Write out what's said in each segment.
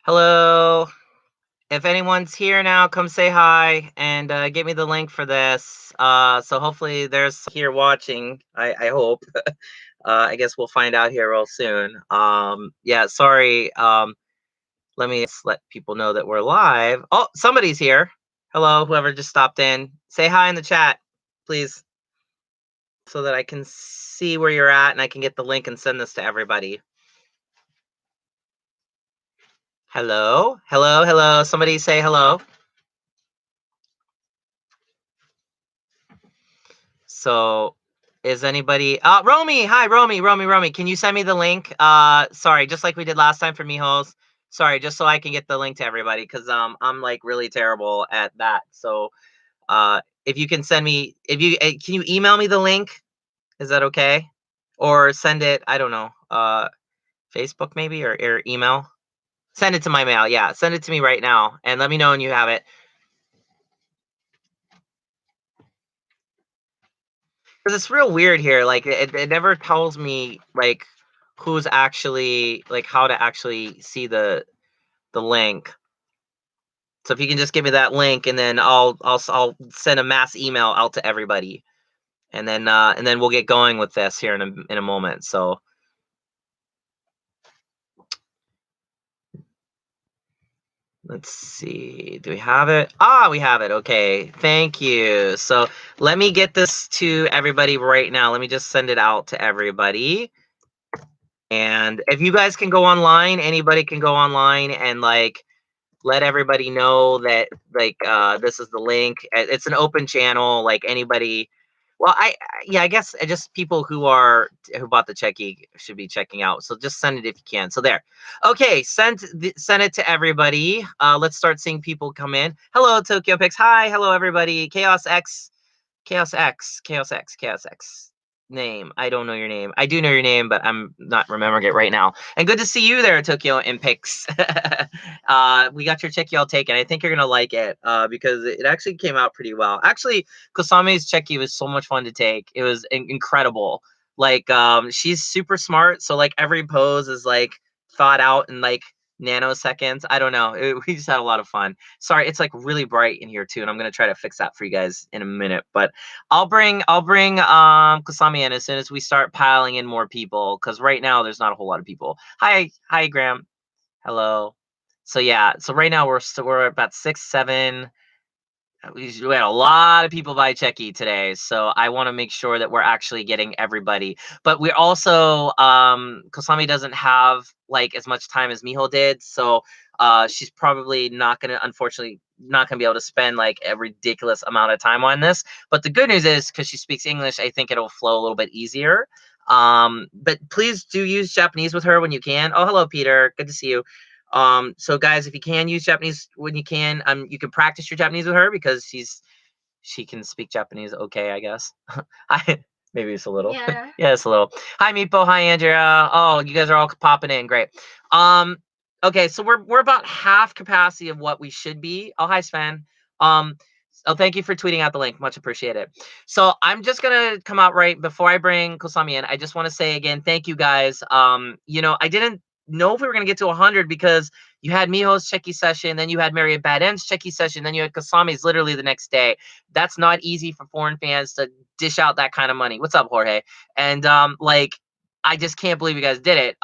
Hello. If anyone's here now, come say hi and get me the link for this. So hopefully there's here watching. I hope. I guess we'll find out here real soon. Yeah, sorry. Let me just let people know that we're live. Oh, somebody's here. Hello, whoever just stopped in. Say hi in the chat, please, so that I can see where you're at and I can get the link and send this to everybody. Hello, hello, hello. Somebody say hello. So is anybody Romy, hi Romy, can you send me the link? Sorry, just like we did last time for Mijos. Sorry, just so I can get the link to everybody because I'm like really terrible at that. So if you can send me can you email me the link? Is that okay? Or send it, I don't know, Facebook maybe or email? Send it to my mail. Yeah, send it to me right now and let me know when you have it. Because it's real weird here. Like it never tells me like who's actually like how to actually see the link. So if you can just give me that link, and then I'll send a mass email out to everybody, and then we'll get going with this here in a moment. So let's see. Do we have it? Ah, we have it. Okay. Thank you. So let me get this to everybody right now. Let me just send it out to everybody. And if you guys can go online, anybody can go online and like let everybody know that like this is the link. It's an open channel, like anybody. Well, yeah, I guess just people who bought the cheki should be checking out. So just send it if you can. So there. Okay, send it to everybody. Let's start seeing people come in. Hello, Tokyo Pix. Hi, hello everybody. Chaos X. Name. I don't know your name. I do know your name, but I'm not remembering it right now. And good to see you there, Tokyo Impics. We got your cheki all taken. I think you're gonna like it because it actually came out pretty well. Actually, Kosame's cheki was so much fun to take. It was incredible. Like she's super smart, so like every pose is like thought out in like nanoseconds. I don't know. We just had a lot of fun. Sorry, it's like really bright in here too, and I'm gonna try to fix that for you guys in a minute. But I'll bring Kosame in as soon as we start piling in more people, because right now there's not a whole lot of people. Hi Graham. Hello. So yeah, so right now we're about 6, 7. We had a lot of people buy Cheki today, so I want to make sure that we're actually getting everybody. But we're also Kosami doesn't have like as much time as Miho did, so she's probably not gonna, unfortunately, not gonna be able to spend like a ridiculous amount of time on this. But the good news is because she speaks English, I think it'll flow a little bit easier. But please do use Japanese with her when you can. Oh, hello, Peter. Good to see you. So guys, if you can use Japanese when you can practice your Japanese with her because she can speak Japanese okay, I guess. I maybe it's a little. Yeah. Yeah, it's a little. Hi Meepo, hi Andrea. Oh, you guys are all popping in. Great. Um, okay, so we're about half capacity of what we should be. Oh, hi Sven. Um, oh, thank you for tweeting out the link. Much appreciated. So I'm just gonna come out right before I bring Kosami in. I just want to say again, thank you guys. I didn't know if we were gonna get to 100 because you had Miho's Cheki session, then you had Mary at Bad End's Cheki session, then you had Kasami's literally the next day. That's not easy for foreign fans to dish out that kind of money. What's up, Jorge? And like I just can't believe you guys did it.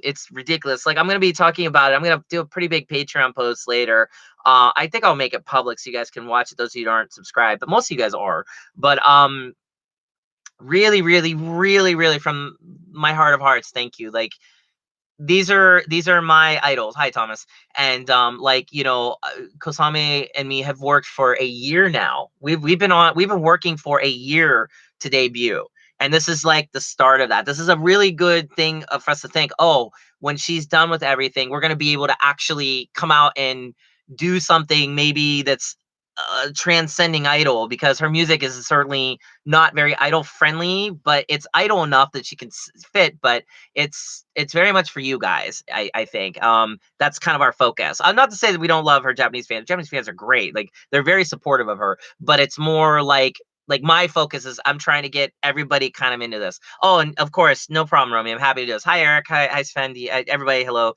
It's ridiculous. Like I'm gonna be talking about it. I'm gonna do a pretty big Patreon post later. I think I'll make it public so you guys can watch it. Those of you who aren't subscribed, but most of you guys are. But really, really, really, really, from my heart of hearts, thank you. Like these are my idols. Hi, Thomas. And Kosame and me have worked for a year now. We've been working for a year to debut. And this is like the start of that. This is a really good thing for us to think, oh, when she's done with everything, we're going to be able to actually come out and do something maybe that's transcending idol, because her music is certainly not very idol friendly, but it's idol enough that she can fit. But it's very much for you guys. I think that's kind of our focus. Not to say that we don't love her Japanese fans. Japanese fans are great. Like they're very supportive of her, but it's more like my focus is I'm trying to get everybody kind of into this. Oh, and of course, no problem, Romy. I'm happy to do this. Hi, Eric. Hi Sven. Everybody. Hello.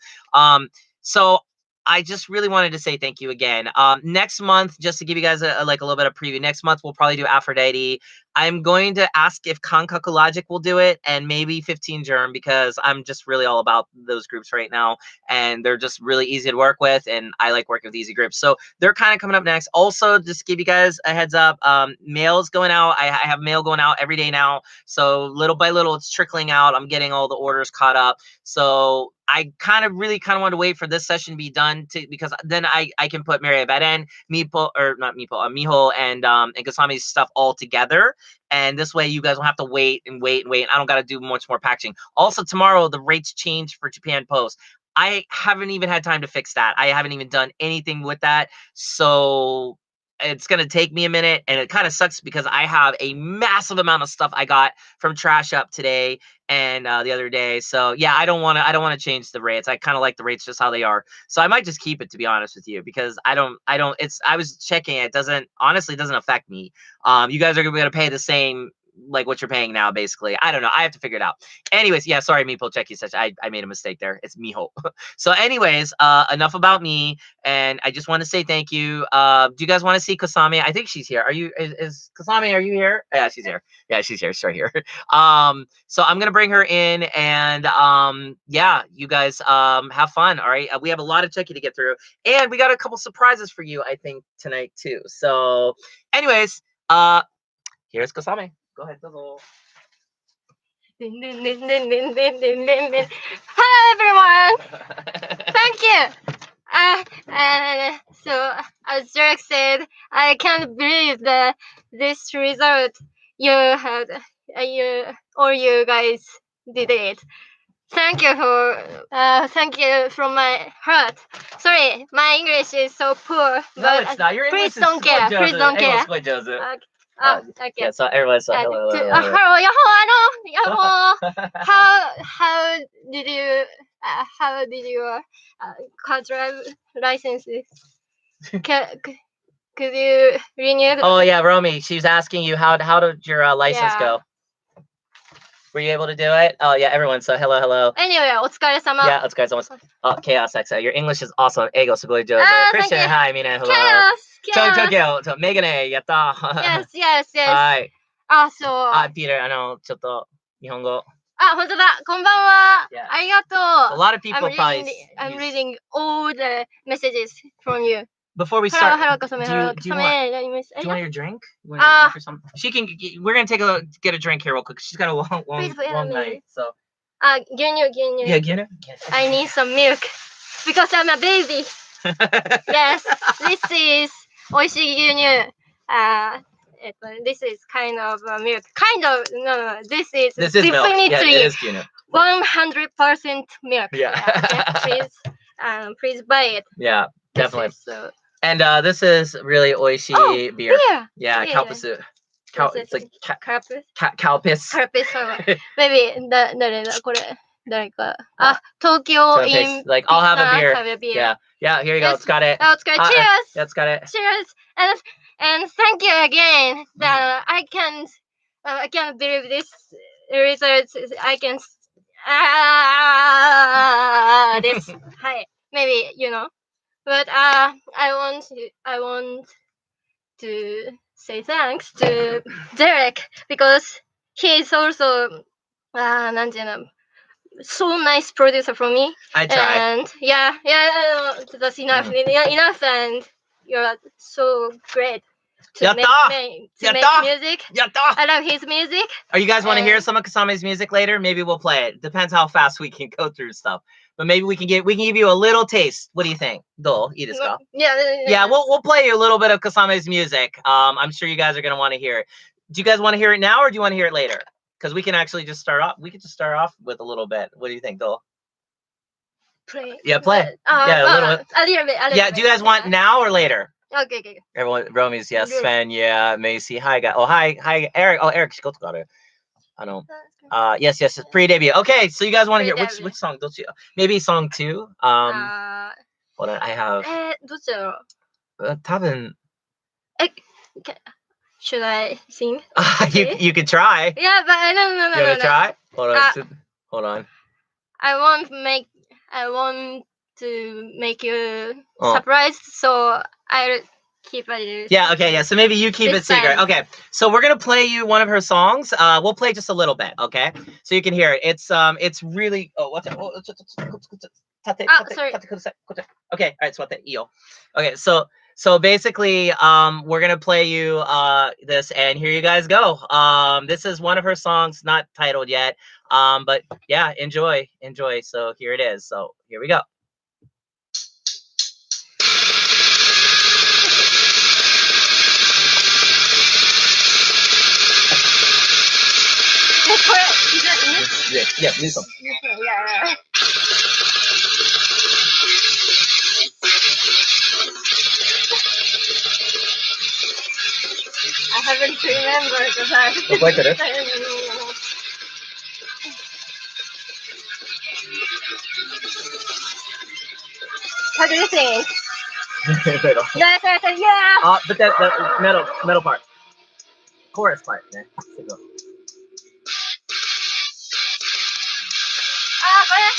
So I just really wanted to say thank you again. Next month, just to give you guys a little bit of preview, next month we'll probably do Aphrodite. I'm going to ask if Kankaku Logic will do it, and maybe 15 Germ, because I'm just really all about those groups right now, and they're just really easy to work with, and I like working with easy groups. So they're kind of coming up next. Also, just to give you guys a heads up, mail's going out. I have mail going out every day now. So little by little, it's trickling out. I'm getting all the orders caught up. So I really wanted to wait for this session to be done, because then I can put Maria Beden, Mipo, or not Mipo, Miho, and Kasame's stuff all together. And this way you guys don't have to wait and wait and wait. I don't got to do much more packaging. Also, tomorrow the rates change for Japan Post. I haven't even had time to fix that. I haven't even done anything with that. So it's going to take me a minute, and it kind of sucks because I have a massive amount of stuff I got from Trash Up today and the other day. So yeah, I don't want to change the rates. I kind of like the rates just how they are. So I might just keep it, to be honest with you, because I was checking it. Honestly, it doesn't affect me. You guys are going to pay the same, like what you're paying now, basically. I don't know. I have to figure it out. Anyways, yeah, sorry, Meeple Checky such. I made a mistake there. It's Miho. So anyways, enough about me, and I just want to say thank you. Do you guys want to see Kosame? I think she's here. Is Kosame, are you here? Yeah, she's here. Yeah, she's here. She's right here. So I'm gonna bring her in, and yeah, you guys have fun. All right. We have a lot of Checky to get through, and we got a couple surprises for you, I think, tonight too. So anyways, here's Kosame. Go ahead, Dizzle. Hi everyone! Thank you! So as Derek said, I can't believe that this result you had, you guys did it. Thank you from my heart. Sorry, my English is so poor. No, it's not. Your English please don't care. Please don't care. Okay. Yeah, so everyone said hello. Hello, how did your car drive licenses? Could you renew? Oh yeah, Romy, she's asking you how did your license go? Were you able to do it? Oh yeah, everyone. So hello. Anyway, お疲れ様. Yeah, お疲れ様. Oh, Chaos XO. Your English is awesome. Eigo sugoi jouzu. Christian, hi, Mina, hello. Chaos. Tokyo, Megane, yatta. Yes. Hi. So. Peter, ちょっと日本語。本当だ。こんばんは。Yeah. ありがとう。A lot of people I'm reading all the messages from you. Before we start, hello, do you want your drink? She can. We're gonna get a drink here real quick. She's got a long night. So. 牛乳. Yeah, 牛乳. I need some milk because I'm a baby. Yes, this is 美味しい牛乳. This is kind of milk. No. This is definitely milk. Yeah, it is 100% milk. Yeah. Please buy it. Yeah, definitely. And this is really oishi beer. Yeah, Kalpasu. It's like Kalpis. Maybe 誰だこれ誰かTokyo in like I'll have a beer. Yeah, here you go. It's got it. Cheers. Yeah, it's got it. Cheers. And thank you again. I can't believe this results. I can this. Hi. Maybe but I want to say thanks to Derek because he is also so nice producer for me. I try. And yeah, that's enough. Enough, and you're so great to make music. I love his music. Are you guys want to hear some of Kasame's music later? Maybe we'll play it. Depends how fast we can go through stuff. But maybe we can give you a little taste. What do you think? Yeah, we'll play you a little bit of Kasame's music. I'm sure you guys are gonna want to hear it. Do you guys want to hear it now, or do you want to hear it later? Because we can actually just start off. We could just start off with a little bit. What do you think, Dole? Play. Yeah, play. Yeah, a little bit. A little bit. Do you guys want now or later? Okay. Everyone, Romy's yes. Sven, yeah. Macy, hi guys. Oh, hi, Eric. Oh, Eric, I don't. Yes, it's pre-debut. Okay, so you guys want to hear which song? Don't you? Maybe song 2. Hold on, I have. どっちだろう。多分. Should I sing? You could try. Yeah, but I don't know. You wanna try? Hold on. I want to make you Oh. surprised, so I'll keep it. Yeah, okay, yeah. So maybe you keep This it secret. time. Okay. So we're gonna play you one of her songs. We'll play just a little bit, okay? So you can hear it. It's really what's it? Sorry. Okay, all right, so what the eel. Okay, so basically we're gonna play you this, and here you guys go. This is one of her songs, not titled yet. But yeah, enjoy. So here it is. So here we go. Is that it? Yeah, this one. Yeah. I haven't remembered the time. Like it. How do you think? Middle. Yeah. But that the metal part, chorus part. Yeah. Kaya.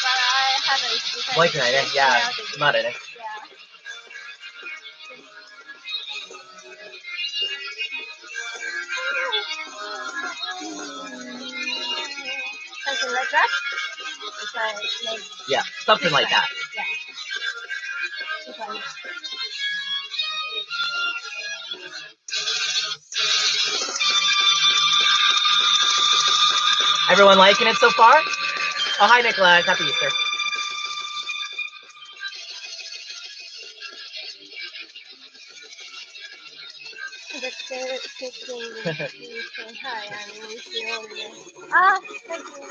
But I haven't decided. Like it, yeah. Not in it. Yeah. Something like that. It's like Yeah, something like that. Yeah. This one. Everyone liking it so far? Oh, hi, Nicholas. Happy Easter. Hi, I'm with you only. Thank you.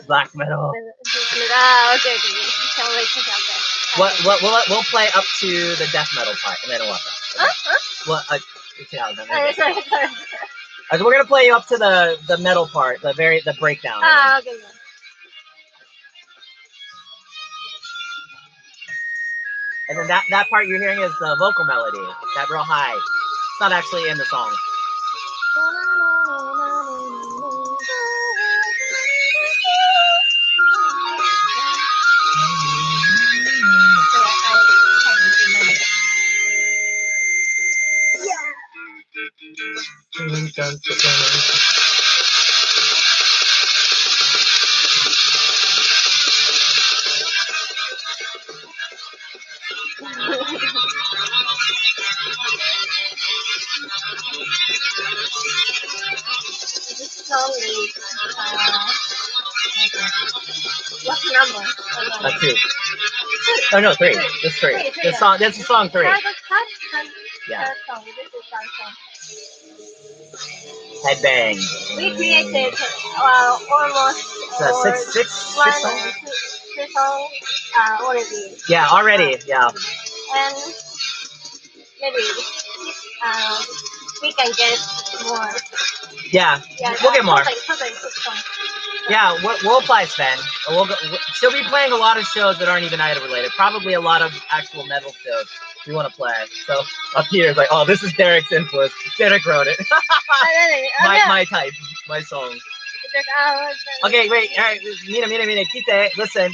Black metal. Okay. Can't wait to have that. We'll play up to the death metal part, and then we'll watch that. Okay. Well, so we're gonna play you up to the metal part, the breakdown. Okay. And then that part you're hearing is the vocal melody, that real high. It's not actually in the song. This song is what number? Two. Oh no, three. This three. This song. This is song 3. Yeah. Song. This is our song. Headbang. We created almost Six songs? two songs already. Yeah, already. Yeah. And maybe we can get more. Yeah. We'll get more. Totally Yeah, we'll apply Sven. She'll be playing a lot of shows that aren't even idol related. Probably a lot of actual metal shows we want to play. So up here is like, oh, this is Derek's influence. Derek wrote it. my type, my song. Okay, wait. All right, Mina, Kite, listen.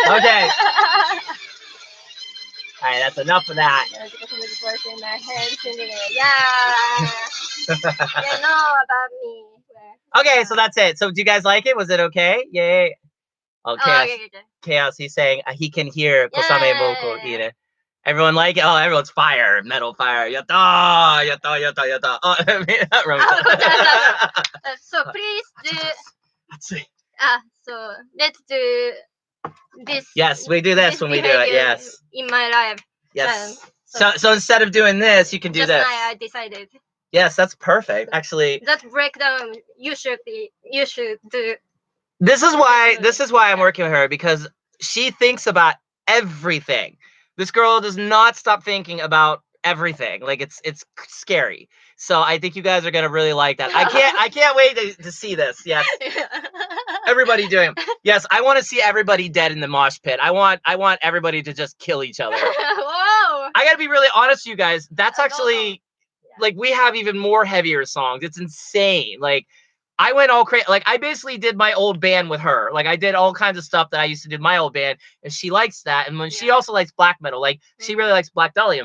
Okay. All right, that's enough of that. They know about me. Okay, so that's it. So do you guys like it? Was it okay? Yay. Oh, Chaos. Okay. Chaos, he's saying he can hear Kosame vocal. Yeah. Everyone like it? Oh, everyone's fire. Metal fire. Yatta, yatta, yatta, yatta. Oh, So please do. Let's see. So let's do this. Yes, we do this when we do it. Yes. In my life. Yes. So instead of doing this, you can do this. I decided. Yes, that's perfect. Actually, that breakdown you should do. This is why I'm working with her, because she thinks about everything. This girl does not stop thinking about everything. Like it's scary. So I think you guys are gonna really like that. I can't wait to see this. Yes. Everybody doing. Yes, I want to see everybody dead in the mosh pit. I want everybody to just kill each other. Whoa! I gotta be really honest with you guys. That's actually like we have even more heavier songs. It's insane. Like I went all crazy. Like I basically did my old band with her. Like I did all kinds of stuff that I used to do in my old band, and she likes that. And when she also likes black metal, like she really likes Black Dahlia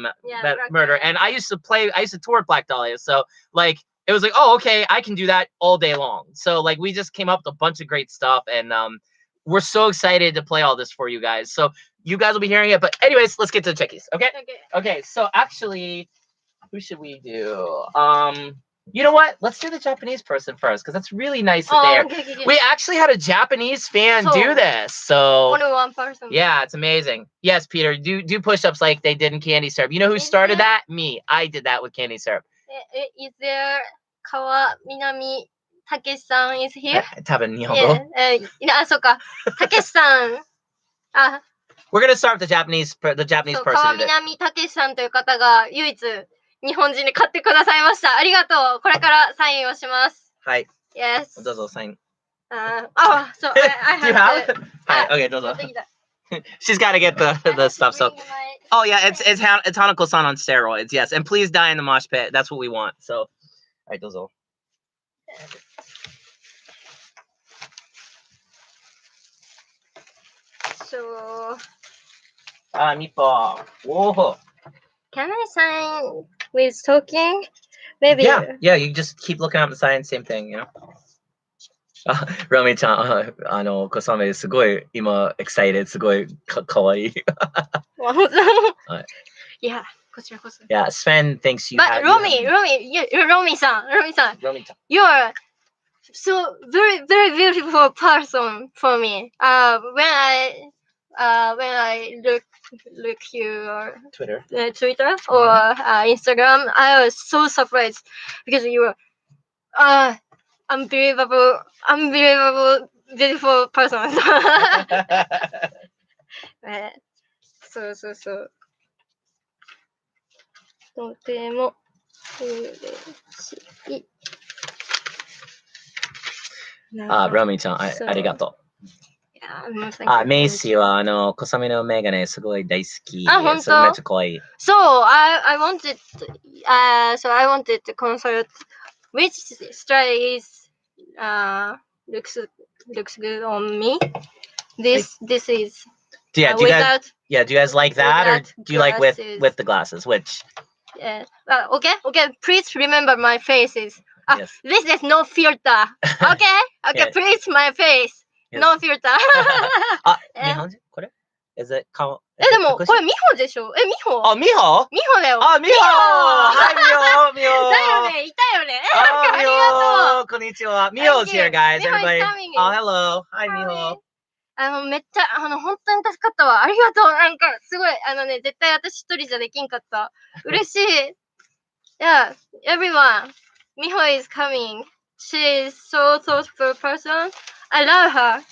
Murder. And I used to tour with Black Dahlia. So like it was like, oh, okay, I can do that all day long. So like we just came up with a bunch of great stuff, and we're so excited to play all this for you guys. So you guys will be hearing it. But anyways, let's get to the checkies. Okay. So actually, who should we do? You know what? Let's do the Japanese person first, because that's really nice that we actually had a Japanese fan do this. So only one person. Yeah, it's amazing. Yes, Peter, do push-ups like they did in Candy Syrup. You know who started that? Me. I did that with Candy Syrup. Is there Kawaminami Takeshi-san is here? 多分日本語。そうか。Takeshi-san. We're gonna start with the Japanese person. 川南武さんという方が唯一日本人に買ってくださいました。ありがとう。これからサインをします。はい。Yes. どうぞサイン。So I Do you have it? はい。Okay, どうぞ。She's got to get the stuff. So, oh yeah, it's Hanako-san on steroids. Yes, and please die in the mosh pit. That's what we want. So, all right, どうぞ。So. Meatball. Whoa. Can I sign with talking? Maybe. Yeah. You just keep looking up and sign. Same thing, you know. ロミちゃん、コサメすごい今 excited すごいかわいい。はい。Yeah, こちらこそ。Yeah, Sven thinks you. But Romy さん、you are so very very beautiful person for me. When I look your Twitter or Instagram, I was so surprised because you are unbelievable beautiful person. そう。とても嬉しい。ロミちゃん、ありがとう。メイシーはコサメのメガネすごい大好き。本当？めっちゃ可愛い。So I wanted to consult which style is looks good on me. This is. Do you guys like that, or do you like with the glasses? Which? Okay. Please remember my faces. Yes. This is no filter. Okay. Please my face. Yes. No filter. 日本人これ Is it 顔でもこれミホでしょ？ミホ？ミホだよ。ミホ。はい、ミホ。だよね、いたよね。ありがとう。こんにちは。ミホ is here, guys. Everybody. Oh, hello. Hi, ミホ。めっちゃ本当に助かったわ。ありがとう。なんかすごい絶対私一人じゃできんかった。嬉しい。Yeah, everyone. Miho is coming. She is so thoughtful person. I love her.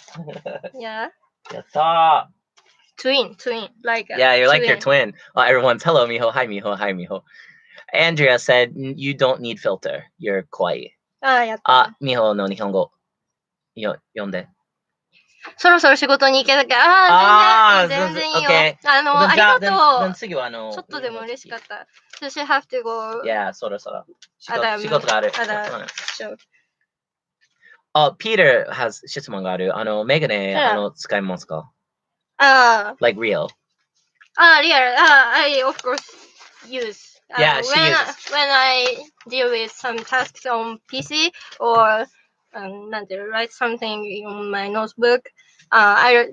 Yeah. やったー。Twin. Like yeah, you're like your twin. Everyone's hello, Miho. Hi, Miho. Andrea said you don't need filter. You're kawaii. やった。Miho の日本語読んで。そろそろ仕事に行けなきゃ。全然いいよ。ありがとう。次はちょっとでも嬉しかった。So she have to go. Yeah, そろそろ。仕事がある。Sure. Peter has 質問がある。メガネ使いますか？Like real. Real. I of course use. Yeah, she uses. When I deal with some tasks on PC or write something on my notebook, I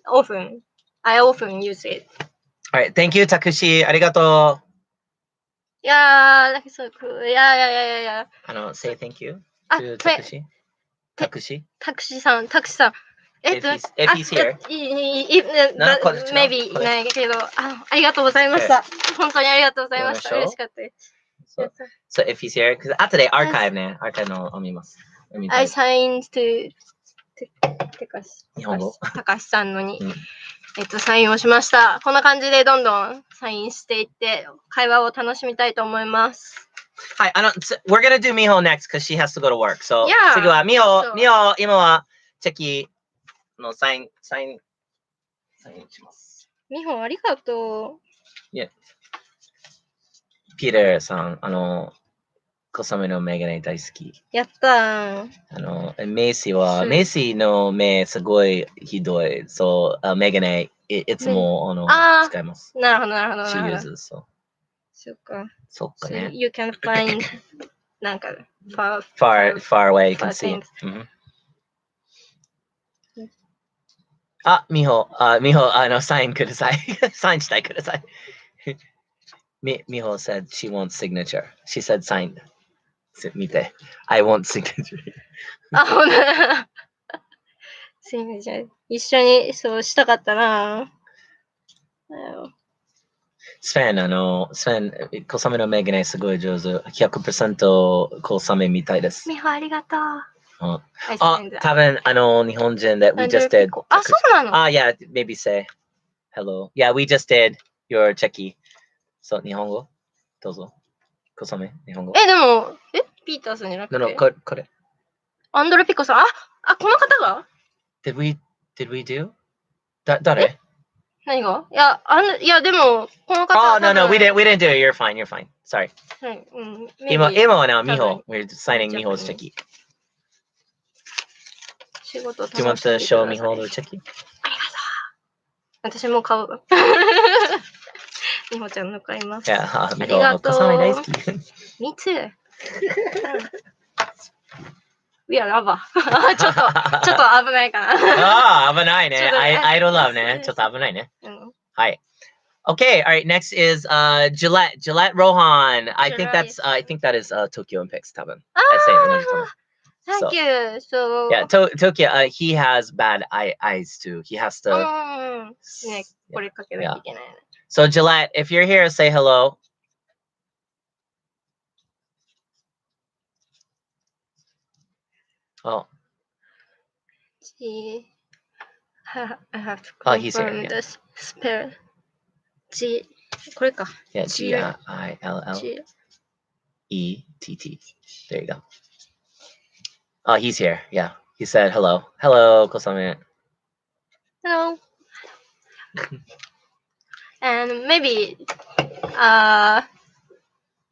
often use it. All right, thank you, Takushi. ありがとう。Yeah, that's so cool. Yeah. Say thank you to Takushi. Takushi さん。If he's here. Maybe ないけど、ありがとうございました。本当にありがとうございました。嬉しかったです。So if he's here, because 後でアーカイブね、アーカイブのを見ます。I signed to 日本語高橋さんのに。サインをしました。こんな感じでどんどんサインしていって、会話を楽しみたいと思います。はい、we're gonna do Miho next because she has to go to work. So, Yeah. 次は Miho、 そう Miho、今はチェキのサインします。ミホありがとピーターさん、小雨のメガネ大好き。う。やったー。メイシは、メイシの目すごいひどい。そう、メガネ、いつも使います。なるほど、なるほど。She uses, so. そっか。そっかね。So you can find なんか far away, you can see it. あ、ミホ、サインください。サインしてください。Miho said she wants signature. She said sign. 見て。I want signature. あ、ほんとすいません。一緒にそうしたかったな。スフェン、小雨のメガネすごい上手。100% 小雨みたいです。ミホありがとう。あ、多分日本人 that we just did. あ、そうなのyeah, maybe say hello. Yeah, we just did your cheki. そう、日本語どうぞ。小雨、日本語。でも、ピーターさんじゃなくて。これ。アンドレピコさん。この方が Did we do? 誰何がいや、でも、この方は。no, we didn't do it. You're fine. Sorry. 今はな、ミホ。We're signing Miho's cheki. 仕事 Do you want to show Miho the cheki? ありがとう。私も買う。ミホちゃんの買います。ありがとう。小雨大好き。Me too. We are lover. ちょっと危ないかな。危ないね。I don't love ね。ちょっと危ないね。はい。Okay, all right. Next is Gillette Rohan. I think that is Tokyo Olympics, 多分。Thank you. So yeah, Tokyo. He has bad eyes too. He has to. ね、これかけなきゃいけない。So Gillette, if you're here, say hello. Oh. I have to confirm he's here, yeah. the spell. G これか。Yeah, Gillett. There you go. Oh, he's here. Yeah. He said hello. Hello, Kosame. Hello. And maybe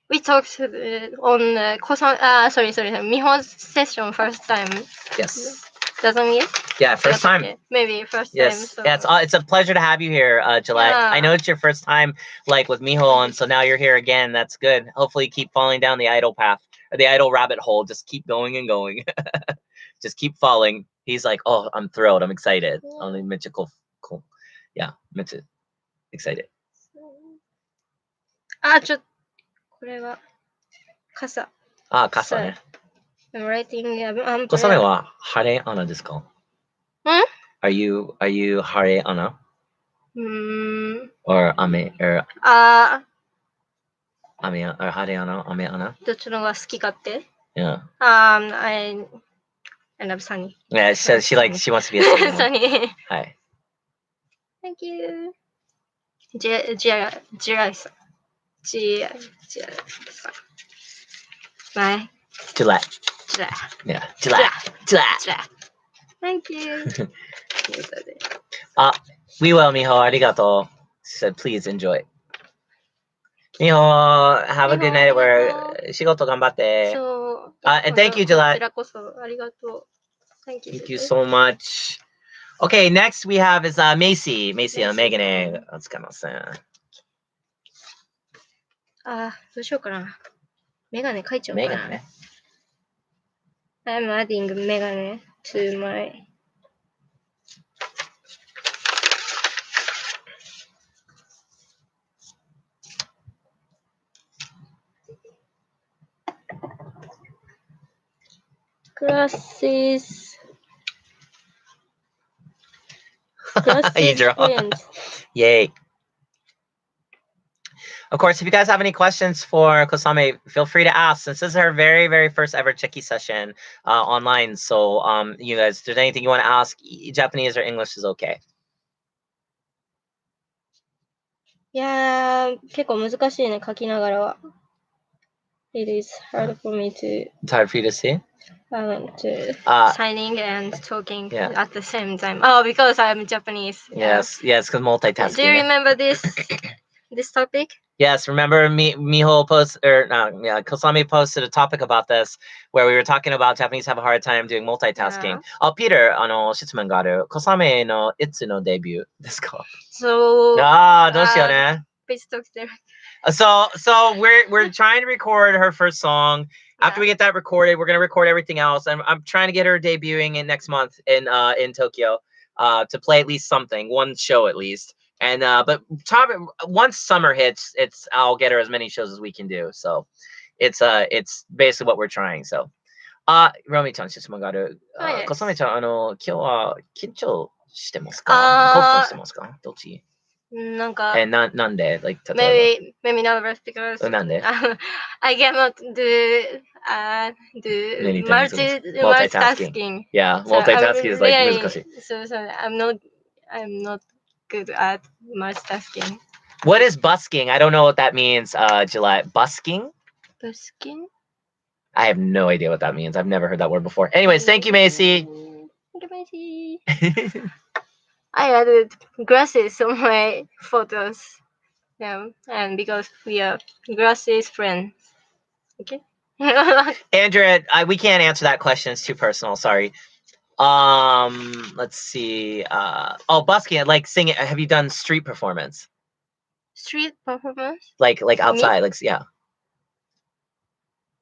we talked on sorry, Miho's session first time. Yes. Doesn't it? Yeah, first time. Maybe first yes. time. So. Yeah, it's a pleasure to have you here, Gillette. Yeah. I know it's your first time, like with Miho, and so now you're here again. That's good. Hopefully, you keep falling down the idol path or the idol rabbit hole. Just keep going and going. Just keep falling. He's like, oh, I'm thrilled. I'm excited. Only Mitchell, cool. Yeah, Mitchell, excited. これは傘。傘ね。I'm writing umbrella. 小雨は晴れアナですか？ Are you 晴れアナ？ or 雨 or 雨 or 晴れアナ雨アナ？どっちのが好きかって？ Yeah. I love sunny. Yeah, she wants to be a sunny. Sunny. Hi. Thank you. Jiraiさん。Bye. Gillette. Yeah, Gillette. Thank you. We will, Miho. Arigato. She said, please enjoy. Miho, have a good night at work. 仕事頑張って。And thank you, Gillette. Thank you so much. Okay, next we have is Macy. Macy のメガネを使います。どうしようかな。メガネ書いちゃおうかな。メガネね。I'm adding メガネ to my glasses. You draw. Yay. Of course, if you guys have any questions for Kosame, feel free to ask. Since this is her very, very first ever cheki session online. So you guys, if there's anything you want to ask, Japanese or English is okay. いやー、結構難しいね、書きながらは。It is hard for me to, It's hard for you to see? signing and talking Yeah. at the same time. Oh, because I'm Japanese. Yeah. Yes, because multitasking. Do you remember this topic? Yes, remember Miho Kosame posted a topic about this where we were talking about Japanese have a hard time doing multitasking. Yeah. Peter, 質問がある。Kosame のいつのデビューですか? So, どうしようね。please talk there. So we're trying to record her first song. After we get that recorded, we're gonna record everything else. I'm trying to get her debuting in next month in Tokyo, to play at least something, one show at least. And but once summer hits, I'll get her as many shows as we can do. So it's basically what we're trying. So Romi-chan 質問がある。yes. 小雨ちゃん、今日は緊張してますか？興奮してますか？どっち？なんで like maybe nervous because なんで I cannot do Many things. multitasking. Yeah, So multitasking is like really, 難しい。 so I'm not good at multitasking. What is busking? I don't know what that means. July busking? Busking? I have no idea what that means. I've never heard that word before. Anyways, thank you, Macy. Thank you, Macy. I added glasses on my photos. Yeah, and because we are glasses friends. Okay. Andrea, we can't answer that question. It's too personal. Sorry. Let's see. Busking, like singing. Have you done street performance? Street performance? Like outside, like yeah.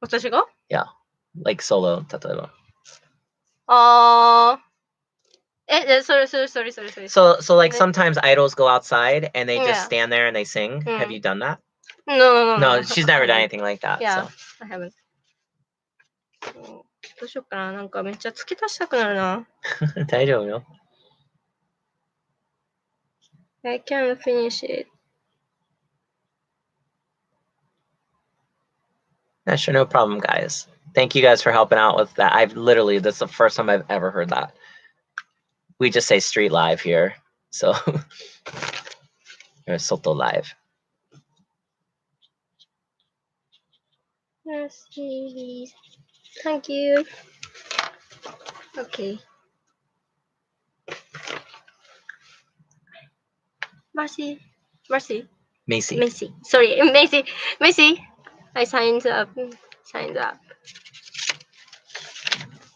私が? Yeah. Like solo, 例えば。sorry. So like sometimes idols go outside and they just stand there and they sing. Have you done that? No. She's never done anything like that. Yeah, so. I haven't. どうしようかな。なんかめっちゃ付け足したくなるな。大丈夫よ。I can't finish it. Yeah, sure, no problem, guys. Thank you guys for helping out with that. That's the first time I've ever heard that. We just say street live here. So, or Soto live. Yes, please. Thank you. Okay. Macy. Sorry, Macy. I signed up.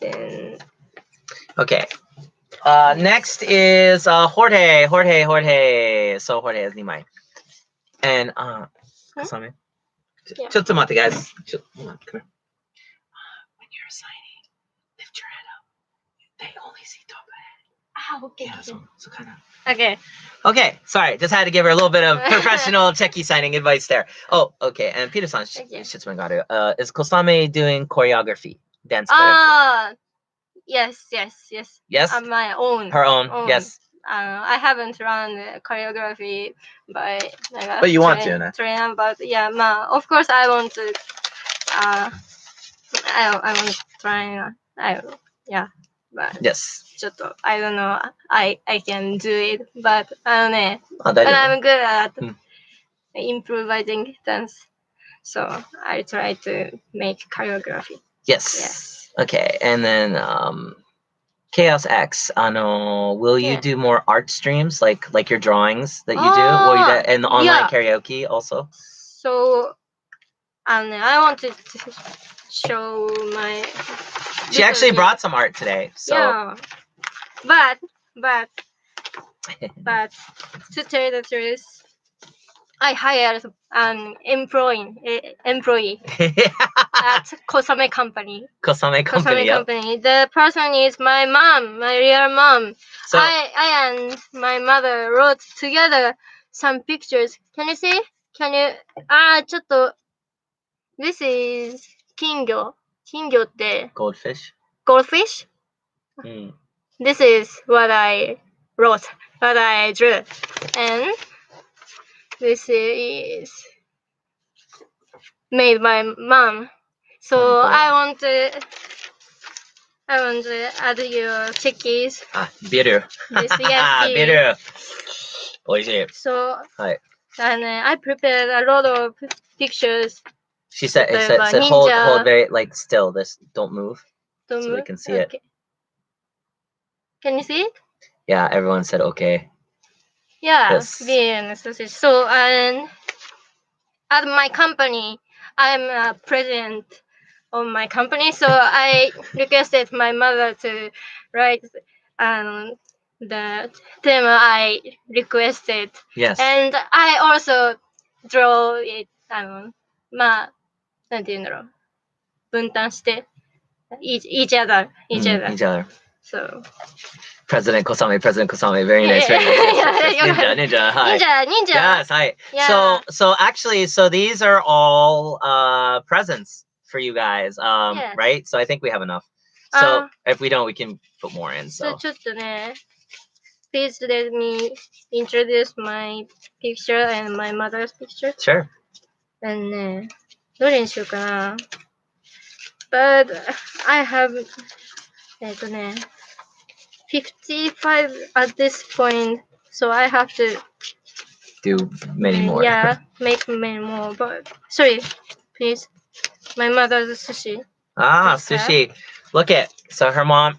Then. Okay. Next is Jorge. So Jorge is Nimai. And Kasame. Yeah. ちょっと待って guys. Come here. When you're signing, lift your head up. They only see top head. Okay. Yeah, so kind of. Okay. Okay, sorry. Just had to give her a little bit of professional cheki signing advice there. Oh, okay. And Peter-san, is Kosame doing choreography? Dance choreography? Yes. Yes? On my own. Her own. Yes. I haven't run choreography by But you want to, train, but yeah, of course I want to. I want to try. Yeah, but yes. ちょっと I don't know. I can do it, but ね、大 but 丈夫 I'm good at improvising dance, so I try to make choreography. Yes. Okay, and then Chaos X, will you do more art streams like your drawings that you do? Will you do and online karaoke also? So, I wanted to show my. She actually brought some art today. So. Yeah, but to tell the truth, I hired an employee at Kosame Company. Kosame Company. The person is my mom, my real mom. So, I and my mother wrote together some pictures. Can you see? Can you? ちょっと This is 金魚って Goldfish. This is what I wrote, what I drew, and this is made by mom. So I want to add your checkies. ビール。Yes, ビール。美味しい。So, はい。And I prepared a lot of pictures. She said, it said, Ninja. hold very like still. This don't move, so we can see it. Can you see it? Yeah, everyone said okay. Yeah, Yes. being sausage. So and at my company, I'm a president of my company, so I requested my mother to write the theme I requested. Yes. And I also draw it. まあ、なんて言うんだろう。分担して。each other. Each other. So. President Kosame, very nice, very nice. Yes. Ninja, hi. Ninja. Yes, hi. Yeah. So actually, so these are all presents for you guys, Yes. right? So I think we have enough. So if we don't, we can put more in. So ちょっとね、please let me introduce my picture and my mother's picture. Sure. And ね、どれにしようかな。But I have 55 at this point, so I have to do many more. Yeah, make many more. But sorry, please. My mother's sushi. Sushi. Look at so her mom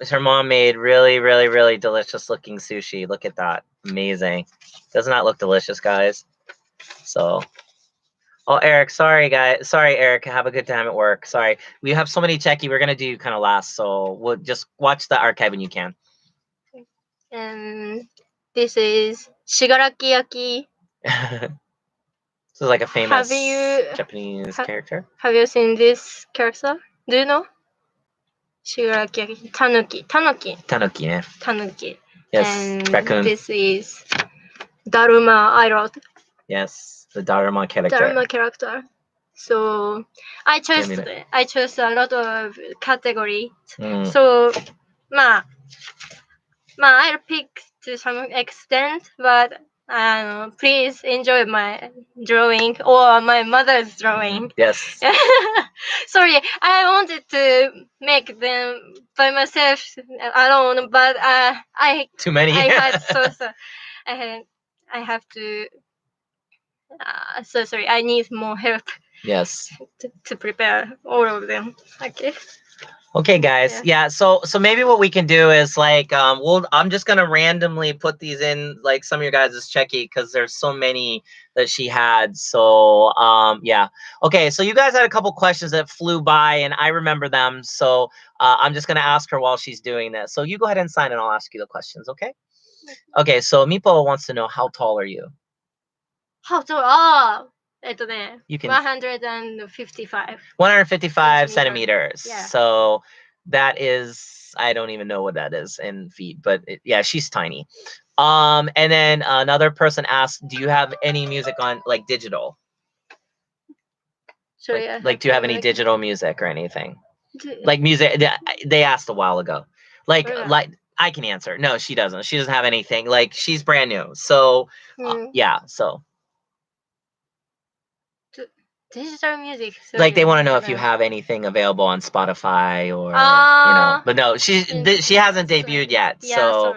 made really delicious looking sushi. Look at that. Amazing. Doesn't that look delicious, guys? So Eric, sorry guys. Sorry, Eric. Have a good time at work. Sorry. We have so many cheki. We're gonna do kind of last, so we'll just watch the archive when you can. And this is shigaraki yaki. This is like a famous Japanese character. Have you seen this character? Do you know? Shigaraki yaki. Tanuki. Tanuki, yeah. Tanuki. Yes, and raccoon. This is Daruma I wrote. Yes, the Daruma character. So I chose a lot of categories. So I'll pick to some extent, but please enjoy my drawing or my mother's drawing. Yes. Sorry, I wanted to make them by myself alone, but too many. I had I have to. So sorry, I need more help. Yes. To prepare all of them. Okay. Okay, guys. Yeah. So maybe what we can do is like I'm just gonna randomly put these in like some of your guys' cheki because there's so many that she had. So yeah. Okay. So you guys had a couple questions that flew by and I remember them. So I'm just gonna ask her while she's doing this. So you go ahead and sign and I'll ask you the questions. Okay. Okay. So Mipo wants to know, how tall are you? How tall? You can 155. 155 centimeters. Yeah. So that is, I don't even know what that is in feet, but yeah, she's tiny. And then another person asked, do you have any music on like digital? Sorry, like do you have any digital music or anything? Like music, they asked a while ago. Like I can answer. No, she doesn't. She doesn't have anything. Like she's brand new. So yeah, so digital music. Sorry. Like they want to know if you have anything available on Spotify or you know. But no, she hasn't debuted yet. Yeah, so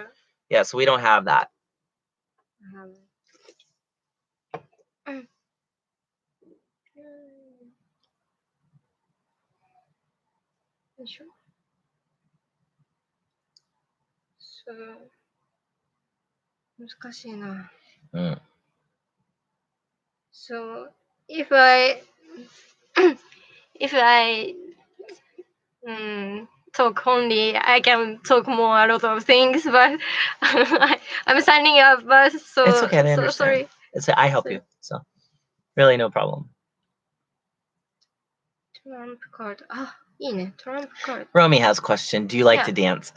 yeah, so we don't have that. So 難しいな。So if I talk only, I can talk more a lot of things, but I'm signing up. But so it's okay. I understand. Sorry. I help you, so really no problem. Trump card. Trump card. Romy has a question. Do you like to dance?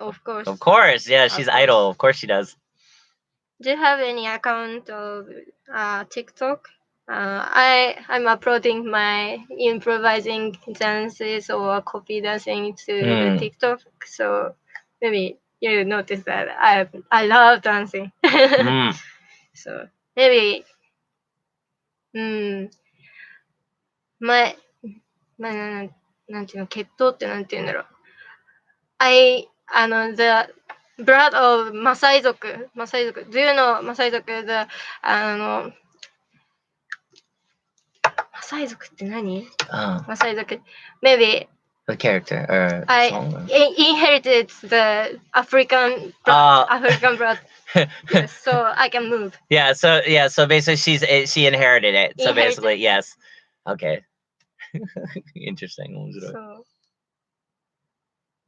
Of course. Of course, yeah. She's idol. Of course she does. Do you have any account of TikTok? I'm uploading my improvising dances or copy dancing to the TikTok, so maybe you notice that I love dancing. So maybeなんていうの、血統ってなんていうんだろう。the blood of Masai 族。Masai 族。Do you know Masai 族 the マサイ族って何？ マサイ族。Maybe the character or I song. inherited the African blood. Yes, so I can move. Yeah, so basically she inherited it. So basically, yes. Okay. Interesting. 面白い。そう。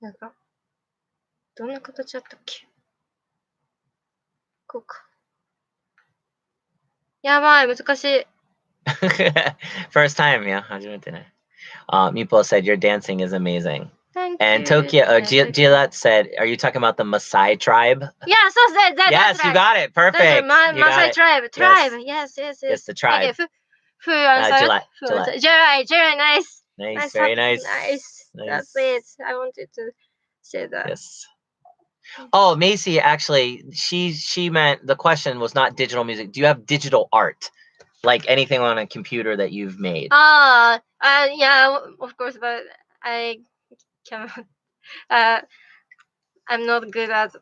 なんか、どんな形だったっけ？こうか。やばい、難しい。First time, yeah. 初めてね。Meepo said your dancing is amazing. Thank and you. Tokyo, Gillette said, "Are you talking about the Maasai tribe?" Yeah, so yes, that's you right. got it. Perfect. That's you got Maasai it. tribe. Yes. Yes. Yes, the tribe. Okay, who answered? Gillette. Gillette, nice. Nice, very nice. That's it. I wanted to say that. Yes. Oh, Macy, actually, she meant the question was not digital music. Do you have digital art? Like anything on a computer that you've made? Yeah, of course, but I cannot. I'm not good at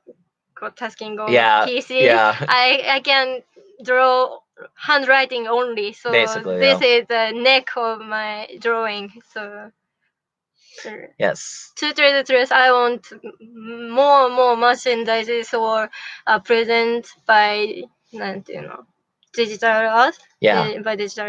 tasking on PC. Yeah. I can draw handwriting only, so basically, this is the neck of my drawing. So yes. To tell the truth, I want more merchandises or present by なんていうの digital art. Yeah. By digital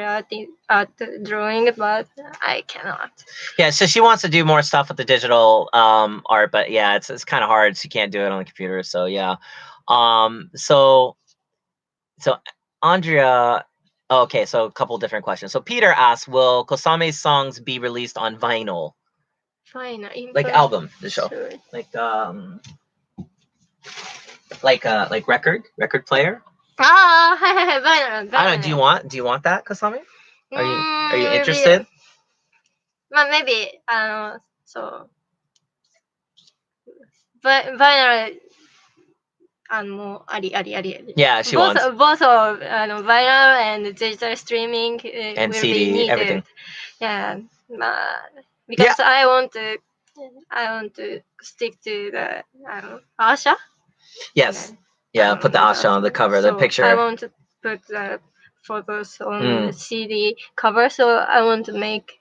art drawing, but I cannot. Yeah, so she wants to do more stuff with the digital art, but yeah, it's kind of hard. She can't do it on the computer, so yeah. So Andrea, okay, so a couple different questions. So Peter asks, will Kosame's songs be released on vinyl? Vinyl, like album, the show, sure. like record player. Vinyl. I don't know. Do you want that, Kosame? Are you interested? Maybe so vinyl もうあり。Yeah, she wants. Both of vinyl and digital streaming and will CD, be needed. everything. Yeah, because I want to stick to the Asha. Yes. Yeah, put the Asha on the cover, the picture. I want to put the photos on the CD cover, so I want to make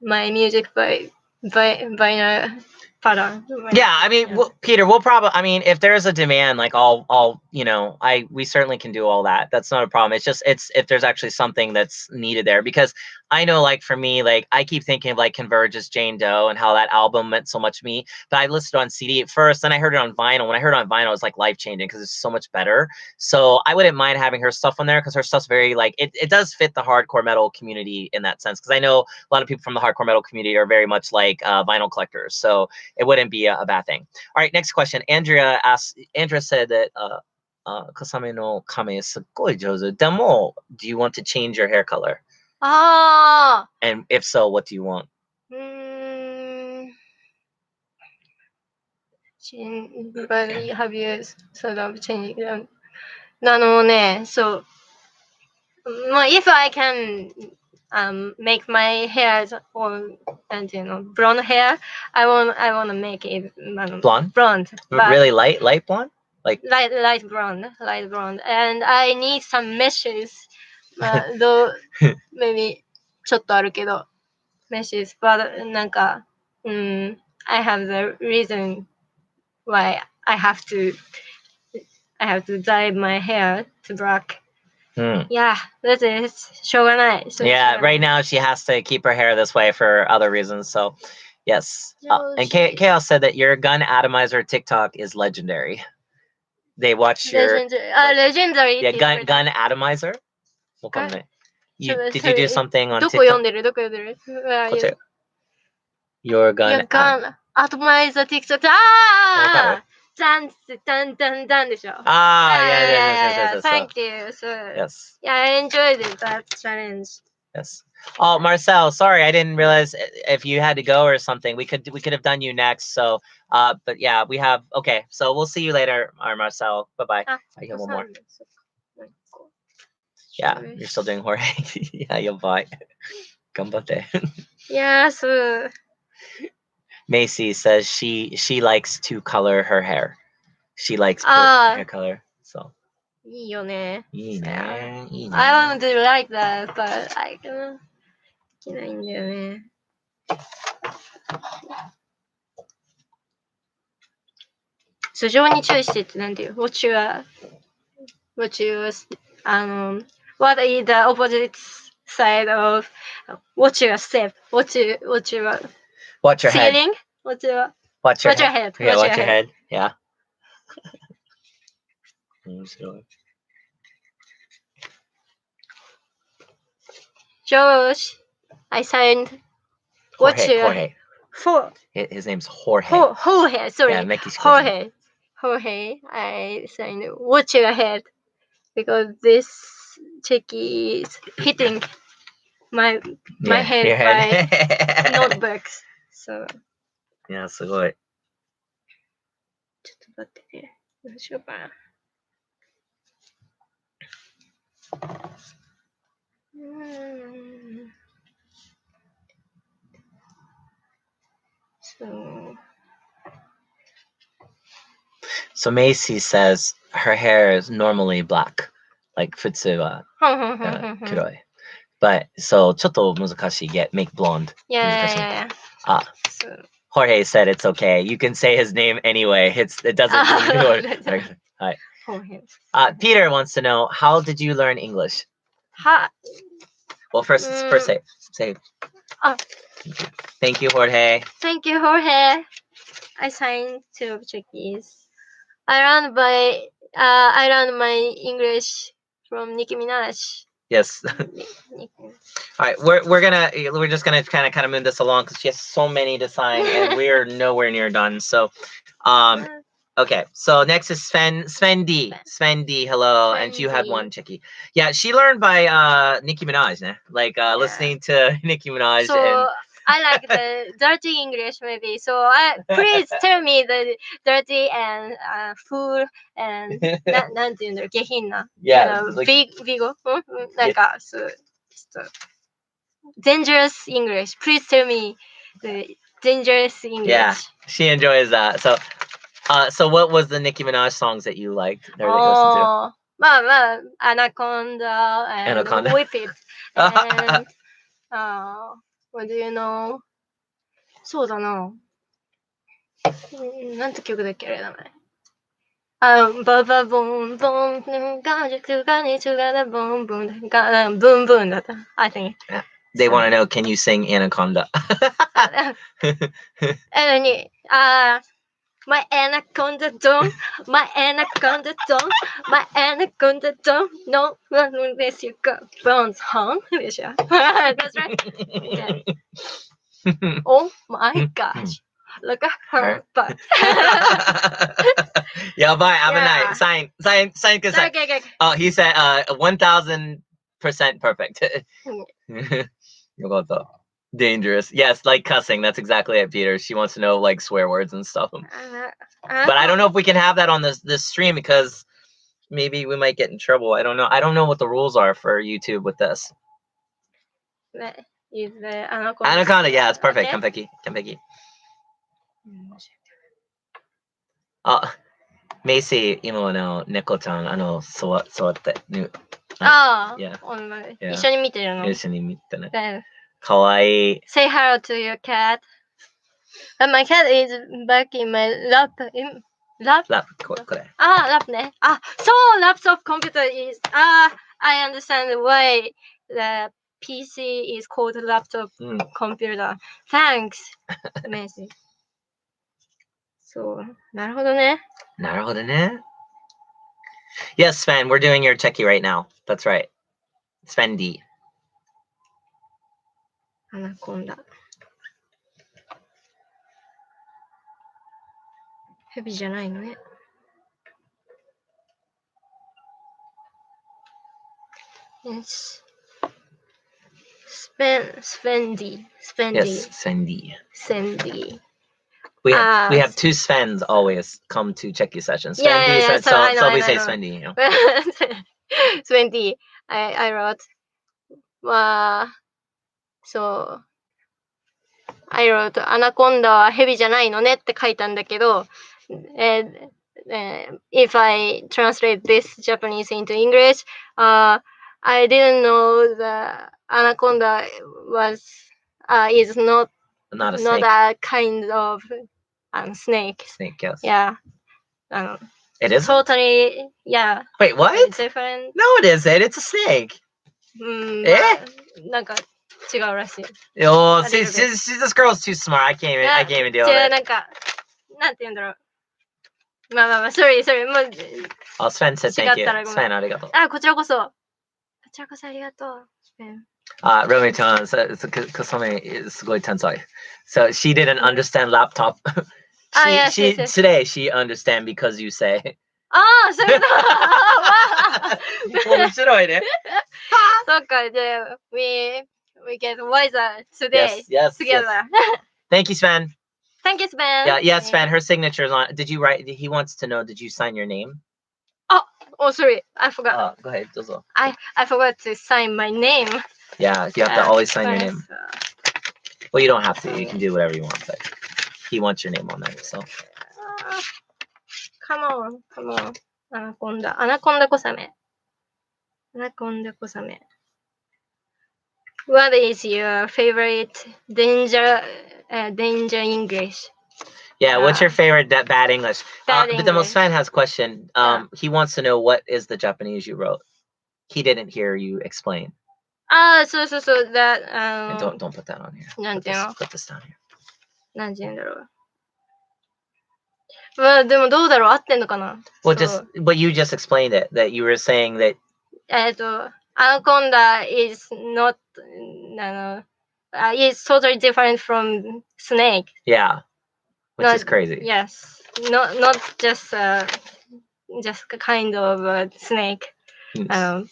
my music by vinyl pattern. Yeah, I mean, Peter, we'll probably. I mean, if there's a demand, like all, we certainly can do all that. That's not a problem. It's just if there's actually something that's needed there, because I know, like for me, like I keep thinking of like Converge's Jane Doe and how that album meant so much to me. But I listened on CD at first, then I heard it on vinyl. When I heard it on vinyl, it was like life changing because it's so much better. So I wouldn't mind having her stuff on there because her stuff's very like it does fit the hardcore metal community in that sense. Because I know a lot of people from the hardcore metal community are very much like vinyl collectors. So it wouldn't be a bad thing. All right, next question. Andrea said that Kosame no Kame is すごい上手. Demo, do you want to change your hair color? And if so, what do you want? But have you sort of changed them? そう。if I can make my hair or blonde hair, I want to make it blonde. Really light blonde? Like light blonde. And I need some meshes. Though maybe ちょっとあるけど meshes, but なんか I have the reason why I have to dye my hair to black. Yeah, that's it. しょうがない。Yeah, right now she has to keep her hair this way for other reasons. So, yes. And Chaos said that your gun atomizer TikTok is legendary. They watch your legendary. Yeah, gun atomizer. Did you do something on どこ読んでる Your gun atomizer TikTok. Dance, dun でしょ。Yeah. Thank you. So, yes. Yeah, I enjoyed that challenge. Yes. Oh, Marcel, sorry, I didn't realize if you had to go or something. We could have done you next. So, but yeah, we have. Okay, so we'll see you later, Marcel. Bye bye. I have one more. Yeah, you're still doing Jorge. Yeah, you'll buy. Gambate. Yes. Macy says she likes to color her hair. She likes put hair color. So いいよね。いいね。いいね。I want to like that, but I can できないんだよね。素性に注意してってなんていう what is the opposite side of what's your step? What's your Watch your head. feeling? What's your Watch your head? Yeah, watch your head. Yeah. 面白い。Josh, I signed what's your Jorge. for His name's Jorge. Jorge, sorry. Yeah, Mexico. Jorge, I signed watch your head because this cheki is hitting my head your by head. notebooks. So いや、すごい。ちょっと待ってね。どうしようかな。So Macy says her hair is normally black. Like 普通は黒い。But so ちょっと難しい。Make blonde. Yeah. Jorge said it's okay. You can say his name anyway. It doesn't mean Hi. Peter wants to know, how did you learn English? Well, first say. Thank you, Jorge. Thank you, Jorge. I signed 2 checkies. I learned my English from Nicki Minaj. Yes. All right, we're just gonna kind of move this along because she has so many to sign and we're nowhere near done. So, okay. So next is Svendi. Svendi, hello, and you had one checkie. Yeah, she learned by Nicki Minaj, listening to Nicki Minaj. So and I like the dirty English maybe. So please tell me the dirty and full and なんていうんだろう、下品な。Yeah, big なんかそうちょっと dangerous English. Please tell me the dangerous English. Yeah, she enjoys that. So what was the Nicki Minaj songs that you liked or that you listened to? まあ、Anaconda and Anaconda. Whip It. And what do you know? そうだな。なんて曲だっけあれ名前。ババボンボン、ガージュガニチュガダボンボン、ブンブンだった。I think. They want to know, can you sing Anaconda? My anaconda don't, my anaconda don't, my anaconda don't, no, unless you got bones, huh? That's right. Okay. Oh my gosh. Look at her butt. やばい、危ない。Sign ください。Okay. Oh, he said 1000% perfect. よかった。Dangerous. Yes, like cussing. That's exactly it, Peter. She wants to know like swear words and stuff. But I don't know if we can have that on this stream because maybe we might get in trouble. I don't know. I don't know what the rules are for YouTube with this. Is the anaconda? Anaconda, yeah, it's perfect. Okay. Kanpeki. Macy, 今の猫ちゃん、座って。一緒に見てるの。一緒に見てね。かわいい。Say hello to your cat. And my cat is back in my lap. Lap? これ。lap ね。So laptop computer is, I understand why the PC is called laptop computer. Thanks, Macy. そう、なるほどね。なるほどね。Yes, Sven, we're doing your checkie right now. That's right. Svendi. アナコンダ。ヘビじゃないのね。Yes. Svendy. Yes, Svendi. Svendy. We have 2 Svens always come to checkie sessions. Svendi, yeah. so we say Svendi. You know? Svendy. I wrote. So I wrote アナコンダはヘビじゃないのねって書いたんだけど、if I translate this Japanese into English, I didn't know the anaconda was is not Not a not snake. a kind of snake. Snake, yes. Yeah. It is? Totally, yeah. Wait, what? Different. No, it isn't. It's a snake. なんか違うらしい。Oh, A see, little bit. this girl's too smart. I can't even deal with 違う、 it. なんか、なんて言うんだろう。まあ、sorry, もう、 Oh, Sven said thank you. 違ったらごめん。 Sven, ありがとう。あ、こちらこそ。こちらこそありがとう。Romy-chan said Kosame is すごい天才. So she didn't understand laptop. yes. Today she understand because you say. ああ、そういうこと。面白いね。そっか、じゃあ、we get wiser today. Yes. Together. Thank you, Sven. Thank you, Sven. Yeah, Sven. Her signature is on. Did you write? He wants to know. Did you sign your name? Oh, sorry, I forgot. Go ahead, どうぞ. I forgot to sign my name. Yeah, you have to always sign your name. Well, you don't have to. You can do whatever you want, but he wants your name on there. So. Come on. アナコンダコサメ。What is your favorite danger English? Yeah, what's your favorite bad English? Bad But the most English. fan has a question. He wants to know what is the Japanese you wrote. He didn't hear you explain. そう。that, And don't put that on here. なんていうの? Put this down here. なんて言うんだろう。まあ、でもどうだろう、合ってんのかな? Well, but you just explained it, that you were saying that. Anaconda is not, is totally different from snake. Yeah, which is crazy. Yes, not just kind of a snake.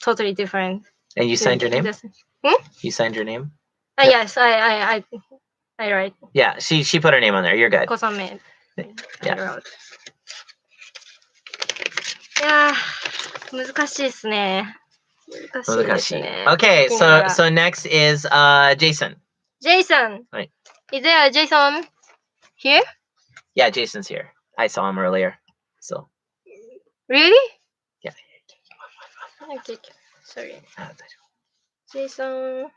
Totally different. And you signed your name? You signed your name? Yes, I write. Yeah, she put her name on there. You're good. Kosame. Yeah. いやー、難しいですね。難しいですね。 Okay, so next is Jason. Jason. Right. Is there a Jason here? Yeah, Jason's here. I saw him earlier. So. Really? Yeah. Okay. Sorry. Jason.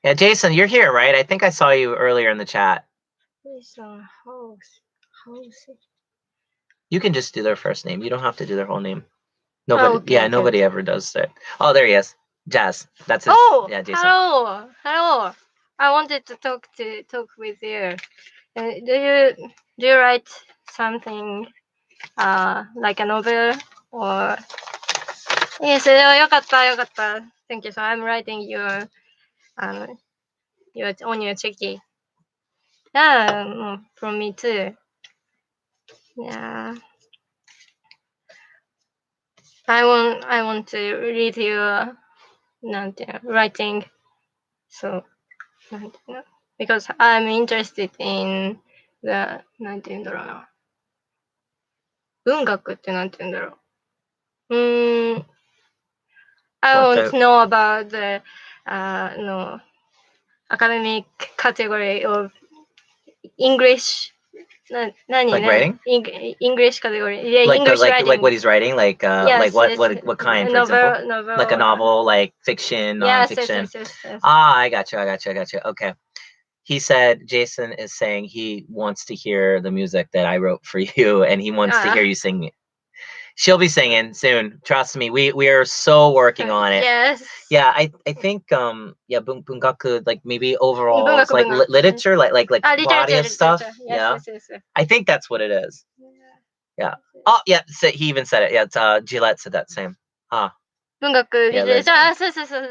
Yeah, Jason, you're here, right? I think I saw you earlier in the chat. Jason House. You can just do their first name. You don't have to do their whole name. Nobody, nobody ever does that. Oh, there he is. Jazz. That's it. Oh, yeah, Jason. Hello. I wanted to talk with you. Do you write something like a novel or? Yes, よかった。Thank you. So I'm writing your on your cheki. Yeah, from me too. Yeah. I want to read your writing. So, because I'm interested in the なんて言うんだろうな。文学ってなんて言うんだろう。I want to know about the academic category of English. Like writing? English category. Yeah, English writing. Like what he's writing? Like yes, what kind, for example? Novel. Like a novel, like fiction, nonfiction. Yes. I got you. Okay. He said Jason is saying he wants to hear the music that I wrote for you, and he wants to hear you sing it. She'll be singing soon. Trust me. We are so working on it. Yes. Yeah, I think bungaku, like maybe overall it's like literature, like body of stuff. Yes. I think that's what it is. Yeah. Oh yeah, so he even said it. Yeah, it's Gillette said that same. 文学、literature. So,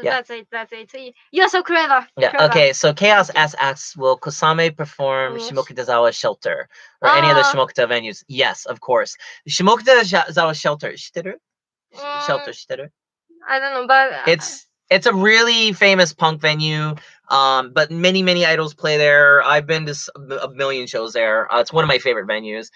that's it. You're so clever. Yeah. Okay. So Chaos asks, will Kosame perform Shimokitazawa Shelter or any other Shimokita venues? Yes, of course. Shimokitazawa Shelter. Shelter. I don't know, but it's a really famous punk venue. But many idols play there. I've been to a million shows there. It's one of my favorite venues.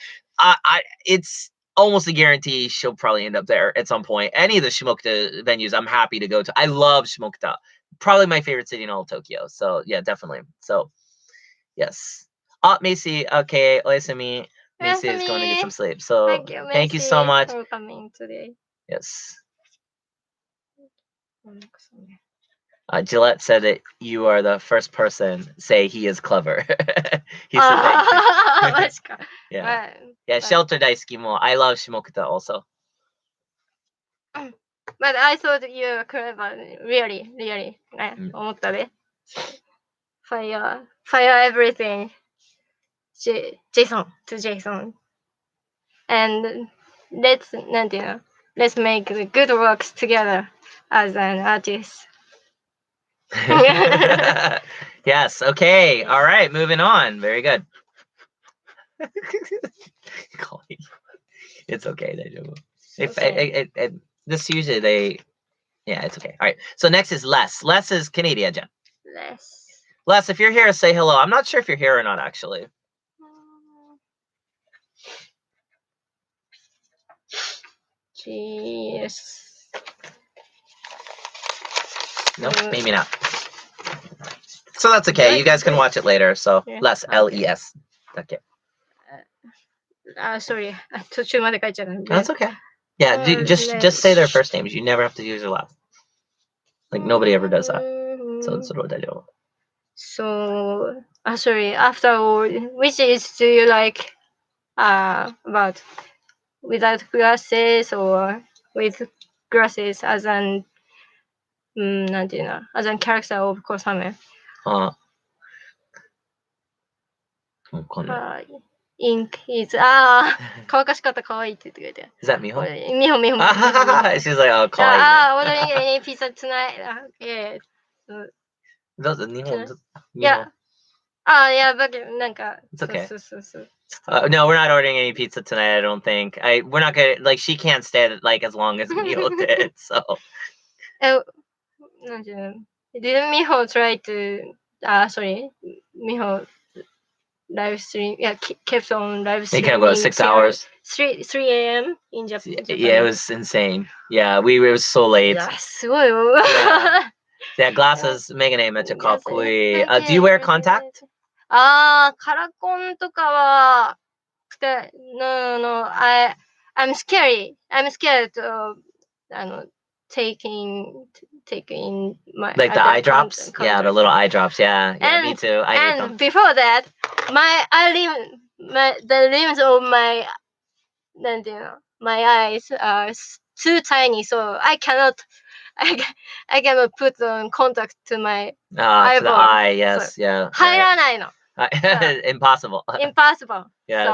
It's almost a guarantee she'll probably end up there at some point. Any of the Shimokita venues, I'm happy to go to. I love Shimokita. Probably my favorite city in all of Tokyo. So yeah, definitely. So Yes. Macy. Okay, oyasumi. Macy is going to get some sleep. So Thank you so much. for coming today. Yes. Gillette said that you are the first person say he is clever. He said that. マジか。 Yeah. But Shelter daisuki mo. I love Shimokuta also. but I thought you were clever. Really. 思ったで。Fire everything. Jason. And let's make the good works together as an artist. Yes. Okay. All right. Moving on. Very good. It's okay. This usually yeah, it's okay. All right. So next is Les. Les is Canadian. Les, if you're here, say hello. I'm not sure if you're here or not, actually. Yes. Nope, maybe not. So that's okay. You guys can watch it later. So Les, LES. Okay. Sorry. 途中まで書いちゃったんで。 That's okay. Yeah, just say their first names. You never have to use their last. Like nobody ever does that. So, sorry. After all, which is do you like? About without glasses or with glasses as an なんていうの as an character of Kosame. Ink is 乾かし方可愛いって言ってくれて。 Is that Miho? 美穂。 She's like, oh, kawaii. Ordering any pizza tonight. Yeah. Those Nihon. Yeah. Yeah, but なんか It's okay. そう。 No, we're not ordering any pizza tonight. I don't think. We're not gonna like. She can't stay like as long as Miho did. So. なんていうの Did Miho try to sorry Miho live stream kept on live They streaming kind of go 6 hours. 3 a.m. in Japan. Yeah, it was insane. Yeah, it was so late. いやすごいよ。 Yeah, glasses. Megane めっちゃかっこいい。Do you wear contact? カラコンとかは No, I'm scared of taking my like the eye drops. Yeah, the little eye drops. Yeah, me too. I hate them. Before that, the limbs of my eyes are too tiny, so I cannot put on contact to my eyeball. To the eye, yes, so, yeah. 入らないの。 Impossible. Yes. So.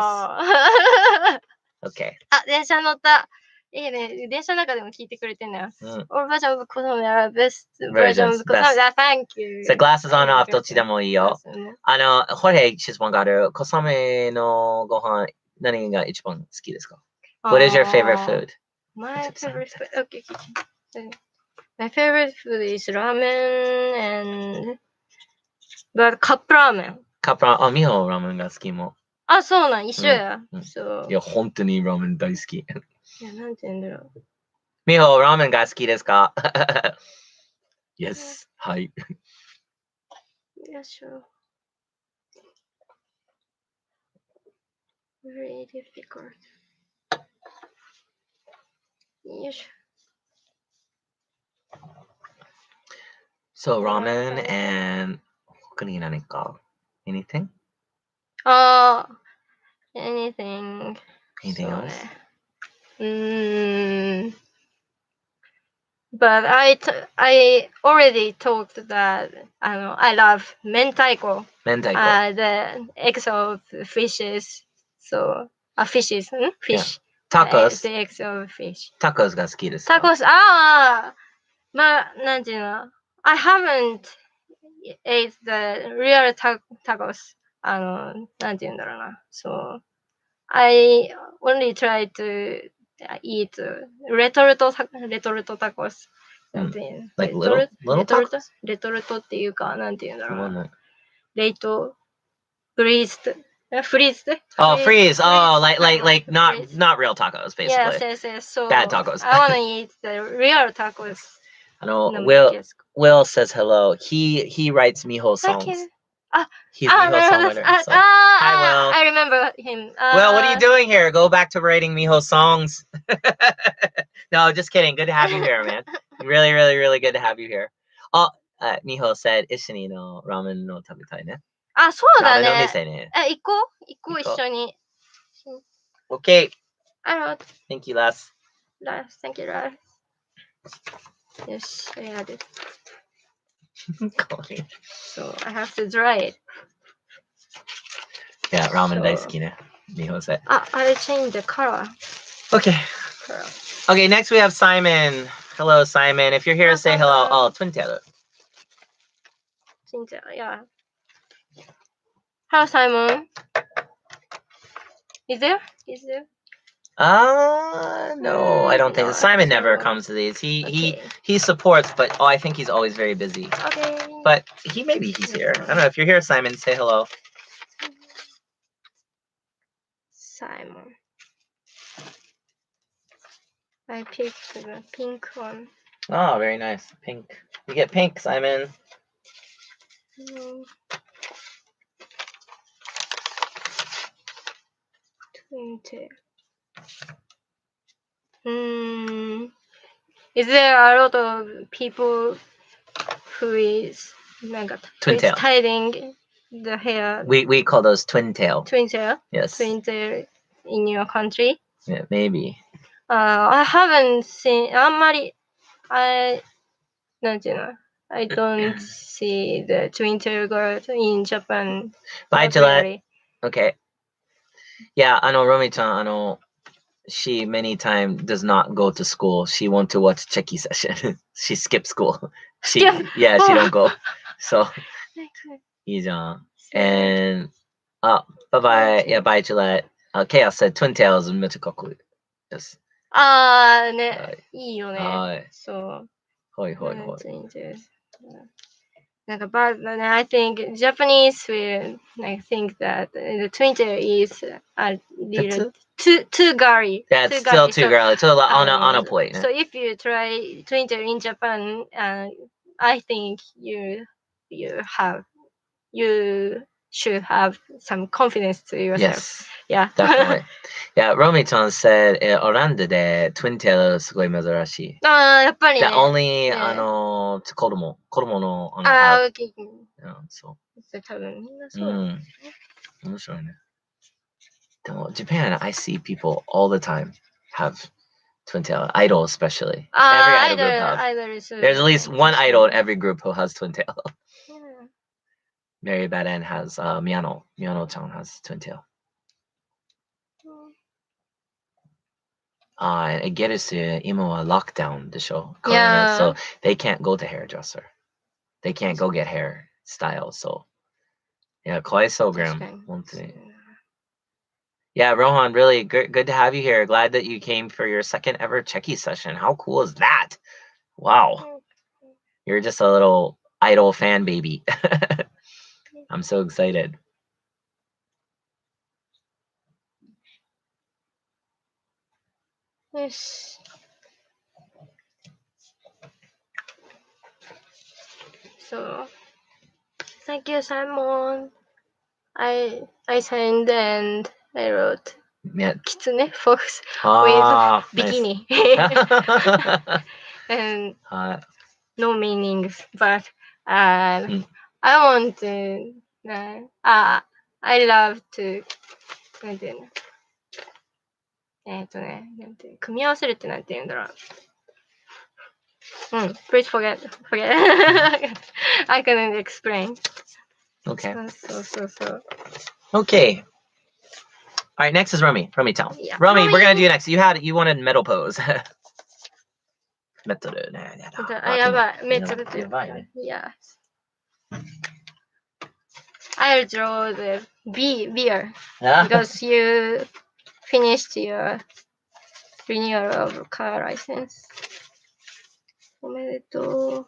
Okay. 電車乗った。いいね。電車の中でも聞いてくれてんだよ。All version of Kosame are best version of Kosame. Thank you. So glasses on off どっちでもいいよ。Jorge 質問がある。Kosame のご飯何が一番好きですか? What is your favorite food? My favorite food. Okay. My favorite food is ramen and but cup ramen. ミホラーメンが好きも。そうなん、一緒や。いや、本当にラーメン大好き。いや、なんて言うんだろう。ミホ、ラーメンが好きですか? Yes. はい。Yeah, sure. Very difficult. Yes. So ramen and 他に何か anything? Anything. Anything else? But I already talked that I love mentaiko. The eggs of fishes. So fishes, fish. Yeah. Tacos. The eggs of fish. Tacos が好きですか? Tacos. まあなんていうの? I haven't ate the real tacos. なんていうんだろうな. So I only tried to eat レトルトタコス。なんていうの? Like little tacos? レトルトっていうか、なんていうんだろうな。冷凍 freezed. Oh, freeze. Oh, like not real tacos, basically. Yes. So bad tacos. I want to eat the real tacos. Will says hello. He writes Miho songs. He's Miho's songwriter. So. Hi, Will. I remember him. Will, what are you doing here? Go back to writing Miho's songs. No, just kidding. Good to have you here, man. Really, really, really good to have you here. Oh, Miho said, 一緒にのラーメンの食べたいね。あ、そうだラーメンのね。店ね。行こう一緒に。Okay. Thank you, Les. Thank you, Les. よし、やる。So, I have to dry it. Yeah, ramen 大好きね。Miho said. I changed the color. Okay. Okay, next we have Simon. Hello, Simon. If you're here, say hello. Oh, twin tail. Twin tail, yeah. Hello, Simon. Is there? No, I don't think so. Simon never comes to these. He supports, but I think he's always very busy. Okay. But maybe he's here. I don't know. If you're here, Simon, say hello. Simon. I picked the pink one. Oh, very nice. Pink. You get pink, Simon. Twin tail. Is there a lot of people who is twin tail styling the hair? We call those twin tail. Twin tail? Yes. Twin tail in your country? Yeah, maybe. I haven't seen あんまり なんていうの I don't see the twin tail girl in Japan. Bye, Gillette. Really. Okay. Yeah, ロミちゃん、she many times does not go to school. She want to watch cheki session. She skipped school. She don't go. So いいじゃん。And bye bye. Yeah, bye Gillette. Chaos said twin tails めっちゃかっこいい。Yes. ね、いいよね。そう。はい。But I think Japanese will think that the twin tail is a little too girly. Yeah, it's still too girly. It's on a plate. So if you try twin tail in Japan, I think you should have some confidence to yourself. Yes. Yeah. Definitely. Yeah, Romi-chan said オランダで twin tail すごい珍しい。やっぱりね。Only 子供のokay. So 多分みんなそうだね。面白いね。でも Japan, I see people all the time have twin tail. Idol especially. Every idol group have. There's at least one idol in every group who has twin tail. Mary Badan has Miyano. Miyano-chan has twin tail. And Igerusu 今は lockdown でしょ Corona, so they can't go to hairdresser. They can't go get hair style. So yeah, かわいそう Graham. Yeah, Rohan, really good to have you here. Glad that you came for your second ever cheki session. How cool is that? Wow. You're just a little idol fan baby. I'm so excited. Yes. So, thank you, Simon. I signed and I wrote Kitsune Fox with bikini. And no meanings, but I want to. I love to. なんていうの組み合わせるってなんて言うんだろう。Please forget. I couldn't explain. Okay. So. Okay. All right, next is Romy. Romy, tell. Yeah. Romy, we're gonna do you next. You wanted metal pose. Metal. Yeah. I'll draw the beer because you finished your renewal of car license. おめでとう。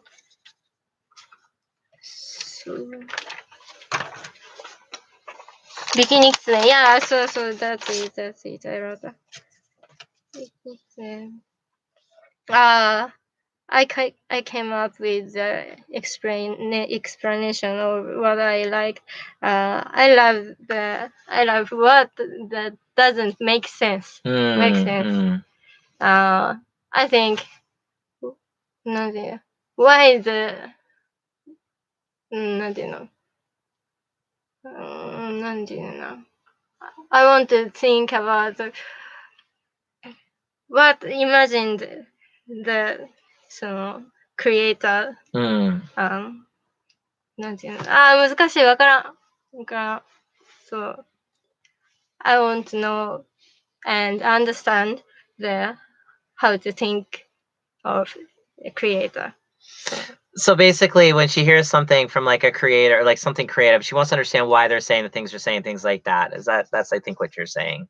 Bikini kitsune. Yeah, so that's it. I wrote that. I came up with the explanation of what I like. I love what that doesn't make sense. Make sense. I think なんで why the なんていうのなんていうの I want to think about what imagined the その creator なんていうの難しいわからんそう I want to know and understand the how to think of a creator. So basically, when she hears something from like a creator, like something creative, she wants to understand why they're saying the things they're saying, things like that. That's I think what you're saying.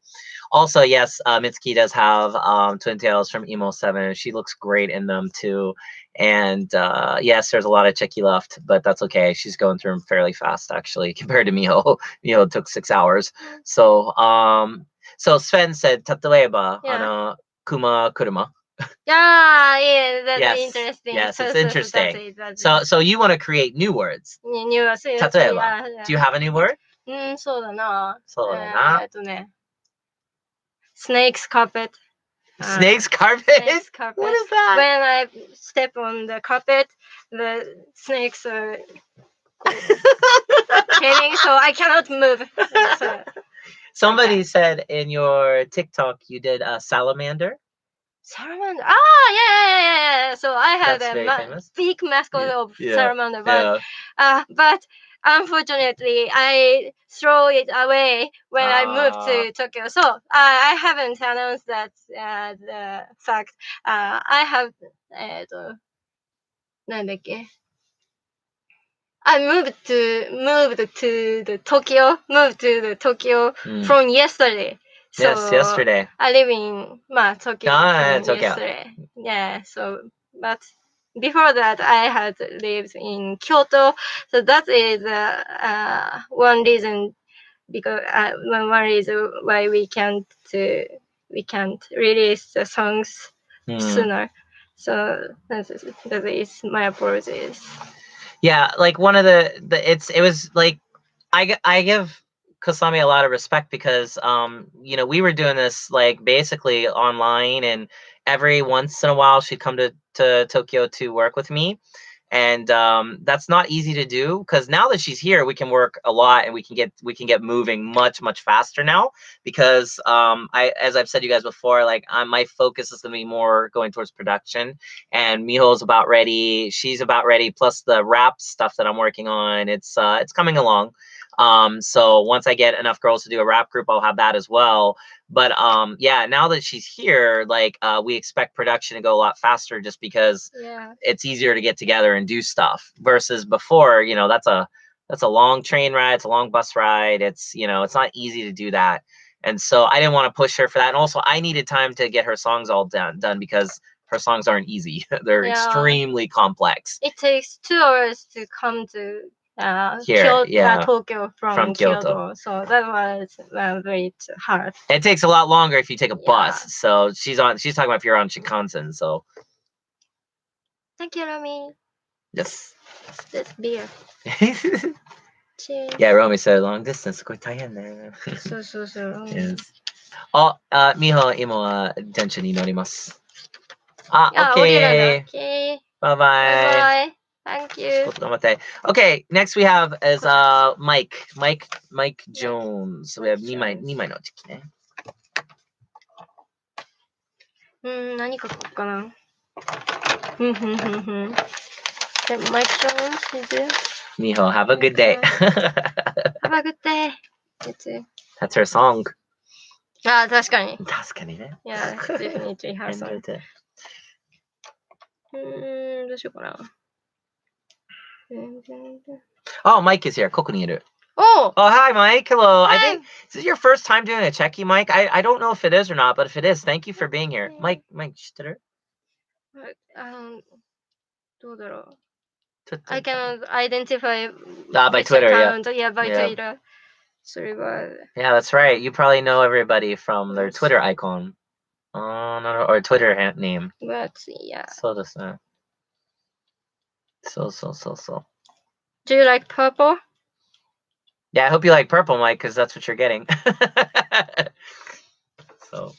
Also, yes, Mitsuki does have twin tails from Emo 7. She looks great in them too. And yes, there's a lot of cheki left, but that's okay. She's going through them fairly fast actually compared to Miho. Miho took 6 hours. So so Sven said 例えば kuma kuruma. Yeah, that's Yes, interesting. yes, it's interesting. So you want to create new words. New words. 例えば Do you have a new word? そうだな。そうだな。Snake's carpet. Snake's carpet? Snake's carpet. What is that? When I step on the carpet, the snakes are heading, so I cannot move. Somebody said in your TikTok you did a salamander. Salamander. Yeah. So I had a big mascot of salamander, but unfortunately I throw it away when I moved to Tokyo. So I haven't announced that the fact. I have なんだっけ I moved to the Tokyo from yesterday. So yes, yesterday. I live in Tokyo from yesterday. Yeah, so but before that I had lived in Kyoto. So that is one reason because one reason why we can't release the songs sooner. So that is my apologies. Yeah, like one of it was like I give Kosame a lot of respect because we were doing this like basically online, and every once in a while she'd come to Tokyo to work with me. And that's not easy to do because now that she's here we can work a lot and we can get moving much faster now because as I've said to you guys before, like my focus is going to be more going towards production, and Miho's about ready, she's about ready, plus the rap stuff that I'm working on, it's coming along. So once I get enough girls to do a rap group, I'll have that as well. But yeah, now that she's here, like we expect production to go a lot faster just because it's easier to get together and do stuff versus before, that's a long train ride, it's a long bus ride, it's it's not easy to do that. And so I didn't want to push her for that. And also I needed time to get her songs all done because her songs aren't easy. They're extremely complex. It takes 2 hours to come to here, Tokyo from Kyoto. So that was very hard. It takes a lot longer if you take a bus. So she's talking about if you're on Shinkansen. So thank you, Romy. Yes. This beer. Cheers. Yeah, Romy said long distance すごい大変ね。そう。Yes. Miho 今電車に乗ります。Okay. Bye. Thank you. Okay, next we have is Mike Jones. So we have 2枚のチキね。何書こうかな。Mike Jones is it? Miho, have a good day. Have a good day. You too. That's her song. 確かに。確かにね。Yeah, definitely her song. どうしようかな。Oh, Mike is here. ここにいる。Oh, hi, Mike. Hello. Hi. I think this is your first time doing a cheki, Mike. I don't know if it is or not, but if it is, thank you for being here. Mike, 知ってる？どうだろう。I can identify by Twitter, account. Yeah, by Twitter. Yeah, that's right. You probably know everybody from their Twitter icon. Or Twitter name. But yeah. そうですね。So. Do you like purple? Yeah, I hope you like purple, Mike, because that's what you're getting. So,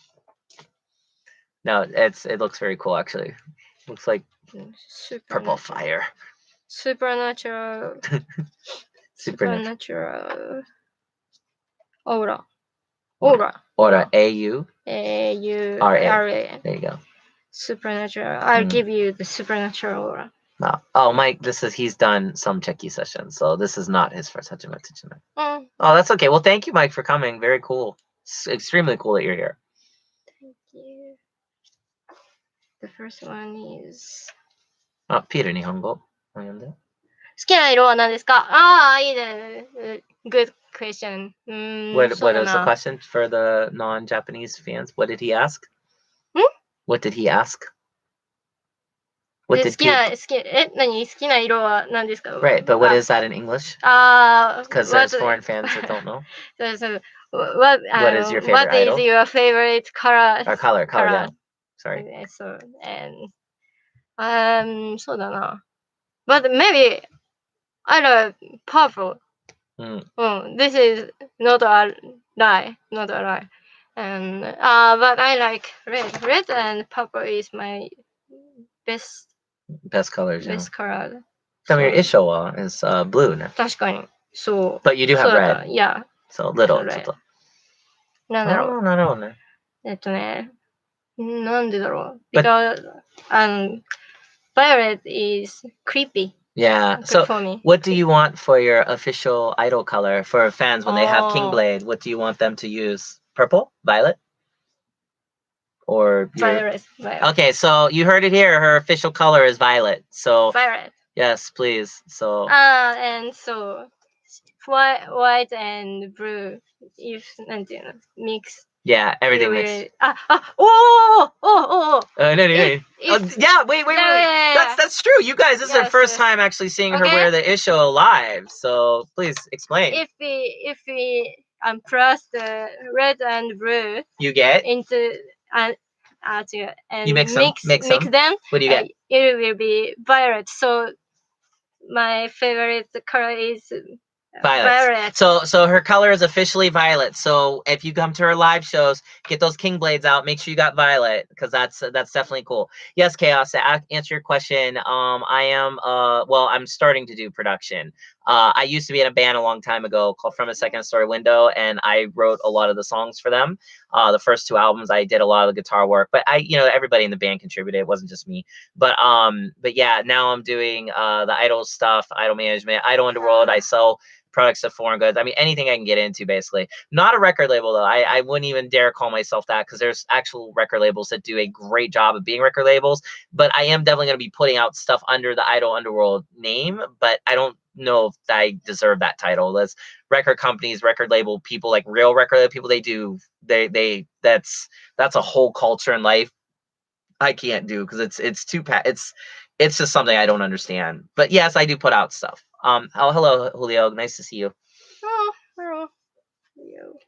no, it looks very cool actually. Looks like purple fire. Supernatural. Supernatural. Aura. Aura. Aura. A-U. A-U-R-A. There you go. Supernatural. I'll give you the supernatural aura. No. Oh, Mike, he's done some cheki sessions, so this is not his first Hajime. Oh, that's okay. Well, thank you, Mike, for coming. Very cool. It's extremely cool that you're here. Thank you. The first one is... Peter, 日本語。読んで。好きな色は何ですか？ああ、いいね。Good question. What is the question for the non-Japanese fans? What did he ask? What did he ask? What did何好きな色は何ですか？ Right, but what is that in English? Because there's foreign fans that don't know. What is your favorite idol? What is your favorite color? Color, yeah. Sorry. So, and そうだな。But maybe I love purple. This is not a lie. And but I like red. Red and purple is my best colors. Best color. So your Ishowa is blue now. 確かに。そう。 But you do have red. Yeah. So little. なんだろう。なるほどね。なんでだろう。Because violet is creepy. Yeah. So for me. What do you want for your official idol color for fans when they have Kingblade? What do you want them to use? Purple? Violet? Or Violet. Okay, so you heard it here. Her official color is violet. So violet. Yes, please. So and so white and blue, if mix. Yeah, everything mixed. No. Yeah, wait. That's true. You guys, this is her first time actually seeing her wear the Isho live. So please explain. If we press the red and blue, you get into and you mix them. What do you get? It will be violet. So my favorite color is violet. So her color is officially violet. So if you come to her live shows, get those King Blades out. Make sure you got violet because that's definitely cool. Yes, Chaos. To answer your question, I am I'm starting to do production. I used to be in a band a long time ago called From a Second Story Window, and I wrote a lot of the songs for them. The first 2 albums, I did a lot of the guitar work, but everybody in the band contributed. It wasn't just me. But yeah, now I'm doing the idol stuff, idol management, idol underworld. I sell products of foreign goods. I mean, anything I can get into, basically. Not a record label, though. I wouldn't even dare call myself that because there's actual record labels that do a great job of being record labels. But I am definitely going to be putting out stuff under the Idol Underworld name, but I don't know if I deserve that title. As record companies, record label people, like real record label people, that's a whole culture in life I can't do because it's just something I don't understand. But yes, I do put out stuff. Hello, Julio. Nice to see you. Hello.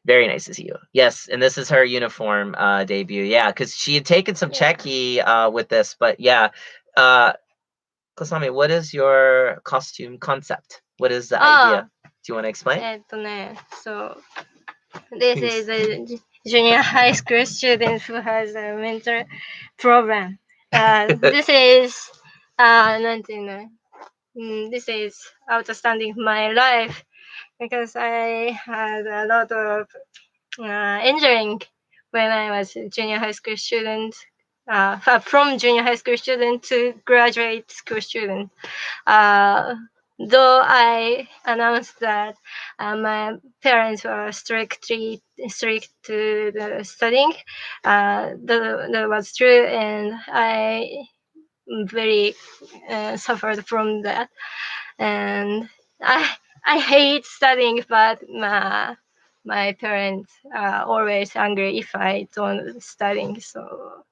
Very nice to see you. Yes, and this is her uniform debut. Yeah, because she had taken some cheki with this, but yeah. Kosame, what is your costume concept? What is the idea? Do you want to explain? So this is a junior high school student who has a mental problem. This is this is outstanding my life because I had a lot of enjoying when I was a junior high school student. From junior high school student to graduate school student. Though I announced that my parents were strict to the studying, that was true, and I very suffered from that, and I hate studying, but my parents are always angry if I don't studying. So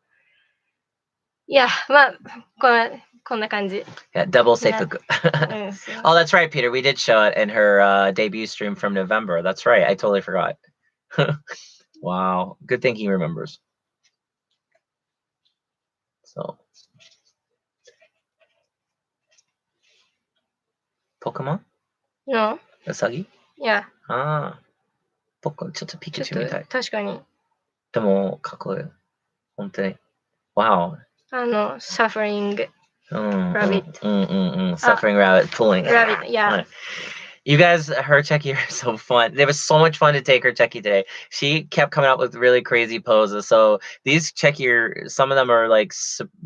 yeah, こんな感じ。 Yeah, double seifuku. Oh, that's right, Peter. We did show it in her debut stream from November. That's right. I totally forgot. Wow. Good thing he remembers. So Pokemon? No. Usagi? Yeah. ああ。ちょっとピカチュウみたい。確かに。でも、かっこいい。本当に。Wow. Suffering Rabbit. rabbit. Suffering rabbit pulling. Rabbit, yeah. You guys, her cheki are so fun. It was so much fun to take her cheki today. She kept coming up with really crazy poses. So these cheki are, some of them are like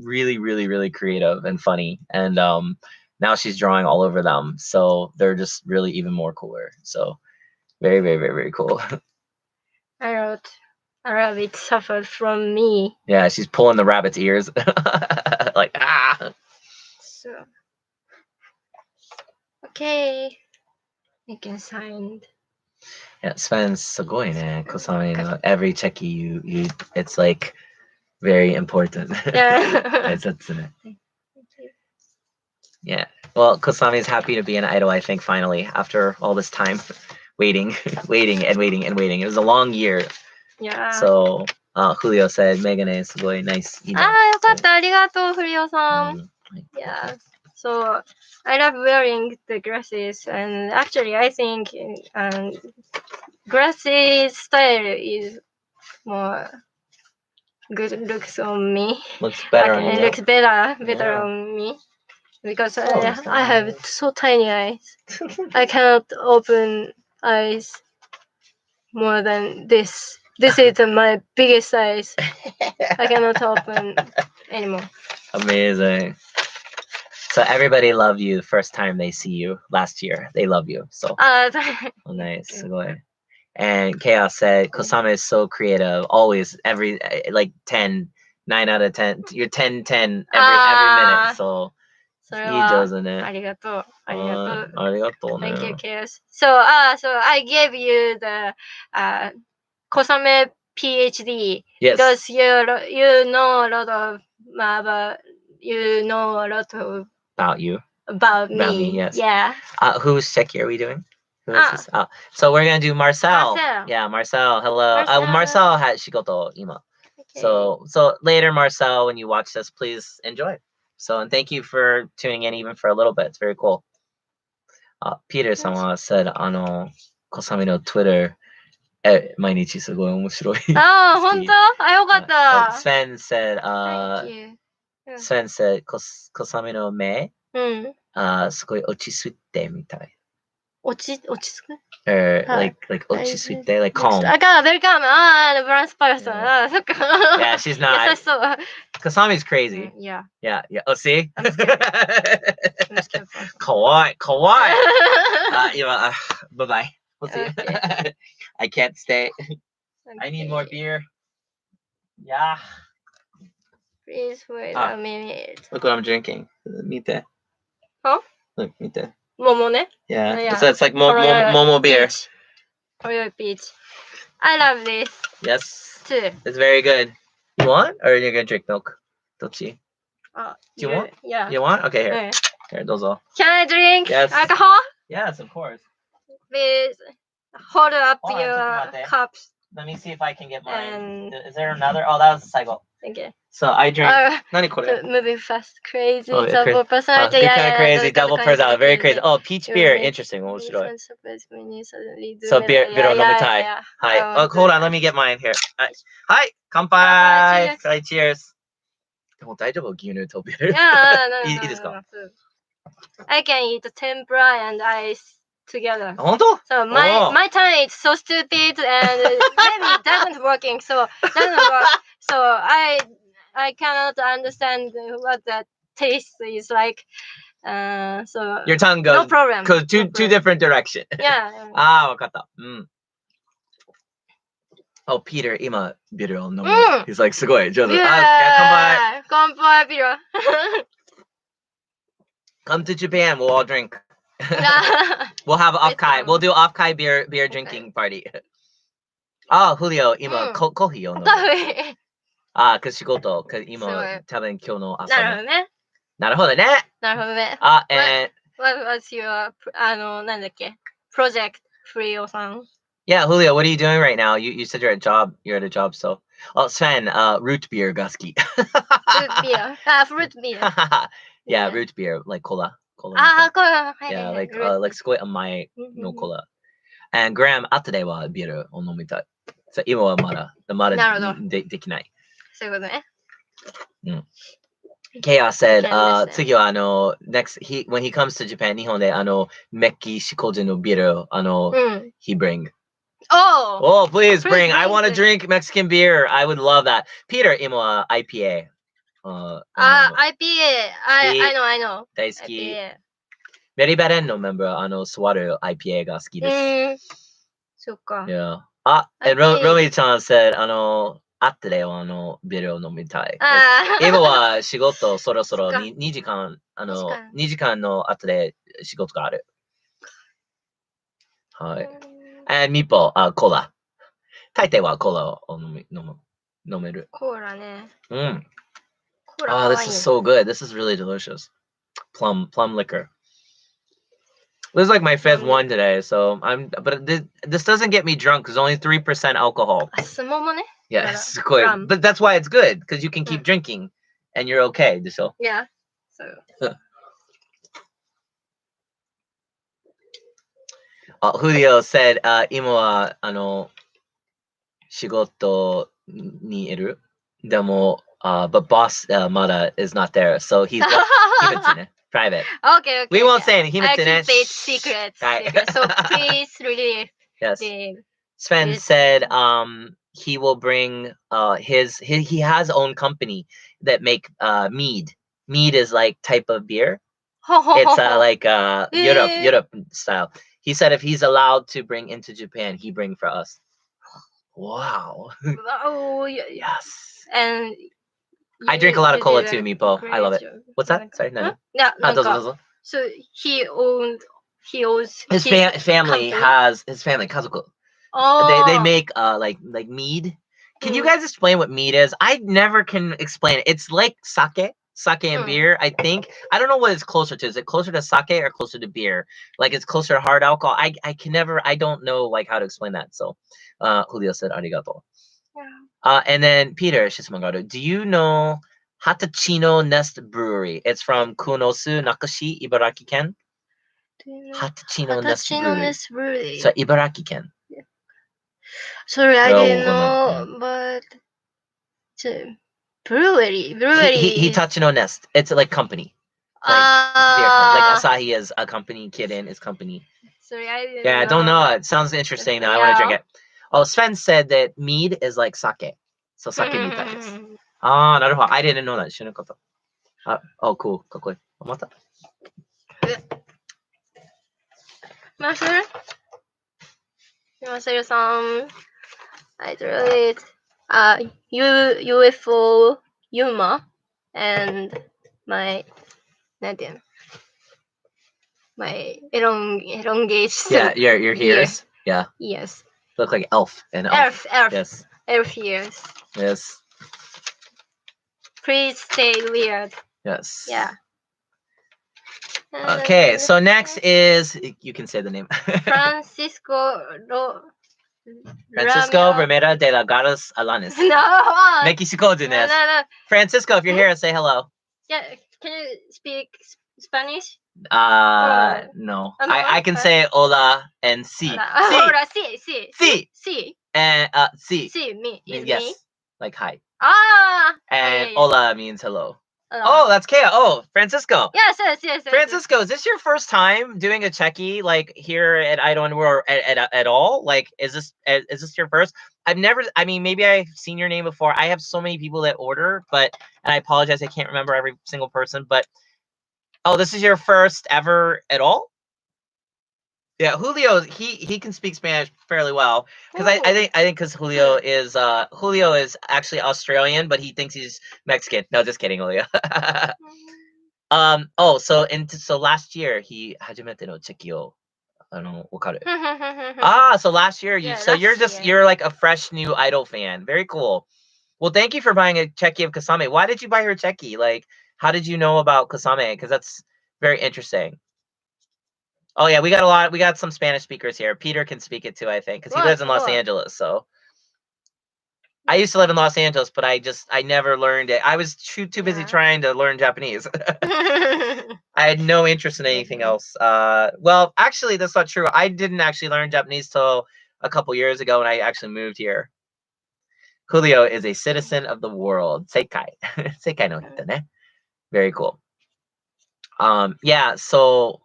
really, really, really creative and funny. And now she's drawing all over them. So they're just really even more cooler. So very, very, very, very cool. I wrote a rabbit suffered from me. Yeah, she's pulling the rabbit's ears. Like, ah. So, okay. I can sign. Yeah, Sven's すごいね。Kosame no every cheki you it's like very important. Yeah. 大切ね。Yeah. Well, Kosame's happy to be an idol, I think, finally, after all this time. Waiting, waiting, and waiting, and waiting. It was a long year. Yeah. So, Julio said, Megane すごい nice. よかった。ありがとう、フリオさん。Yeah. So, I love wearing the glasses, and actually, I think glasses style is more good looks on me. Looks better on It you. looks better Yeah. on me because Oh, I have so tiny eyes. I cannot open eyes more than this. This is my biggest size. I cannot open anymore. Amazing. So everybody loved you the first time they see you last year. They love you. So nice. すごい. And Chaos said, Kosame is so creative. Always, every, like 10, 9 out of 10. You're 10, 10 every minute. So, それは上手ね。ありがとう。ありがとう。ありがとうね。 Thank you, Chaos. So I gave you the Kosame PhD. Yes. Because you know a lot of About you. about me. Yes. Yeah. Whose cheki are we doing? Who is this? So we're gonna do Marcel. Yeah, Marcel. Hello. Marcel has shigoto ima. Okay. So later, Marcel, when you watch this, please enjoy. So, and thank you for tuning in even for a little bit. It's very cool. Peter sama said, Kosame no Twitter, 毎日すごい面白い。本当？よかった。Sven said, Thank you. Sven said, Kosame no me, すごい落ち着いてみたい。落ち着く? Like 落ち着いて, like calm. Very calm. The balance person. Yeah, she's not. 優しそう。Kasame's crazy. Yeah. Yeah. Oh, see? I'm scared. Kawaii. Bye-bye. We'll see. Okay. I can't stay. I need more beer. Yeah. Please wait a minute. Look what I'm drinking. Mite. Huh? Look, mite. Momo ne? Yeah. So it's like Momo beer. Royal Peach. I love this. Yes. Too. It's very good. You want? Or you're going to drink milk? Dochi? Do you want? Yeah. You want? Okay, here. Here, dozo. Can I drink Yes. alcohol? Yes, of course. Please hold up Hold on, your cups. Let me see if I can get mine. And Is there another? Oh, that was the cycle. Okay. So I drink. Nani kore? Moving fast, crazy, Oh, yeah, double personality. Good kind of crazy, double personality, very crazy. Oh, peach beer, interesting. So beer nomitai. Hi. Oh, hold on, let me get mine here. Hi, kanpai. Hi, cheers. でも大丈夫？牛乳とビール。いいですか？ I can eat tempura and ice together. 本当？ So my tongue is so stupid and maybe it doesn't working. So doesn't work. So I cannot understand what that taste is like. So your tongue goes no problem. Goes two different directions. Yeah. わかった。Oh, Peter, 今ビールを飲む。He's like すごい上手。乾杯ビール。Come to Japan, we'll all drink. We'll have off-kai. We'll do off-kai beer drinking party. Julio, 今コーヒーを飲む。because 仕事、今多分今日の朝。なるほどね。And what was your なんだっけ project Frio さん。Yeah, Julio, what are you doing right now? You said you're at a job, so. Oh, Sven, root beer が好き。Root beer. Fruit beer. Yeah, root beer, like cola. cola みたいな。ああ、これ、はいはい Yeah, はい。 like すごい甘いのコーラ。And Graham, 後ではビールを飲みたい。今はまだなるほど。できない。そういうことね。Chaos said, 危険ですね。次はnext, when he comes to Japan, 日本でメキシコ人のビールをhe bring. Oh, please bring. I bring want to it. drink Mexican beer. I would love that. Peter, 今は IPA. IPA. I know. 大好き。 IPA. メリバレンのメンバー、座る IPA が好きです。そっか。Yeah. IPA. Romy chan said, 後でビールを飲みたい。今は仕事そろそろ2時間、2時間の後で仕事がある。はい。ミッポー、コーラ。大抵はコーラを飲める。コーラね。コーラかわいい。This is so good. This is really delicious. Plum liquor. This is like my fifth one today, so but this doesn't get me drunk because only 3% alcohol. 相撲もね。Yeah, it's good. But that's why it's good, because you can keep drinking and you're okay. So. Yeah. Julio said, 今は仕事にいる。でも、but boss Mada is not there, so he's 秘密ね。Private. Okay. We won't say anything. 秘密ね。I keep it secret. So please relieve. Yes. Sven said he will bring he has own company that make mead. Mead is like type of beer. It's like Europe style. He said if he's allowed to bring into Japan, he bring for us. Wow. Oh, yes. And I drink a lot of cola too, Meepo. I love it. What's that? Sorry, no. So he owns his family has his family 家族. They make like mead. Can you guys explain what mead is? I never can explain it. It's like sake and beer, I think. I don't know what it's closer to. Is it closer to sake or closer to beer? Like it's closer to hard alcohol. I don't know like how to explain that. So Julio said arigato. And then Peter Shismagaru, do you know Hatachino Nest Brewery? It's from Kunosu, Nakashi, Ibaraki Ken. Hatachino Nest Brewery. So Ibaraki Ken. Sorry, I didn't know, but brewery. Hitachino Nest. It's like company. Like Asahi is a company, Kirin is company. Sorry, I didn't know. Yeah, I don't know. It sounds interesting. Now I want to drink it. Oh, Sven said that mead is like sake. So sake みたいです。なるほど。I didn't know that. 知らなかった。Oh, cool. かっこいい。また。Marcelさん。I drew it. UFO Yuma and my elongation. Yeah, your ears. Yeah. Yes. Look like elf and elf. Yes. Elf ears. Yes. Please stay weird. Yes. Yeah. Okay, so next is, you can say the name. Francisco Ramera de la Garas Alanis. No. Mexico Dunes. No. Francisco, if you're here, say hello. Yeah, can you speak Spanish? No. I can say hola and si. Hola, si. Si. And si. Si means yes. me. Like hi. And hola means hello. Oh, that's Kea. Oh, Francisco. Yes. Francisco, is this your first time doing a cheki like here at Idon or at all? Like, is this your first? Maybe I've seen your name before. I have so many people that order, and I apologize, I can't remember every single person, but this is your first ever at all? Yeah, Julio, he can speak Spanish fairly well because I think because Julio is actually Australian, but he thinks he's Mexican. No, just kidding, Julio. So last year he 初めてのチェキをわかる? So last year you're like a fresh new Idol fan. Very cool. Well, thank you for buying a cheki of Kosame. Why did you buy her cheki? Like, how did you know about Kosame? Because that's very interesting. Oh yeah, we got some Spanish speakers here. Peter can speak it too, I think, because he lives in Los Angeles. So I used to live in Los Angeles, but I never learned it. I was too busy Yeah. trying to learn Japanese. I had no interest in anything else. Well, actually, that's not true. I didn't actually learn Japanese till a couple years ago when I actually moved here. Julio is a citizen of the world. Seikai. Seikai no hita ne. Very cool. Yeah, so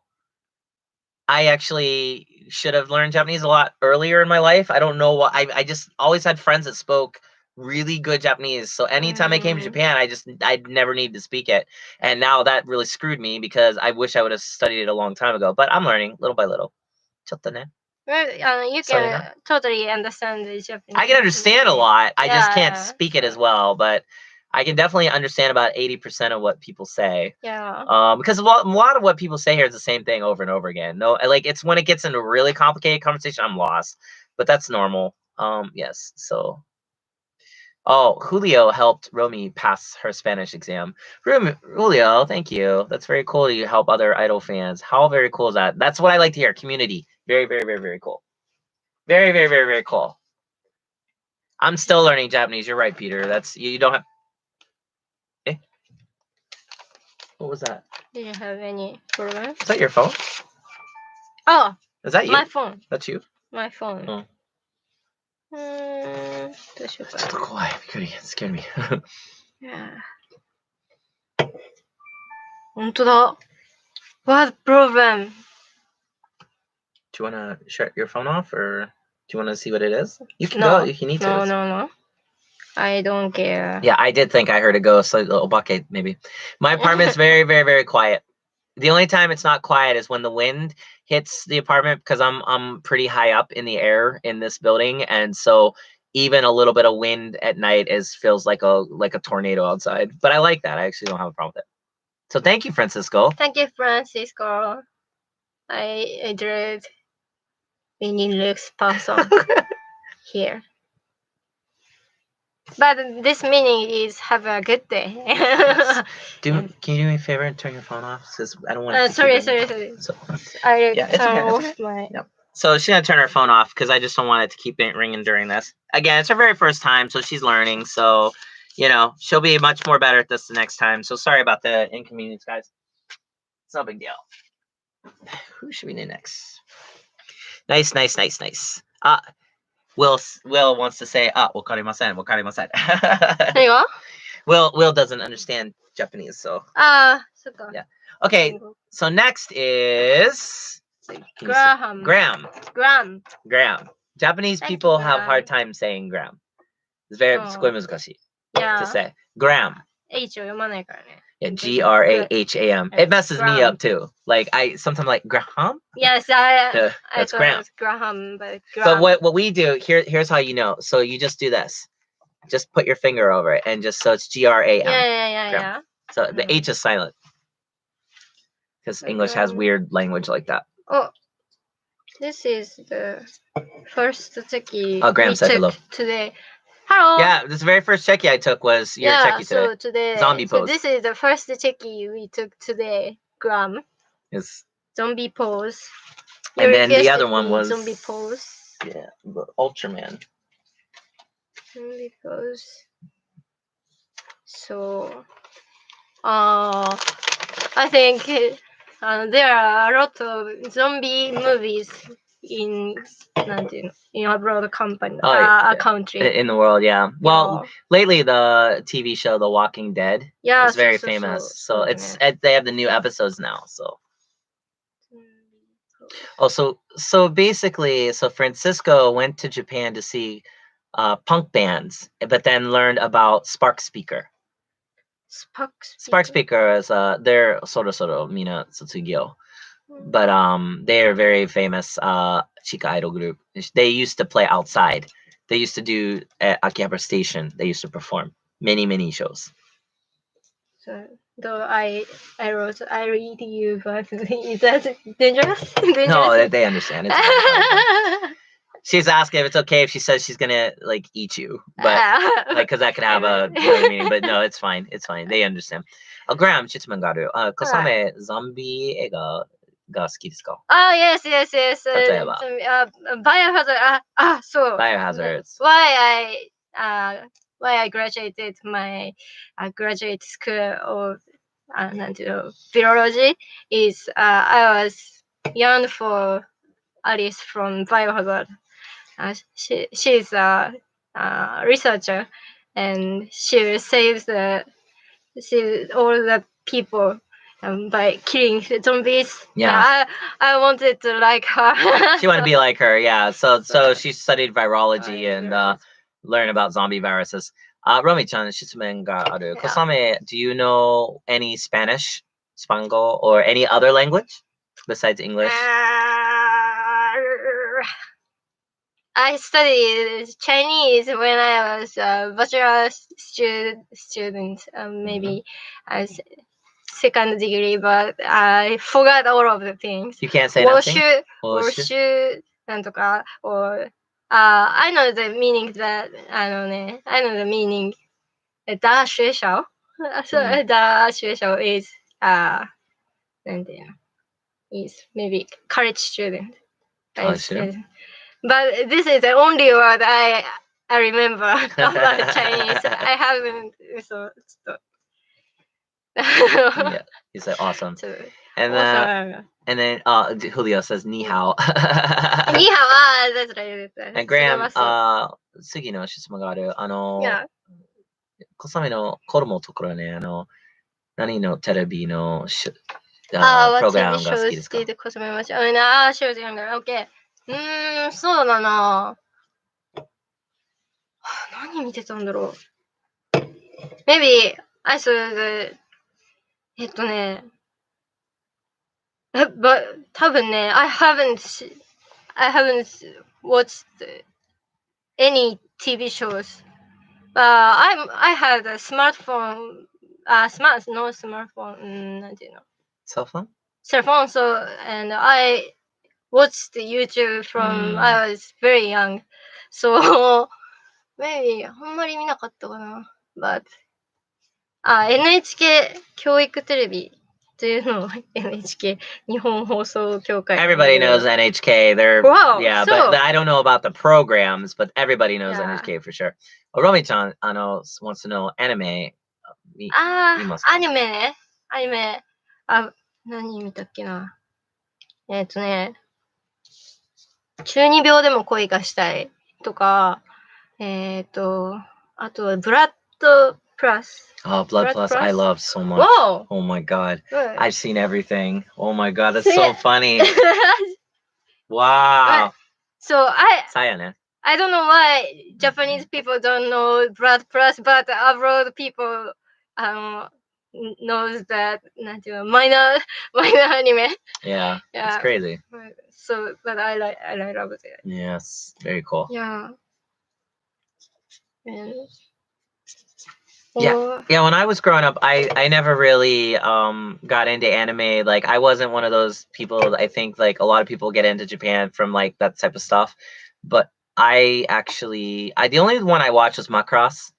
I actually should have learned Japanese a lot earlier in my life. I don't know what I just always had friends that spoke really good Japanese. So anytime I came to Japan, I never needed to speak it. And now that really screwed me because I wish I would have studied it a long time ago. But I'm learning little by little. Chotto ne. Well, you can totally understand the Japanese. I can understand a lot. I just can't Yeah, speak it as well, but I can definitely understand about 80% of what people say. Yeah. Because a lot of what people say here is the same thing over and over again. No, like it's when it gets into really complicated conversation, I'm lost. But that's normal. Yes. So, oh, Julio helped Romy pass her Spanish exam. Julio, thank you. That's very cool. You help other Idol fans. How very cool is that? That's what I like to hear. Community. Very, very, very, very cool. Very, very, very, very cool. I'm still learning Japanese. You're right, Peter. That's you don't have. Eh? What was that? Did you have any problem? Is that your phone? Oh, Is that you? my phone. That's you? My phone. Oh. どうしようかちょっと怖い。びっくり。Scared me. な。本当だ。What problem? Do you want to shut your phone off, or do you want to see what it is? You can No. go if you need to. No. I don't care. Yeah, I did think I heard a ghost, like a little bucket, maybe. My apartment's very, very, very quiet. The only time it's not quiet is when the wind hits the apartment because I'm pretty high up in the air in this building, and so even a little bit of wind at night feels like a tornado outside. But I like that. I actually don't have a problem with it. So thank you, Francisco. Thank you, Francisco. I dread meaningless person here. But this meaning is have a good day. Yes. Can you do me a favor and turn your phone off? Because I don't want it to sorry. So, I yeah, it's turn okay, off it's okay. my. Yep. So she's gonna turn her phone off because I just don't want it to keep ringing during this. Again, it's her very first time, so she's learning. So, she'll be much more better at this the next time. So sorry about the inconvenience, guys. It's no big deal. Who should we do next? Nice. Will wants to say, wakarimasen. There you go. Will doesn't understand Japanese, so. So go. Yeah. Okay, so next is Graham. Graham. Japanese Thank you, people have Graham. hard time saying Graham. It's very to Yeah. say. Graham. H を読まないからね。Yeah, Graham. It messes me up too. Like sometimes like Graham. Yes, That's Graham. Graham, but So what we do here's how you know. So you just do this. Just put your finger over it and so it's Graham. Yeah. So the H is silent because English has weird language like that. Oh, this is the first cheki Graham said hello today. Hello. Yeah, this very first cheki I took was your cheki today. So today, zombie pose. This is the first cheki we took today. Graham. Yes. Zombie pose. And then the other one was zombie pose. Yeah, the Ultraman. Zombie pose. So, I think there are a lot of zombie movies in abroad country. In the world, yeah. Well, lately the TV show The Walking Dead is very famous. So they have the new episodes now. So. Oh, so basically, Francisco went to Japan to see punk bands, but then learned about Spark Speaker. Spark Speaker is they're sort mina Tsutsugiyo. But they're a very famous Chika idol group. They used to play outside. They used to do at Akihabara Station. They used to perform many shows. So though I read you, but is that dangerous? No, they understand. It's she's asking if it's okay if she says she's gonna like eat you, but because that could have a meaning. But no, it's fine. It's fine. They understand. Graham, Shitsuman Garu. Kosame zombie ega ga suki desu ka? Yes. 例えば。Biohazard. So Biohazard. Why why I graduated my graduate school of なんていうの biology is I was young for Alice from Biohazard. She's a researcher and she saves all the people by killing zombies. Yeah. I wanted to like her. She wanted to be like her, yeah. So she studied virology and learn about zombie viruses. Romi-chan, 質問がある. Yeah. Kosame, do you know any Spanish, Spango, or any other language besides English? I studied Chinese when I was a bachelor student, maybe as second degree, but I forgot all of the things. You can't say nothing? 我是なんとか or I know the meaning that I know the meaning 大学校 so 大学校 is なんていうの is maybe college student. College student? But this is the only word I remember about Chinese. I haven't so Yeah, you said awesome. And then Julio says ni hao. Ni hao, that's right. And Graham, 次の質問がある。小雨の子供のところね、何のテレビのプログラムが好きですか？ What TV shows did Kosame March? She was younger. Okay. そうだな。何見てたんだろう。Maybe I saw the but 多分ね I haven't watched any TV shows. I had a smartphone. No smartphone. なんていうの Cell phone? Cell phone. So and I watched YouTube from I was very young. So maybe あんまり見なかったかな。But NHK 教育テレビというのを NHK 日本放送協会 Everybody knows NHK. They're yeah, but I don't know about the programs, but everybody knows NHK for sure. Romi-chan, wants to know anime. アニメね。アニメ。何見たっけな。中二病でも恋がしたいとか、あとはブラッドプラス。Oh, Blood Plus, I love so much. Whoa! Oh my god. Good. I've seen everything. Oh my god, that's so funny. Wow. So I don't know why Japanese people don't know Blood Plus, but abroad people knows that minor anime. Yeah, it's crazy. So, but I love it. Yes, very cool. Yeah. Yeah, when I was growing up, I never really got into anime. Like, I wasn't one of those people. I think like a lot of people get into Japan from like that type of stuff. But the only one I watched was Macross,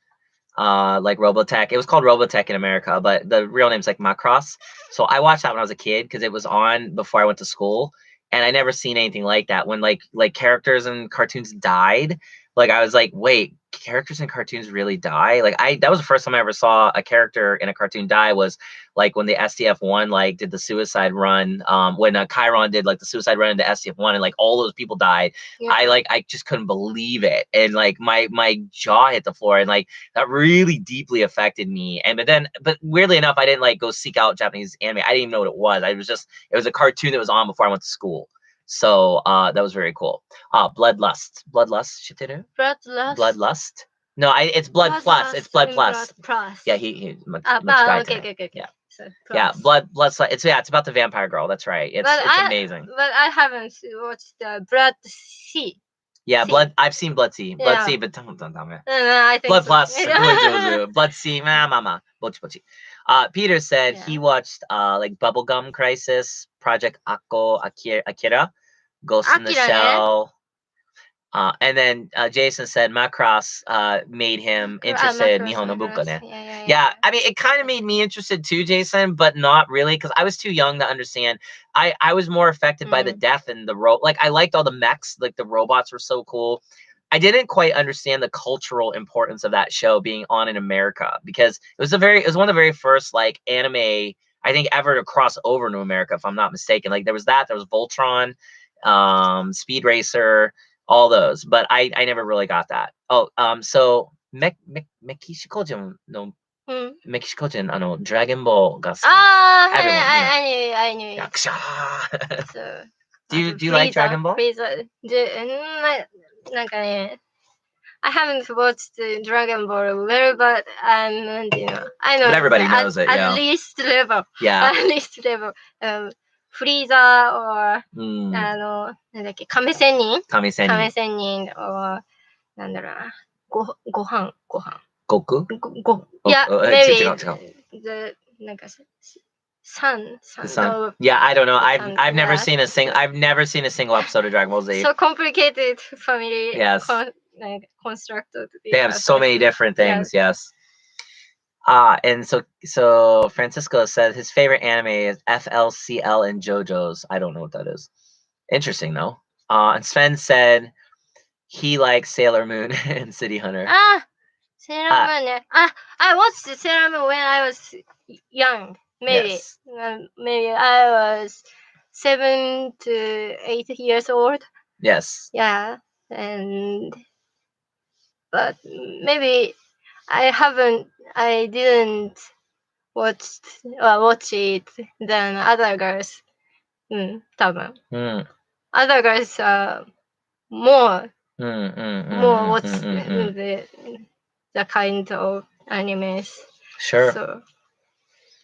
like Robotech. It was called Robotech in America, but the real name's like Macross. So I watched that when I was a kid because it was on before I went to school, and I never seen anything like that. When like characters and cartoons died, like I was like, wait, characters in cartoons really die? Like that was the first time I ever saw a character in a cartoon die, was like when the SDF-1 like did the suicide run, when Chiron did like the suicide run into SDF-1 and like all those people died. Yeah. I just couldn't believe it, and like my jaw hit the floor, and like that really deeply affected me. But weirdly enough, I didn't like go seek out Japanese anime. I didn't even know what it was. It was a cartoon that was on before I went to school. So that was very cool. Bloodlust. Shiteru? Bloodlust? No, it's Blood Plus. It's Blood Plus. Yeah, he much guy okay. Yeah. So, yeah, Blood. It's about the vampire girl. That's right. It's amazing. But I haven't watched the Blood Sea. Yeah, Blood. I've seen Blood Sea. Blood Sea, but don't me. I think Blood so. Plus. Blood Sea. Mama. Bochi. Peter said he watched like Bubblegum Crisis, Project Akira, Ghost in the Shell. And then Jason said Macross made him interested in Nihon no Bunka. Yeah, I mean, it kind of made me interested too, Jason, but not really, because I was too young to understand. I was more affected by the death and the like I liked all the mechs, like the robots were so cool. I didn't quite understand the cultural importance of that show being on in America, because it was one of the very first like anime I think ever to cross over to America, if I'm not mistaken. Like there was Voltron, Speed Racer, all those, but I never really got that. Oh, so Mekishiko-jin no うん。メキシコ人ドラゴンボールが好きです。ああ、Everyone, you know. I knew it. Yaksha. So, Do you like Dragon Ball? Frieza. なんかね、I haven't watched Dragon Ball well, but I know. But everybody knows it, yeah. At least level. Yeah. At least level. Frieza or うん。なんだっけ、亀仙人亀仙人。亀仙人 or なんだろうな、ご飯。Goku? いや、違う。 maybe the なんかsun. Yeah, I don't know. sun, I've never yeah. seen a single episode of Dragon Ball Z. So complicated family Yes. constructed. They have so many different things. Yes. And so Francisco said his favorite anime is FLCL and JoJo's. I don't know what that is. Interesting though. And Sven said he likes Sailor Moon and City Hunter. Sailor Moon. I watched Sailor Moon when I was young. Maybe. Yes. Maybe I was 7 to 8 years old. Yes. Yeah. But maybe I didn't watch it than other girls. 多分。Other girls are more watch the kind of animes. Sure. So.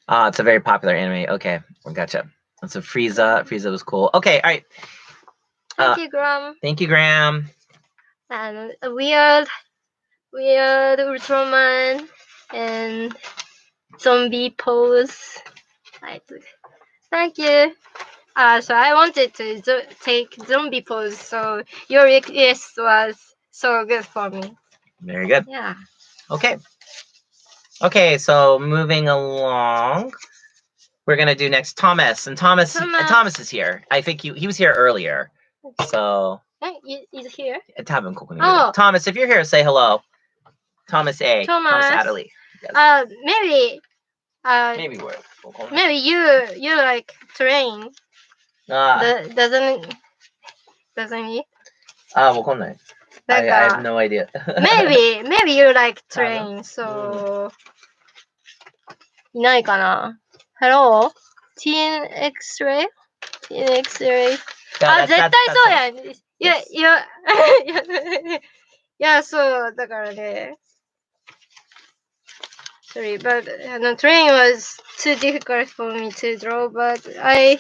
It's a very popular anime. Okay, gotcha. So Frieza was cool. Okay, all right. Thank you, Graham. Thank you, Graham. And a weird Ultraman and zombie pose. Thank you. So I wanted to take zombie pose, so your request was so good for me. Very good. Yeah. Okay, so moving along, we're gonna do next Thomas, and Thomas is here. I think he was here earlier. So He's here. Oh. Thomas, if you're here, say hello. Thomas A. Thomas Adderley. Yes. Maybe. Maybe you like train. Doesn't he? わかんない. I have no idea. maybe you like train, so いないかな? Hello? Teen X-ray? 絶対そうやん。いや、そう、だからね。Sorry, but train was too difficult for me to draw, but I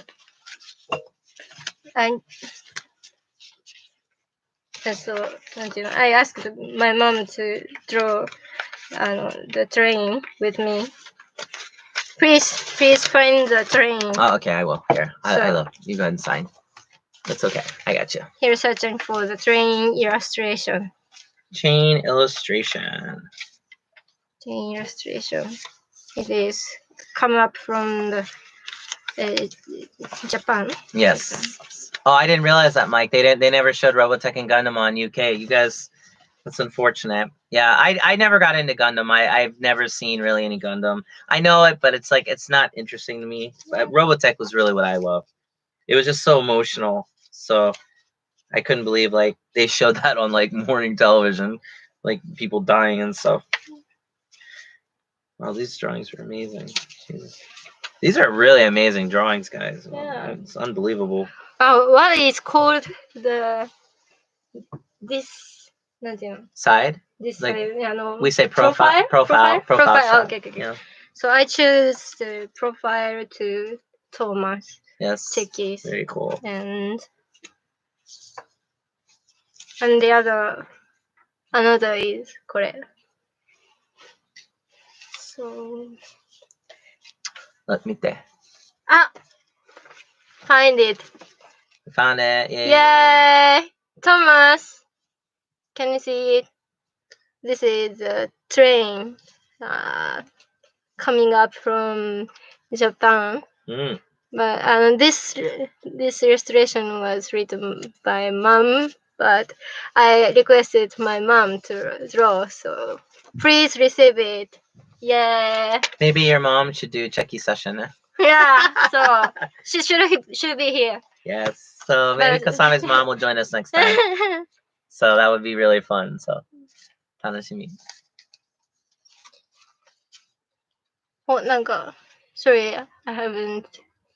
asked my mom to draw the train with me. Please find the train. Oh, okay, I will. Here, I will. You go ahead and sign. That's okay. I got you. Here, searching for the train illustration. Chain illustration. It is come up from the Japan. Yes. Oh, I didn't realize that, Mike. They never showed Robotech and Gundam on UK. You guys, that's unfortunate. Yeah, I never got into Gundam. I've never seen really any Gundam. I know it, but it's like it's not interesting to me. But Robotech was really what I loved. It was just so emotional. So I couldn't believe like they showed that on like morning television, like people dying and stuff. Wow, these drawings are amazing. Jesus. These are really amazing drawings, guys. Yeah. It's unbelievable. Oh, what is called this side? This like, side, we say profile. Okay. Yeah. So I choose the profile to Thomas. Yes. Cheki. Very cool. And the another is correct. So let me there. Find it. Found it. Yay! Thomas, can you see it? This is a train coming up from Japan. But this illustration was written by Mom but I requested my mom to draw, so please receive it. Yeah. Maybe your mom should do cheki session. Yeah. So she should be here. Yes. So maybe But- Kasame's mom will join us next time. So that would be really fun. So, 楽しみ. Oh, なんか sorry, I haven't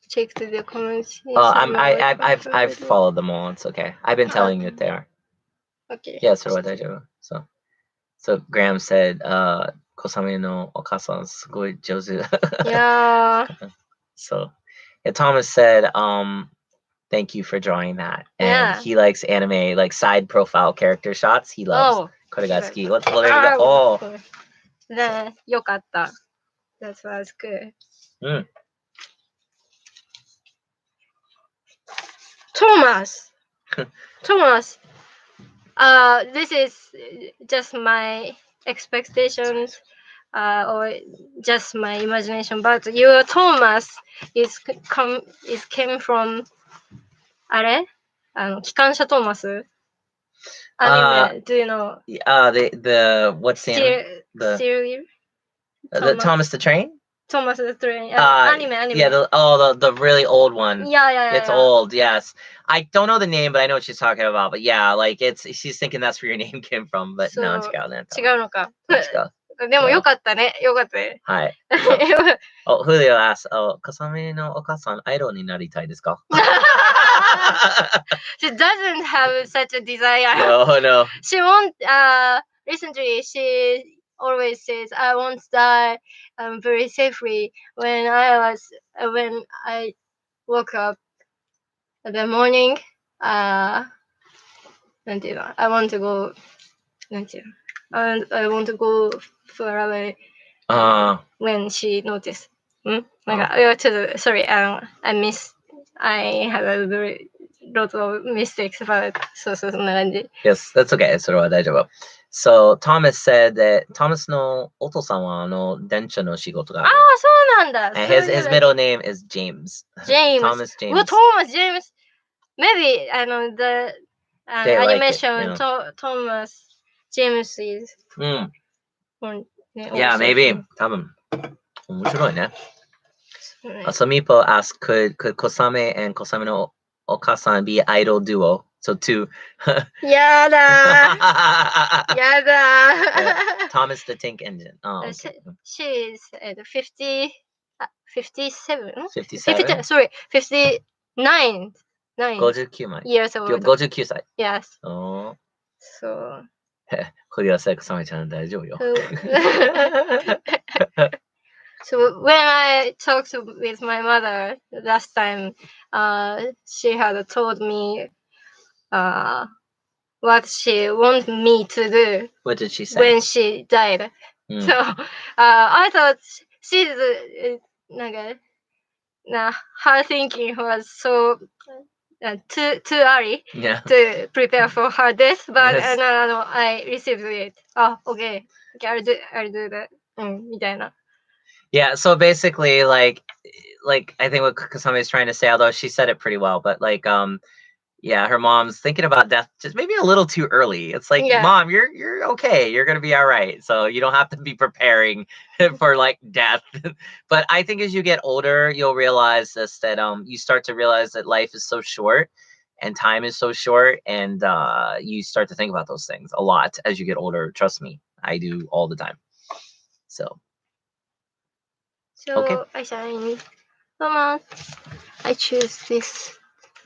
checked the comments. I've followed them all. It's okay. I've been telling you what they are. Okay. Yeah, so what I do. So Graham said, Kosame no okasa is すごい上手. Yeah. So, yeah, Thomas said, thank you for drawing that. And Yeah. he likes anime, like side profile character shots. He loves. Oh. これが好き. Let's go. There you go. Oh. ね、よかった。That was good. Thomas. Thomas. This is just my expectations, or just my imagination. But your Thomas came from あれ？機関車トーマス Anime, do you know? The what's the anime? The Thomas the Train? Thomas the Train. Anime. Yeah, the really old one. Yeah. It's old, yes. I don't know the name, but I know what she's talking about. But yeah, like she's thinking that's where your name came from, but no, 違うね。違うのか。違う。でもよかったね。よかったね。はい。Oh, Julio asked, oh, Kasame no Okasan, idol になりたいですか? She doesn't have such a desire. No. She won't. Recently, she always says, "I won't die very safely." When I woke up in the morning, なんていうの? I want to go. なんていうの? I want to go far away. When she noticed. sorry, I have a very lot of mistakes about そうそんな感じ. Yes, that's okay. それは大丈夫. So Thomas said that Thomas のお父さんは電車の仕事がある。そうなんだ. And his middle name is James. Thomas James. Well, Thomas James. Maybe the animation like it, Thomas James is. Yeah, maybe. 多分。面白いね。Some people ask, could Kosame and Kosame no Okasan be idol duo? So two. やだ。Thomas the Tank Engine. Oh, okay. She is 57? 57? Sorry, 59. 59 years old. 59歳. Yes. Oh. So. これはさ、Kosameちゃん大丈夫よ。So when I talked with my mother last time, she had told me what she wanted me to do. What did she say? When she died. So I thought she's her thinking was so too early to prepare for her death, but Yes. no, I received it. Oh, okay, I'll do that. みたいな. Yeah, so basically, like I think what Kasame is trying to say, although she said it pretty well, but yeah, her mom's thinking about death just maybe a little too early. It's like, Mom, you're okay. You're gonna be all right. So you don't have to be preparing for death. But I think as you get older, you'll realize this, that you start to realize that life is so short and time is so short, and you start to think about those things a lot as you get older. Trust me, I do all the time. So okay. I said, Mama, I choose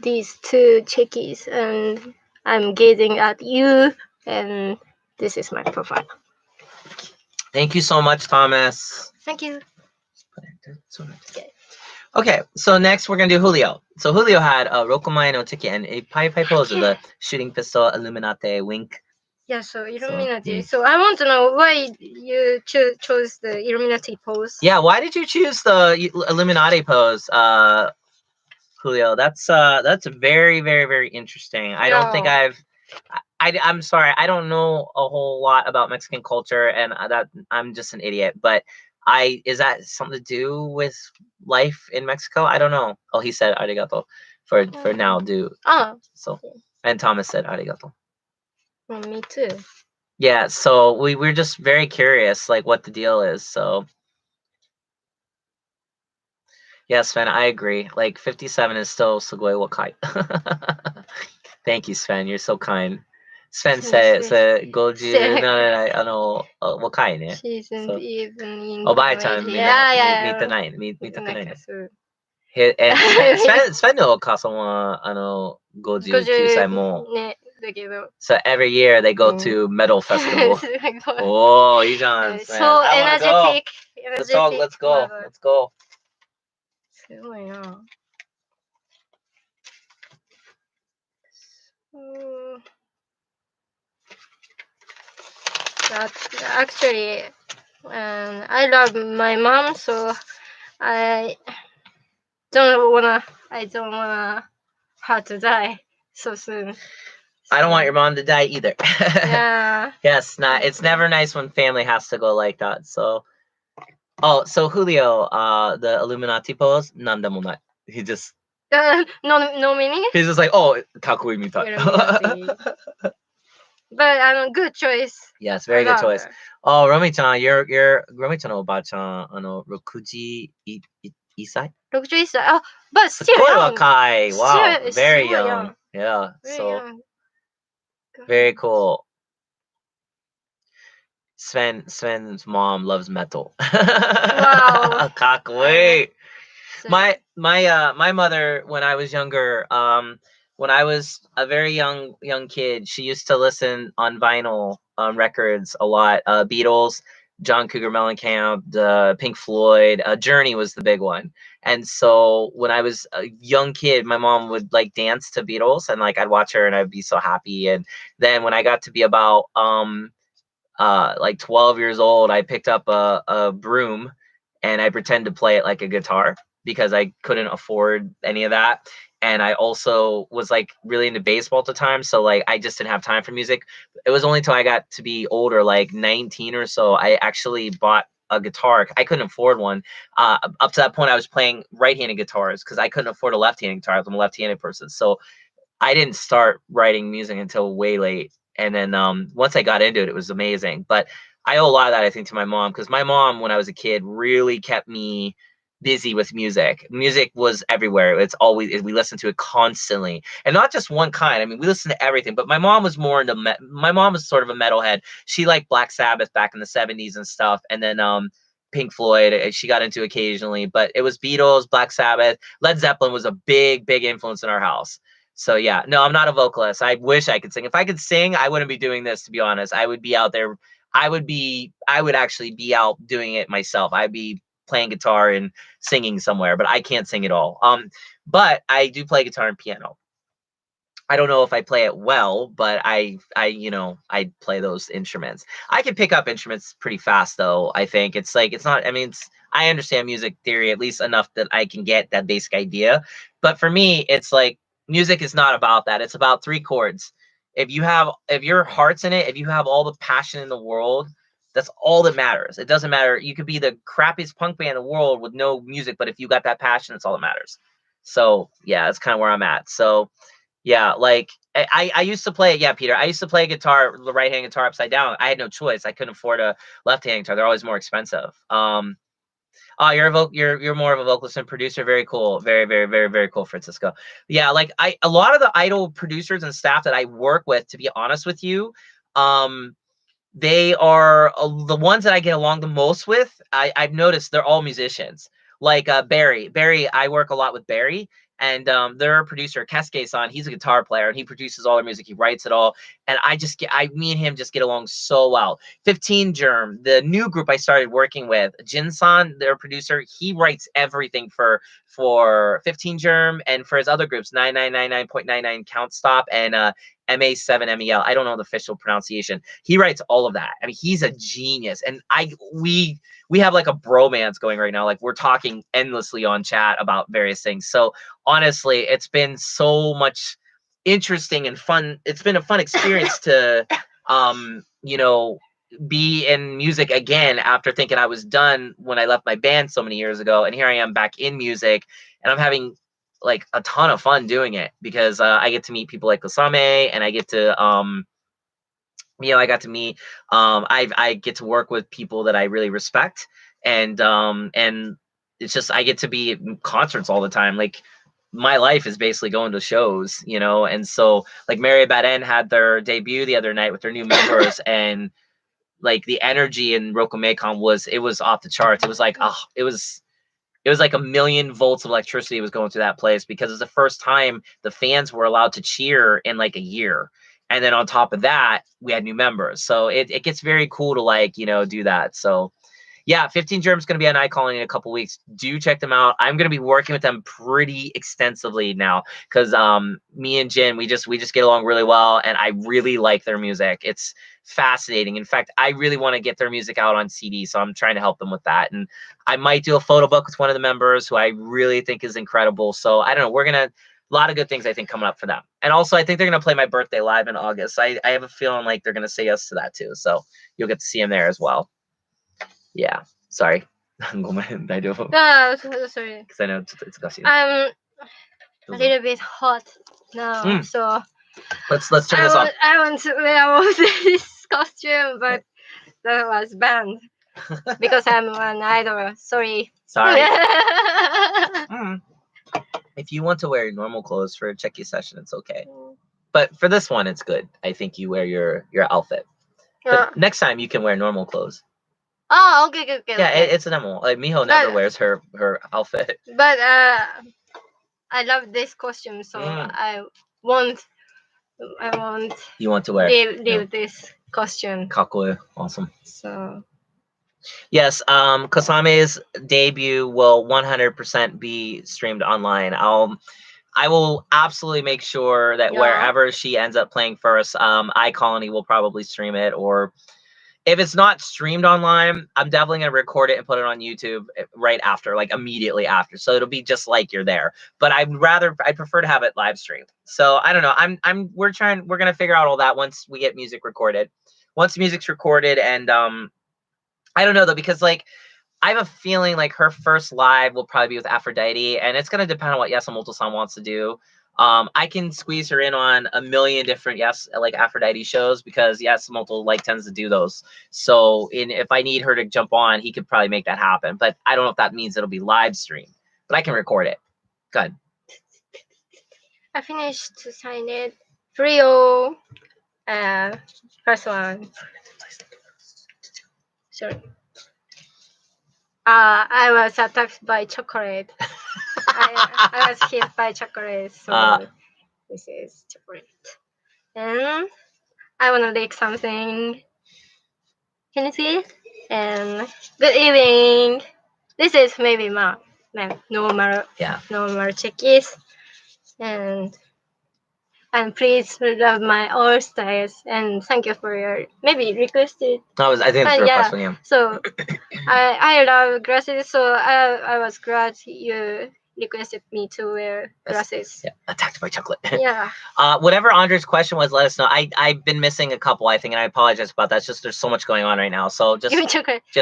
these two checkies, and I'm gazing at you, and this is my profile. Thank you so much, Thomas. Thank you. Okay, so next we're gonna do Julio. So Julio had a Rokomae no Tiki and a Pai pose with a shooting pistol, Illuminate, wink. Yeah, so Illuminati. So I want to know why you chose the Illuminati pose. Yeah, why did you choose the Illuminati pose, Julio? That's very, very, very interesting. I don't think I'm sorry, I don't know a whole lot about Mexican culture, and that I'm just an idiot. But is that something to do with life in Mexico? I don't know. Oh, he said arigato for now. So, and Thomas said arigato. Well, me too. Yeah, so we're just very curious, like what the deal is. So yeah, Sven, I agree. Like 57 is still sugoi wakai. Thank you, Sven. You're so kind. Sven said, "50 若いね." Season So, even おばあちゃん見な、見てない、見たくないね。Sven のお母さんは、59歳も。ね、だけど。So every year they go to metal festival. おー、いいじゃん、Sven. So I wanna go. energetic. Let's go. Let's go. すごいな。Actually, I love my mom, so I don't wanna her to die so soon. I don't want your mom to die either. Yeah. Yes, it's never nice when family has to go like that. So, so Julio, the Illuminati pose, nandamonai. He just no meaning. He's just like, oh, kakui mitai. But good choice. Yes, very good choice. Oh, Romi-chan, your Romi-chan no oba-chan, 61 61歳. Oh, but still young. Wow, very young. Yeah, so very cool. Sven's mom loves metal. Wow. Kakui. My mother, when I was younger, when I was a very young kid, she used to listen on vinyl records a lot. Beatles, John Cougar Mellencamp, Pink Floyd, Journey was the big one. And so when I was a young kid, my mom would like dance to Beatles, and like I'd watch her and I'd be so happy. And then when I got to be about like 12 years old, I picked up a broom and I pretend to play it like a guitar because I couldn't afford any of that. And I also was like really into baseball at the time. So like I just didn't have time for music. It was only till I got to be older, like 19 or so, I actually bought a guitar. I couldn't afford one. Up to that point, I was playing right-handed guitars because I couldn't afford a left-handed guitar. I'm a left-handed person. So I didn't start writing music until way late. And then once I got into it, it was amazing. But I owe a lot of that, I think, to my mom, because my mom, when I was a kid, really kept me busy with music. Music was everywhere. It's always, we listened to it constantly, and not just one kind. I mean, we listened to everything. But my mom was more into my mom was sort of a metalhead. She liked Black Sabbath back in the 70s and stuff, and then Pink Floyd, she got into occasionally. But it was Beatles, Black Sabbath, Led Zeppelin was a big influence in our house. So yeah, no, I'm not a vocalist. I wish I could sing. If I could sing, I wouldn't be doing this, to be honest. I would be out there. I would actually be out doing it myself. I'd be playing guitar and singing somewhere, but I can't sing at all. But I do play guitar and piano. I don't know if I play it well, but I play those instruments. I can pick up instruments pretty fast though. I think it's like, it's not, I mean, I understand music theory at least enough that I can get that basic idea. But for me, it's like music is not about that. It's about three chords. If your heart's in it, if you have all the passion in the world, that's all that matters. It doesn't matter. You could be the crappiest punk band in the world with no music, but if you got that passion, that's all that matters. So yeah, that's kind of where I'm at. So yeah, like I used to play, yeah, Peter. I used to play guitar, the right hand guitar upside down. I had no choice. I couldn't afford a left hand guitar. They're always more expensive. Oh, you're more of a vocalist and producer. Very cool. Very cool, Francisco. Yeah, like a lot of the idol producers and staff that I work with, to be honest with you, they are the ones that I get along the most with. I've noticed they're all musicians. Like Barry. I work a lot with Barry, and their producer Cascade-san, he's a guitar player and he produces all their music. He writes it all, and me and him just get along so well. 15 Germ, the new group I started working with, Jin-san, their producer, he writes everything for 15 Germ and for his other groups, 9999.99 Count Stop and MA7MEL. I don't know the official pronunciation. He writes all of that. I mean, he's a genius. And we have like a bromance going right now. Like we're talking endlessly on chat about various things. So honestly, it's been so much interesting and fun. It's been a fun experience to be in music again after thinking I was done when I left my band so many years ago. And here I am back in music, and I'm having like a ton of fun doing it because I get to meet people like Kosame, and I get to you know, I got to meet. I get to work with people that I really respect, and it's just I get to be at concerts all the time. Like my life is basically going to shows, you know. And so like Mary Baden had their debut the other night with their new members, and like the energy in Rokumekon was off the charts. It was like it was like 1,000,000 volts of electricity was going through that place because it's the first time the fans were allowed to cheer in like a year. And then on top of that, we had new members. So it gets very cool to like, you know, do that. So yeah, 15 Germ's going to be on iCalling in a couple weeks. Do check them out. I'm going to be working with them pretty extensively now because me and Jin, we just get along really well, and I really like their music. It's fascinating. In fact, I really want to get their music out on CD, so I'm trying to help them with that. And I might do a photo book with one of the members who I really think is incredible. So I don't know. We're gonna a lot of good things I think coming up for them. And also I think they're gonna play my birthday live in August. I have a feeling like they're gonna say yes to that too. So you'll get to see them there as well. Yeah. Sorry. ごめん、大丈夫。sorry. Because I know it's gushy. I'm a little bit hot now, so let's turn this off. I want to wear this costume, but that was banned because I'm an idol. Sorry. If you want to wear normal clothes for a cheki session, it's okay. But for this one, it's good. I think you wear your outfit. But next time you can wear normal clothes. Oh, okay. Yeah, it's normal. Like Miho never wears her outfit. But I love this costume, so I want. You want to wear leave this costume. Kakkoe. Awesome. So. Yes, Kosame's debut will 100% be streamed online. I will absolutely make sure that wherever she ends up playing first, iColony will probably stream it, or if it's not streamed online, I'm definitely gonna record it and put it on YouTube right after, like immediately after. So it'll be just like you're there. But I prefer to have it live streamed. So I don't know. We're gonna figure out all that once we get music recorded. Once the music's recorded, and I don't know though, because like I have a feeling like her first live will probably be with Aphrodite, and it's gonna depend on what Yasamoto-san wants to do. I can squeeze her in on a million different like Aphrodite shows because Yasamoto like tends to do those. So if I need her to jump on, he could probably make that happen. But I don't know if that means it'll be live stream. But I can record it. Good. I finished to sign it. Frio. First one. Sorry. I was attacked by chocolate. I was hit by chocolate, so this is chocolate. And I want to lick something. Can you see it? And good evening. This is maybe my normal checkies. And please love my all styles, and thank you for your maybe requested. I think it's a request from you. So I love glasses, so I was glad you requested me to wear glasses. Yeah, attacked by chocolate. Yeah. Whatever Andre's question was, let us know. I've been missing a couple, I think, and I apologize about that. It's just there's so much going on right now. So just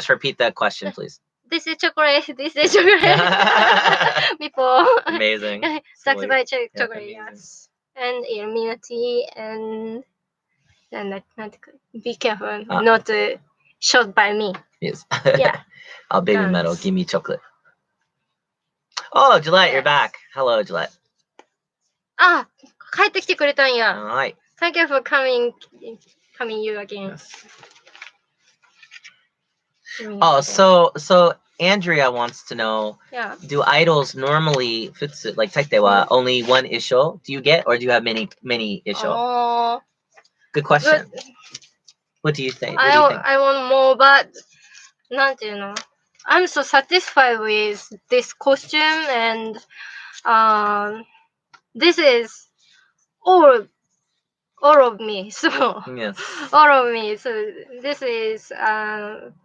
repeat that question, please. This is chocolate. This is chocolate. Before. Amazing. Attacked by chocolate. Yes. And immunity and be careful not shot by me. Yes. Yeah. Oh, baby metal, give me chocolate. Oh, Gillette, you're back. Hello, Gillette. 帰ってきてくれたんや。Alright. Thank you for coming you again. Yes. Oh, so Andrea wants to know, do idols normally, like Taitewa, only one isho do you get, or do you have many isho? Good question. What do you think? I want more, but I'm so satisfied with this costume, and this is all of me. So yes. All of me. So this is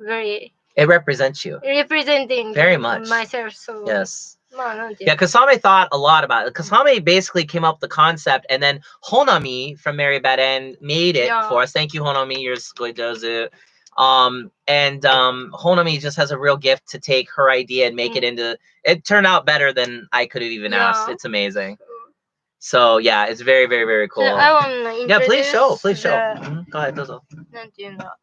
very. It represents you. Representing very much myself. So yes. Yeah, Kosame thought a lot about it. Kosame basically came up with the concept, and then Honami from Mary Baden made it for us. Thank you, Honami. You're dozu. And Honami just has a real gift to take her idea and make it into. It turned out better than I could have even asked. It's amazing. So yeah, it's very, very, very cool. I want to please show. Go ahead, dozo. なんていうんだ。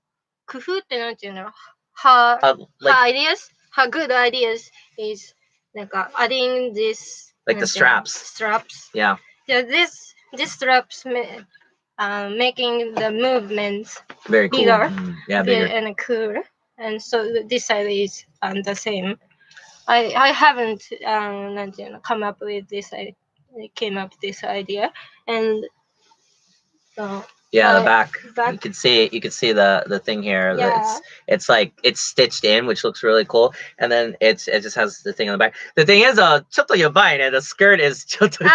工夫ってなんていうんだろう。her Like ideas, her good ideas is なんか adding this like the straps. Straps. Yeah. Yeah, this straps making the movements Very cool. bigger, Yeah, bigger. and cool. And so this side is the same. I haven't なんていうの come up with this came up with this idea and so yeah, the back. You can see the thing here. Yeah. It's like it's stitched in, which looks really cool. And then it just has the thing on the back. The thing is, ちょっとやばい and the skirt is ちょっと so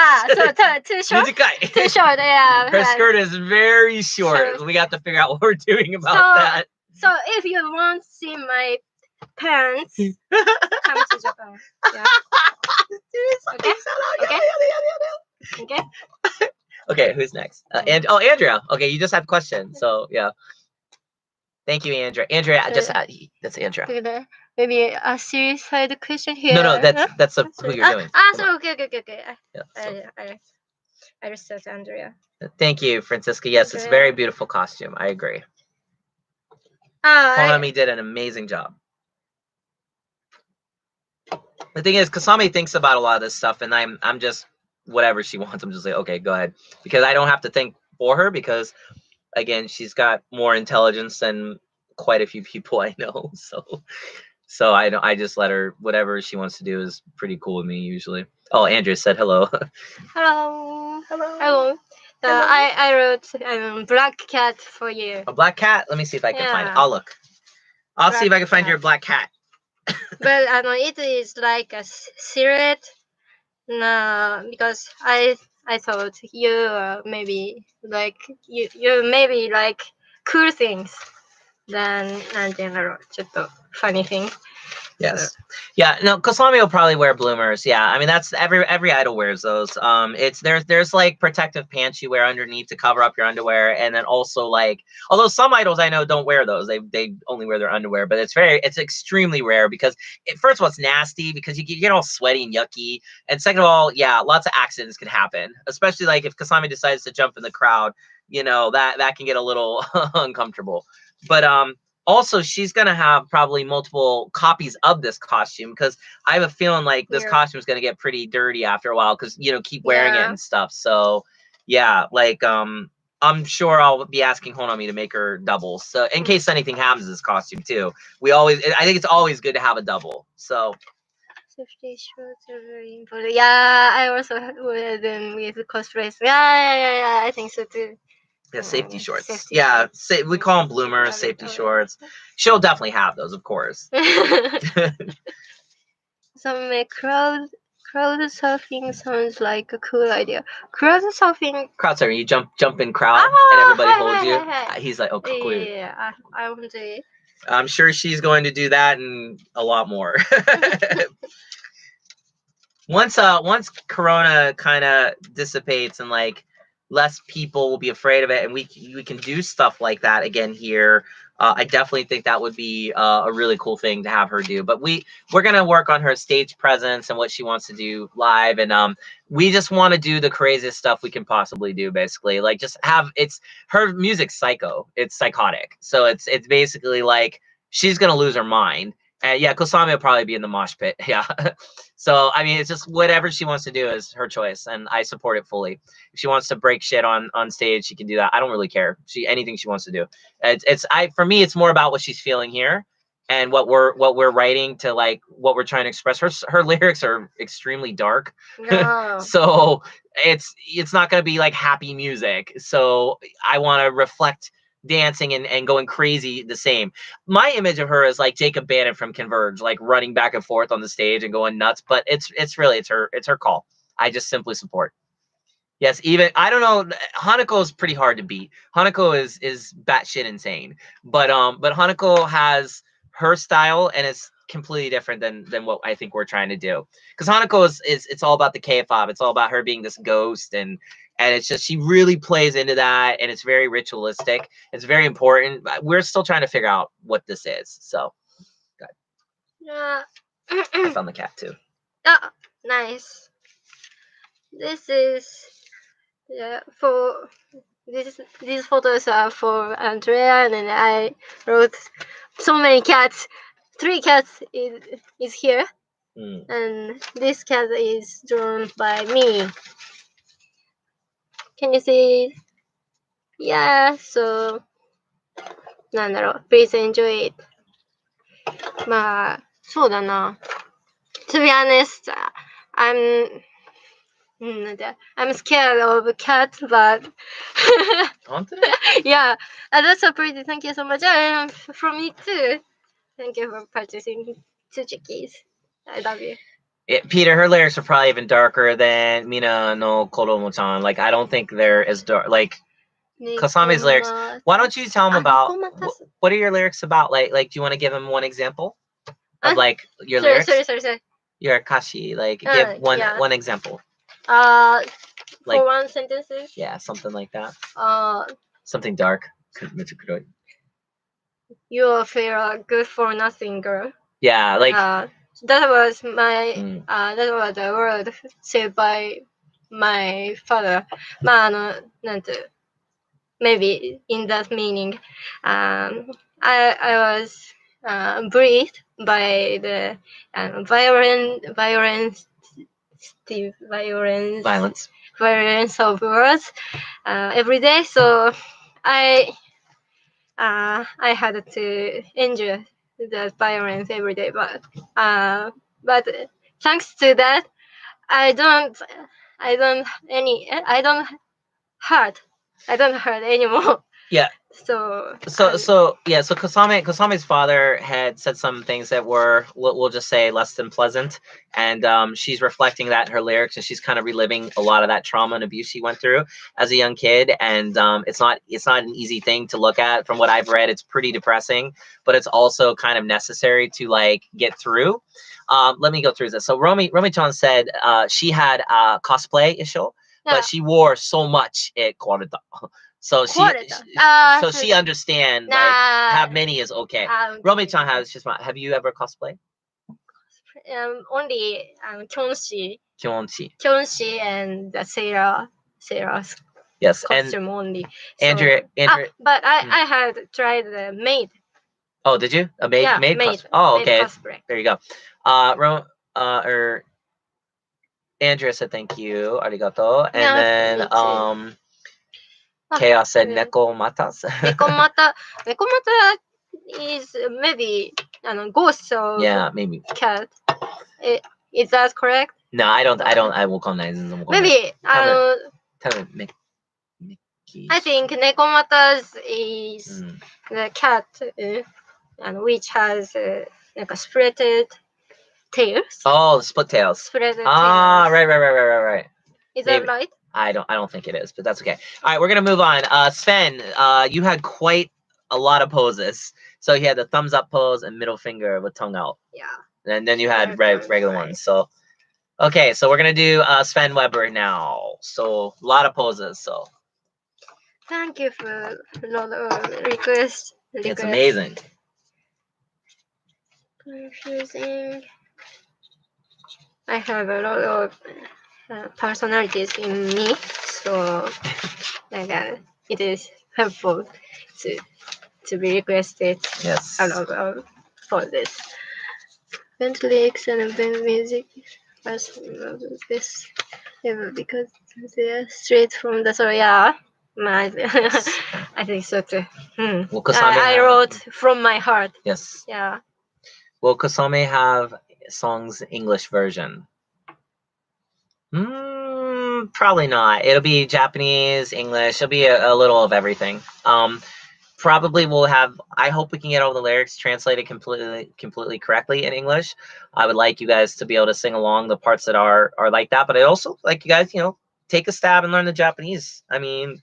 too short. 短い Too short, yeah. Her skirt is very short. Short. We got to figure out what we're doing about that. So if you want to see my pants, come to Japan. Yeah. Okay. Okay. Okay, who's next? Andrea. Okay, you just had questions, so yeah. Thank you, Andrea. Andrea, that's Andrea. Maybe a serious side question here. No, that's who you're doing. So okay. Yeah, so. I understand, Andrea. Thank you, Francisca. Yes, it's a very beautiful costume. I agree. Konami did an amazing job. The thing is, Kosame thinks about a lot of this stuff, and I'm just whatever she wants. I'm just like, okay, go ahead, because I don't have to think for her because, again, she's got more intelligence than quite a few people I know. So I just let her whatever she wants to do is pretty cool with me usually. Oh, Andrea said hello. Hello. I wrote black cat for you. A black cat. Let me see if I can find it. I'll look. I'll see if I can find your black cat. But it is like a silhouette. No, because I thought you maybe like you maybe like cool things than なんていうんだろうちょっと funny things. Yes. Yeah. No, Kosame will probably wear bloomers. Yeah. I mean, that's every idol wears those. It's there's like protective pants you wear underneath to cover up your underwear, and then also like, although some idols I know don't wear those, they only wear their underwear, but it's extremely rare because first of all it's nasty because you get all sweaty and yucky, and second of all, yeah, lots of accidents can happen, especially like if Kosame decides to jump in the crowd, that can get a little uncomfortable. But also, she's gonna have probably multiple copies of this costume because I have a feeling like this costume is gonna get pretty dirty after a while because keep wearing it and stuff. So yeah, like I'm sure I'll be asking Honami to make her doubles. So in case anything happens to this costume too. I think it's always good to have a double. So safety shorts are very important. Yeah, I also wear them with cosplays. Yeah, I think so too. Yeah, safety shorts. We call them bloomers, safety shorts. She'll definitely have those, of course. Some crowd surfing sounds like a cool idea. Crowd surfing. Crowd surfing. You jump in crowd and everybody holds you. He's like, oh, cool. Yeah, I want to. I'm sure she's going to do that and a lot more. Once Corona kind of dissipates and like less people will be afraid of it, and we can do stuff like that again here. I definitely think that would be a really cool thing to have her do. But we're gonna work on her stage presence and what she wants to do live, and we just want to do the craziest stuff we can possibly do. Basically, like just have her music's psycho, it's psychotic, so it's basically like she's gonna lose her mind. And yeah, Kosame will probably be in the mosh pit. Yeah. So, I mean, it's just whatever she wants to do is her choice, and I support it fully. If she wants to break shit on stage, she can do that. I don't really care. Anything she wants to do. For me, it's more about what she's feeling here and what we're writing to, like, what we're trying to express. Her lyrics are extremely dark. No. So it's not going to be like happy music. So I want to reflect dancing and going crazy the same. My image of her is like Jacob Bannon from Converge, like running back and forth on the stage and going nuts, but it's her call. I just simply support. Yes, even I don't know, Hanako is pretty hard to beat. Hanako is batshit insane. But Hanako has her style and it's completely different than what I think we're trying to do. Because Hanako is it's all about the K-pop. It's all about her being this ghost and it's just she really plays into that and it's very ritualistic. It's very important. We're still trying to figure out what this is. So good. Yeah. I found the cat too. Oh, nice. This is Yeah, for these photos are for Andrea, and then I wrote so many cats. 3 cats is here, and this cat is drawn by me. Can you see? Yeah, so なんだろう please enjoy it. まあそうだな to be honest, I'm I'm scared of cats, but yeah, that's a pretty. Thank you so much. From me too. Thank you for purchasing 2 chickies. I love you. Peter, her lyrics are probably even darker than Mina no Koromo-chan. Like, I don't think they're as dark. Like, Kosame's lyrics. Why don't you tell him about what are your lyrics about? Like, do you want to give him one example of like your lyrics? Sorry. Your kashi. Like, give one example. Like, Like, for one sentences. Yeah, something like that. Something dark. You feel good for nothing, girl. Yeah, like that was my that was the word said by my father. まあなんて maybe in that meaning, I was breathed by the violence of words every day. So I had to endure that violence every day, but thanks to that, I don't hurt anymore. Yeah. So Kosame's father had said some things that were, we'll just say, less than pleasant, and she's reflecting that in her lyrics, and she's kind of reliving a lot of that trauma and abuse she went through as a young kid, and it's not an easy thing to look at. From what I've read, it's pretty depressing, but it's also kind of necessary to like get through. Let me go through this. So Romi-chan said she had cosplay issue, but she wore so much it koreta. So she understands like have many is okay. Romi-chan has just have you ever cosplay? Only Kyonshi and the sailor's costume only. So, Andrea, but I had tried the maid. Oh, did you? A maid? Yeah, maid. Oh, okay. Cosplay. There you go. Andrea said thank you, arigato, and then Chaos said nekomatas. Nekomata is maybe ghost of maybe cat. Is that correct? No, I don't. I will call maybe I think nekomatas is the cat which has like a splitted tails. Oh, split tails. Right. Is that right? I don't think it is, but that's okay. All right, we're gonna move on. Sven, you had quite a lot of poses. So you had the thumbs up pose and middle finger with tongue out. Yeah. And then you had regular ones. So okay, so we're gonna do Sven Weber now. So a lot of poses. So thank you for a lot of requests. It's amazing. Confusing. I have a lot of personalities in me, so like it is helpful to be requested. Yes. A lot of for this. Bent lyrics and bent music. First love this because they're straight from the soul. Yeah. I think so too. Well, I wrote from my heart. Yes. Yeah. Will Kosame have songs English version? Probably not. It'll be Japanese, English. It'll be a little of everything. Probably we'll have. I hope we can get all the lyrics translated completely correctly in English. I would like you guys to be able to sing along the parts that are like that. But I also like you guys, take a stab and learn the Japanese. I mean,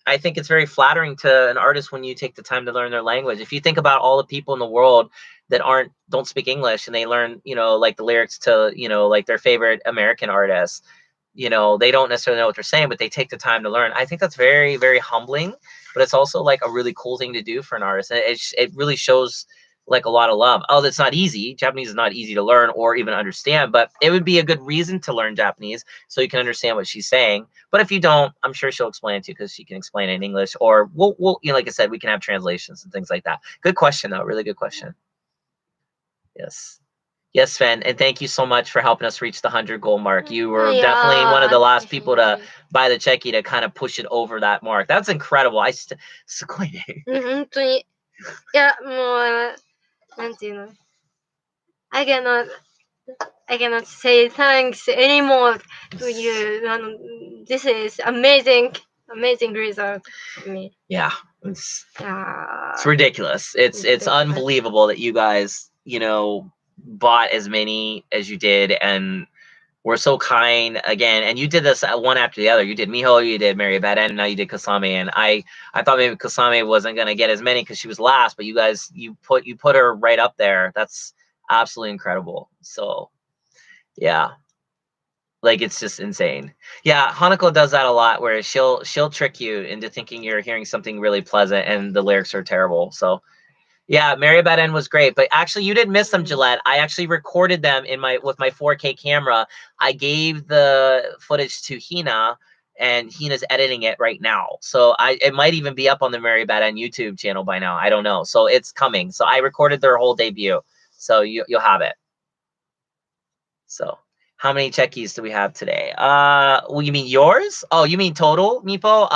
I think it's very flattering to an artist when you take the time to learn their language. If you think about all the people in the world that don't speak English and they learn, like the lyrics to, like their favorite American artists, they don't necessarily know what they're saying, but they take the time to learn. I think that's very, very humbling, but it's also like a really cool thing to do for an artist. And it really shows like a lot of love. Oh, that's not easy. Japanese is not easy to learn or even understand, but it would be a good reason to learn Japanese so you can understand what she's saying. But if you don't, I'm sure she'll explain it to you because she can explain it in English, or we'll, you know, like I said, we can have translations and things like that. Good question, though. Really good question. Yes. Yes, Sven, and thank you so much for helping us reach the 100 goal mark. You were definitely one of the last people to buy the cheki to kind of push it over that mark. That's incredible. すごいね。本当に。いや、もう、なんていうの。I cannot say thanks anymore to you. This is amazing result for me. Yeah, it's ridiculous. It's unbelievable that you guys, you know, bought as many as you did and were so kind again. And you did this one after the other. You did Miho, you did Mary Bad, and now you did Kosame. And I thought maybe Kosame wasn't gonna get as many because she was last, but you guys, you put her right up there. That's absolutely incredible. So yeah, like it's just insane. Yeah, Hanako does that a lot where she'll trick you into thinking you're hearing something really pleasant and the lyrics are terrible. So yeah, Mary Bad End was great, but actually you didn't miss them, Gillette. I actually recorded them with my 4K camera. I gave the footage to Hina, and Hina's editing it right now. So it might even be up on the Mary Bad End YouTube channel by now. I don't know. So it's coming. So I recorded their whole debut. So you'll have it. So how many checkies do we have today? Well, you mean yours? Oh, you mean total, Mipo?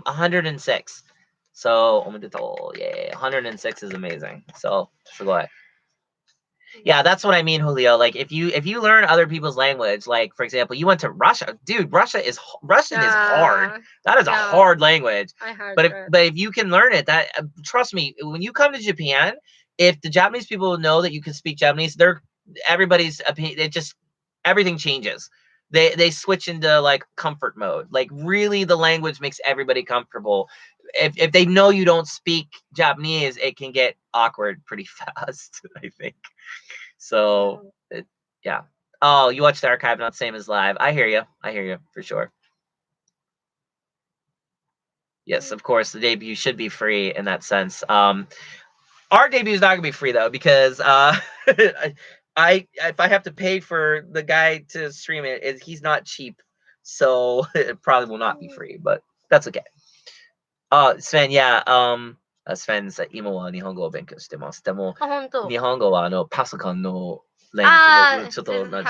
106. So, yeah, 106 is amazing. So, yeah, that's what I mean, Julio. Like, if you learn other people's language, like for example, you went to Russia, dude. Russian is hard. That is a hard language. But if you can learn it, that trust me, when you come to Japan, if the Japanese people know that you can speak Japanese, everybody's opinion. Everything changes. They switch into like comfort mode. Like really, the language makes everybody comfortable. If they know you don't speak Japanese, it can get awkward pretty fast, I think. So yeah. Oh, you watched the archive, not the same as live. I hear you for sure. Yes, of course, the debut should be free in that sense. Our debut is not gonna be free though because I if I have to pay for the guy to stream it, he's not cheap, so it probably will not be free. But that's okay. Sven, yeah. Sven さ、今は日本語を勉強してます。でも、日本語はパソコンのちょっと同じ。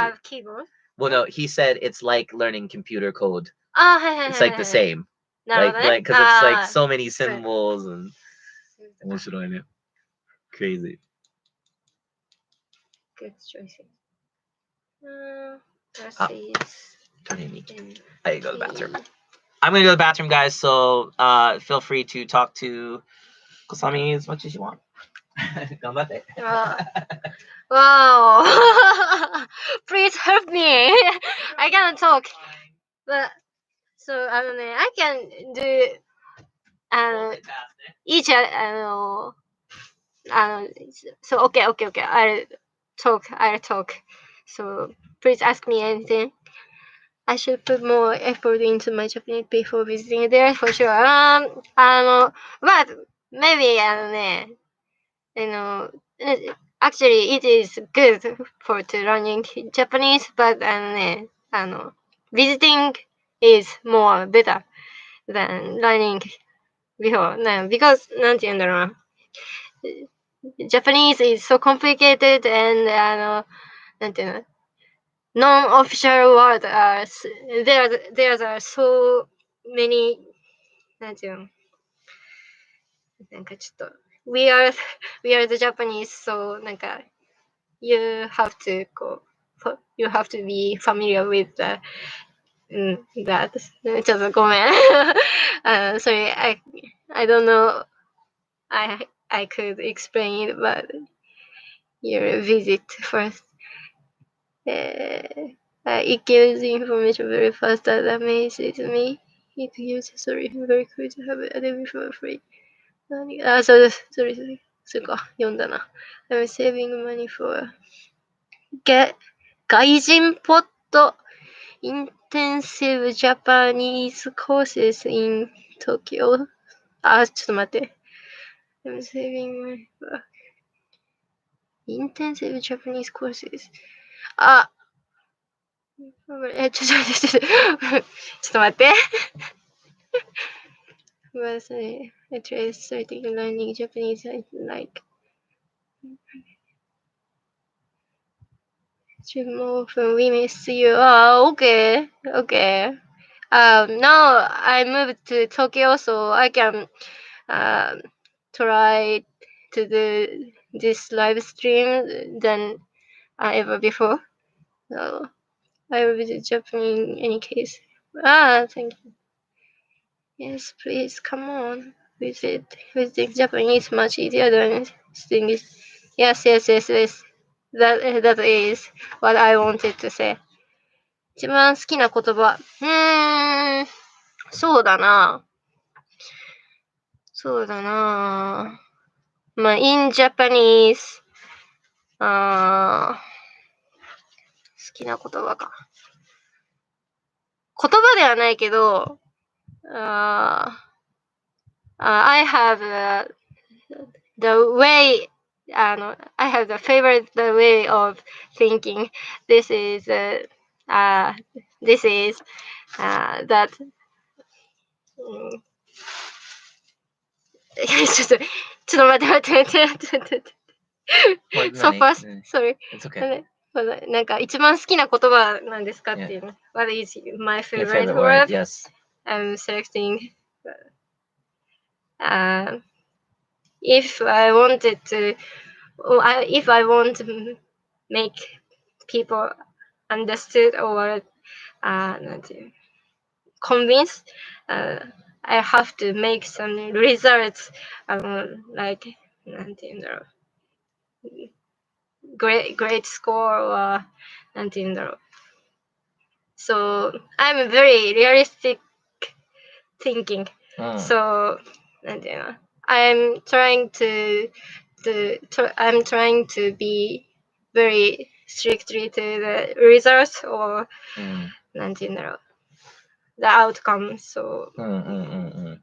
Well, no, he said it's like learning computer code. It's like the same. Like, because it's like so many symbols and 面白いね。Crazy. Good choices. I go to the bathroom. I'm gonna go to the bathroom, guys. So feel free to talk to Kosami as much as you want. Wow. Please help me. I cannot talk. But so I can do each so okay. I'll talk. So please ask me anything. I should put more effort into my Japanese before visiting there for sure. But maybe actually it is good for learning Japanese, but visiting is more better than learning before. Because なんて言うんだろうな。Japanese is so complicated and なんていうの non-official words are there are so many なんていうのなんかちょっと we are the Japanese so なんか you have to be familiar with that ちょっとごめんsorry I don't know I could explain it but your visit first it gives information very fast that amazes me. It gives sorry very quick to have a debut for free. そうです。それか、読んだな。I'm saving money for 外人ポット intensive Japanese courses in Tokyo. ちょっと待って。I'm saving money for intensive Japanese courses. あ、ちょっと待って。Was I tried starting learning Japanese like more from we miss you. Okay. Now I moved to Tokyo, so I can try to do this live stream than ever before. So I will visit Japan in any case. Thank you. Yes, please come on. Visiting Japan is much easier than visiting. Yes. That is what I wanted to say. 一番好きな言葉。そうだな。まあ、in Japanese、好きな言葉か。言葉ではないけど、I have the way, I have the favorite way of thinking. This is that. ちょっと待って。So fast, sorry. It's okay. なんか一番好きな言葉なんですかっていうね。What is my Your favorite favorite word? word? Yes. I'm selecting. If I wanted to, if I want to make people understood or convinced, I have to make some results, like great score or なんて言うんだろう。So I'm very realistic thinking. So なんていうの。I'm trying to be very strictly to the results or なんて言うんだろう。The outcome. So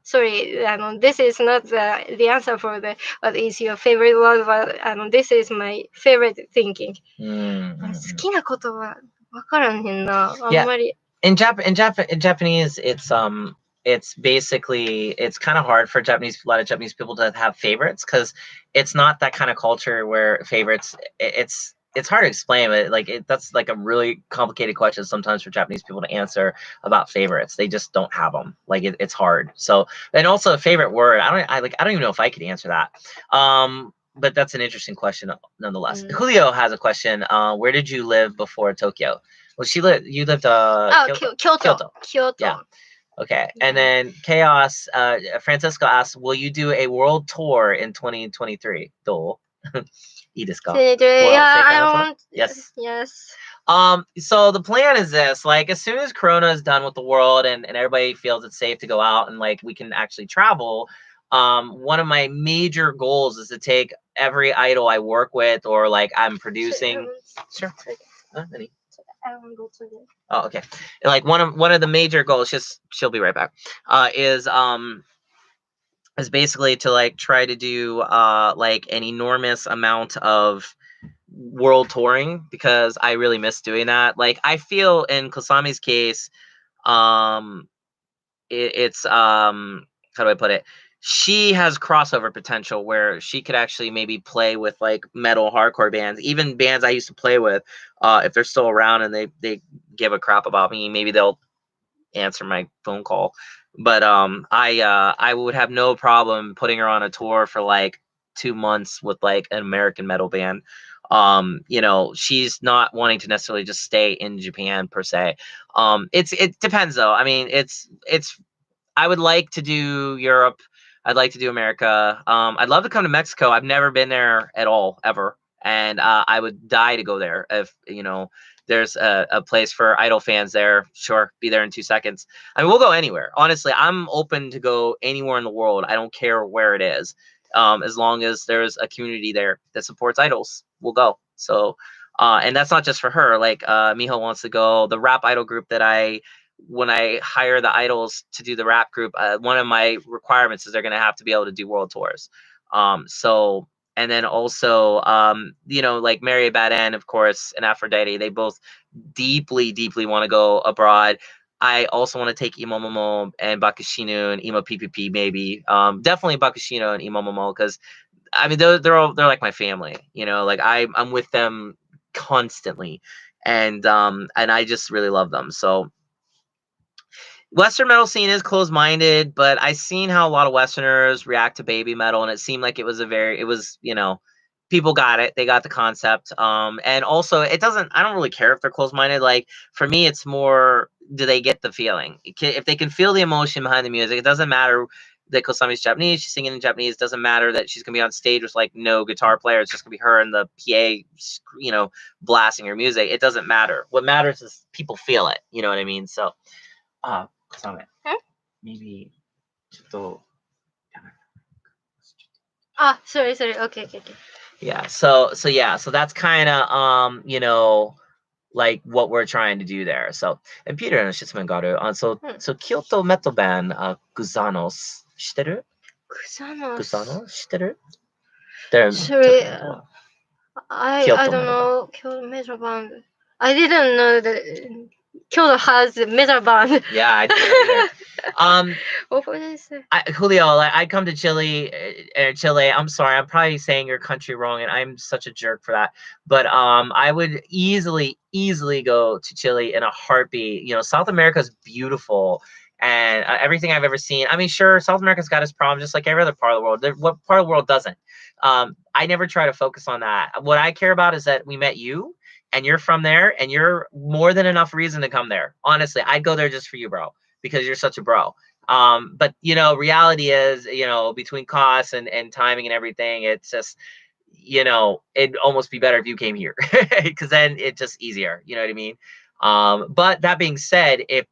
sorry, this is not the answer for what is your favorite word, but this is my favorite thinking. 好きな言葉わからんへんな。あんまり。In Japanese, it's basically, it's kind of hard for a lot of Japanese people to have favorites because it's not that kind of culture where favorites. It's hard to explain, but that's like a really complicated question sometimes for Japanese people to answer about favorites. They just don't have them. It's hard. So, and also a favorite word. I don't even know if I could answer that. But that's an interesting question nonetheless. Julio has a question. Where did you live before Tokyo? Well, you lived Kyoto. Yeah. Okay. And then Chaos, Francisco asks, will you do a world tour in 2023? どう? いいですか? Yeah, I want. Yes. Yes. So the plan is this, as soon as Corona is done with the world and everybody feels it's safe to go out and we can actually travel, one of my major goals is to take every idol I work with or I'm producing. Sure. I want to go to this. Oh, okay. One of the major goals, she'll be right back, is basically to try to do an enormous amount of world touring because I really miss doing that. I feel in Kosame's case, it's how do I put it? She has crossover potential where she could actually maybe play with metal hardcore bands, even bands I used to play with. If they're still around and they give a crap about me, maybe they'll answer my phone call. But I would have no problem putting her on a tour for 2 months with an American metal band. She's not wanting to necessarily just stay in Japan per se. It depends though. I mean, it's I would like to do Europe. I'd like to do America. I'd love to come to Mexico. I've never been there at all, ever. And I would die to go there if, there's a place for Idol fans there. Sure, be there in 2 seconds. I mean, we'll go anywhere. Honestly, I'm open to go anywhere in the world. I don't care where it is. As long as there's a community there that supports idols, we'll go. So, and that's not just for her. Miho wants to go. The rap idol group that when I hire the idols to do the rap group, one of my requirements is they're going to have to be able to do world tours. So and then also like Mary Baden, of course, and Aphrodite. They both deeply want to go abroad. I also want to take Imomomo and Bakushinu and Imo PPP maybe. Definitely Bakushino and Imomomo, because I mean they're like my family. Like I'm with them constantly, and I just really love them. So Western metal scene is closed-minded, but I seen how a lot of Westerners react to baby metal, and it seemed like it was, people got it. They got the concept. And also it doesn't, I don't really care if they're closed-minded. Like for me, it's more, do they get the feeling? If they can feel the emotion behind the music, it doesn't matter that Kosame's Japanese, she's singing in Japanese. It doesn't matter that she's gonna be on stage with like no guitar player. It's just gonna be her and the PA, blasting her music. It doesn't matter. What matters is people feel it. You know what I mean? So, 挟め。Hmm? Maybe ちょっと sorry. Okay. yeah. So that's kind of like what we're trying to do there. So and Peter の質問がある。So Kyoto metal band Gusanos 知ってる？ Gusanos 知ってる？ They're Sorry, I Kyoto don't metal band. know Kyoto metal band. I didn't know that Kyoto has a metal band. Yeah, I didn't either. What would I say? Julio, I'd come to Chile. I'm sorry, I'm probably saying your country wrong, and I'm such a jerk for that. But I would easily go to Chile in a heartbeat. South America is beautiful, and everything I've ever seen. I mean, sure, South America's got its problems, just like every other part of the world. What part of the world doesn't? I never try to focus on that. What I care about is that we met you, and you're from there, and you're more than enough reason to come there. Honestly, I'd go there just for you, bro, because you're such a bro. But reality is, between costs and timing and everything, it's just, it'd almost be better if you came here because then it's just easier. You know what I mean? But that being said, if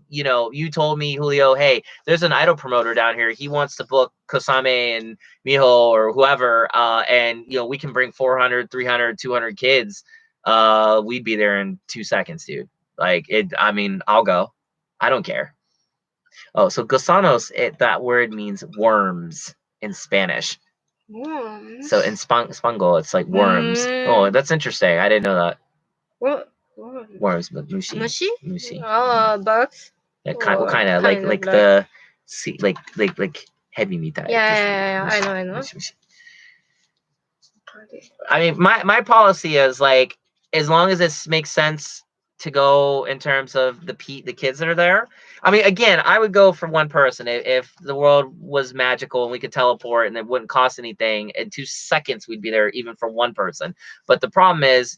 you told me, Julio, hey, there's an idol promoter down here, he wants to book Kosame and Miho or whoever, and we can bring 400, 300, 200 kids, we'd be there in 2 seconds, dude. Like I mean, I'll go. I don't care. Oh, so gusanos, that word means worms in Spanish. Worms? So in Spango, it's like worms. Oh, that's interesting. I didn't know that. What? Worms, but mushi. Mushi? Bugs? Yeah, what kind of like the sea, like heavy meat type. Yeah, I know. Mushi. I mean, my policy is like, as long as this makes sense to go in terms of the kids that are there. I mean, again, I would go for one person. If the world was magical and we could teleport and it wouldn't cost anything, in 2 seconds we'd be there even for one person. But the problem is,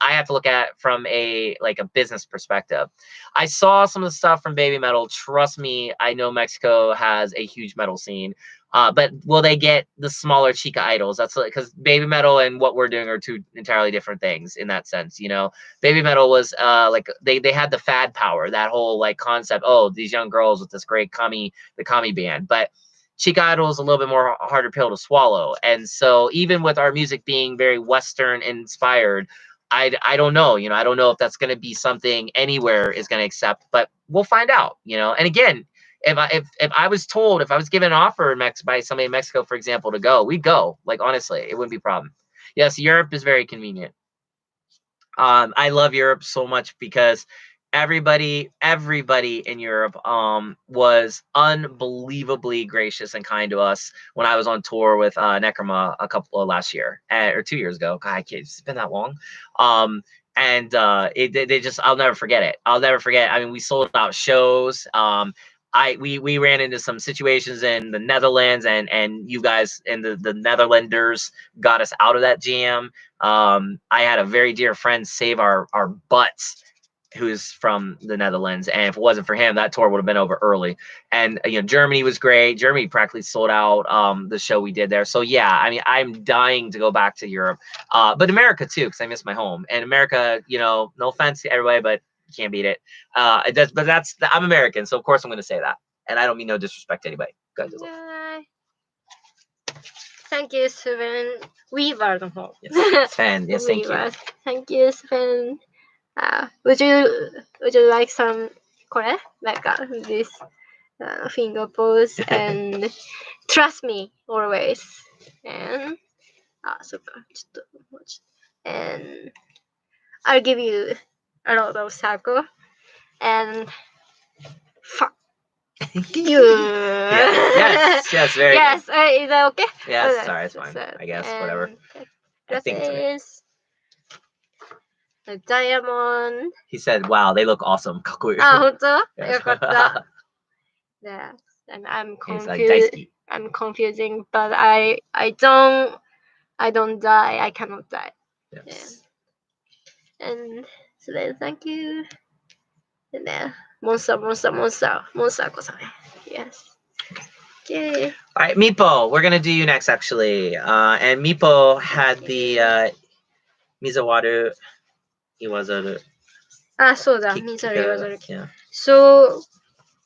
I have to look at it from a business perspective. I saw some of the stuff from Baby Metal. Trust me, I know Mexico has a huge metal scene. But will they get the smaller chica idols? That's because Baby Metal and what we're doing are two entirely different things in that sense. Baby Metal was they had the fad power, that whole concept. Oh, these young girls with this great the kami band, but chica idol is a little bit more harder pill to swallow. And so even with our music being very Western inspired, I don't know. I don't know if that's going to be something anywhere is going to accept, but we'll find out. And again, if I was told, if I was given an offer by somebody in Mexico, for example, to go, we'd go. Like, honestly, it wouldn't be a problem. Yes, Europe is very convenient. I love Europe so much because everybody in Europe was unbelievably gracious and kind to us when I was on tour with Necroma a couple of last year or 2 years ago. God, it's been that long. And they just, I'll never forget it. I'll never forget. I mean, we sold out shows. We ran into some situations in the Netherlands, and you guys and the Netherlanders got us out of that jam. I had a very dear friend save our butts, who's from the Netherlands, and if it wasn't for him, that tour would have been over early. And Germany was great. Germany practically sold out the show we did there. So yeah, I mean, I'm dying to go back to Europe, but America too, because I miss my home. And America, no offense to everybody, but you can't beat it. I'm American, so of course I'm going to say that, and I don't mean no disrespect to anybody. Go ahead, Thank you, Sven. Weaver の方。Yes, Sven. Yes, thank you. Thank you, Sven. Would you like some これ like this finger pose and trust me always. And そっか。ちょっと、もうちょっと。And I'll give you a lot of circle. And fuck you. Yes, very Yes, is that okay? good. Yes, Okay, sorry, it's fine. I guess, whatever. And I think it's okay. is the diamond. He said, wow, they look awesome. かっこいい。本当？ Yes. よかった。Yes, and I'm He's like, confused. 大好き。 I'm confusing, but I don't die. I cannot die. Yes. And so then thank you. And then monster, Kosame. Yes. Okay. All right, Meepo, we're gonna do you next, actually. And Meepo had the Mizawaru Iwazaru. そうだ。Mizaru Iwazaru. Yeah. So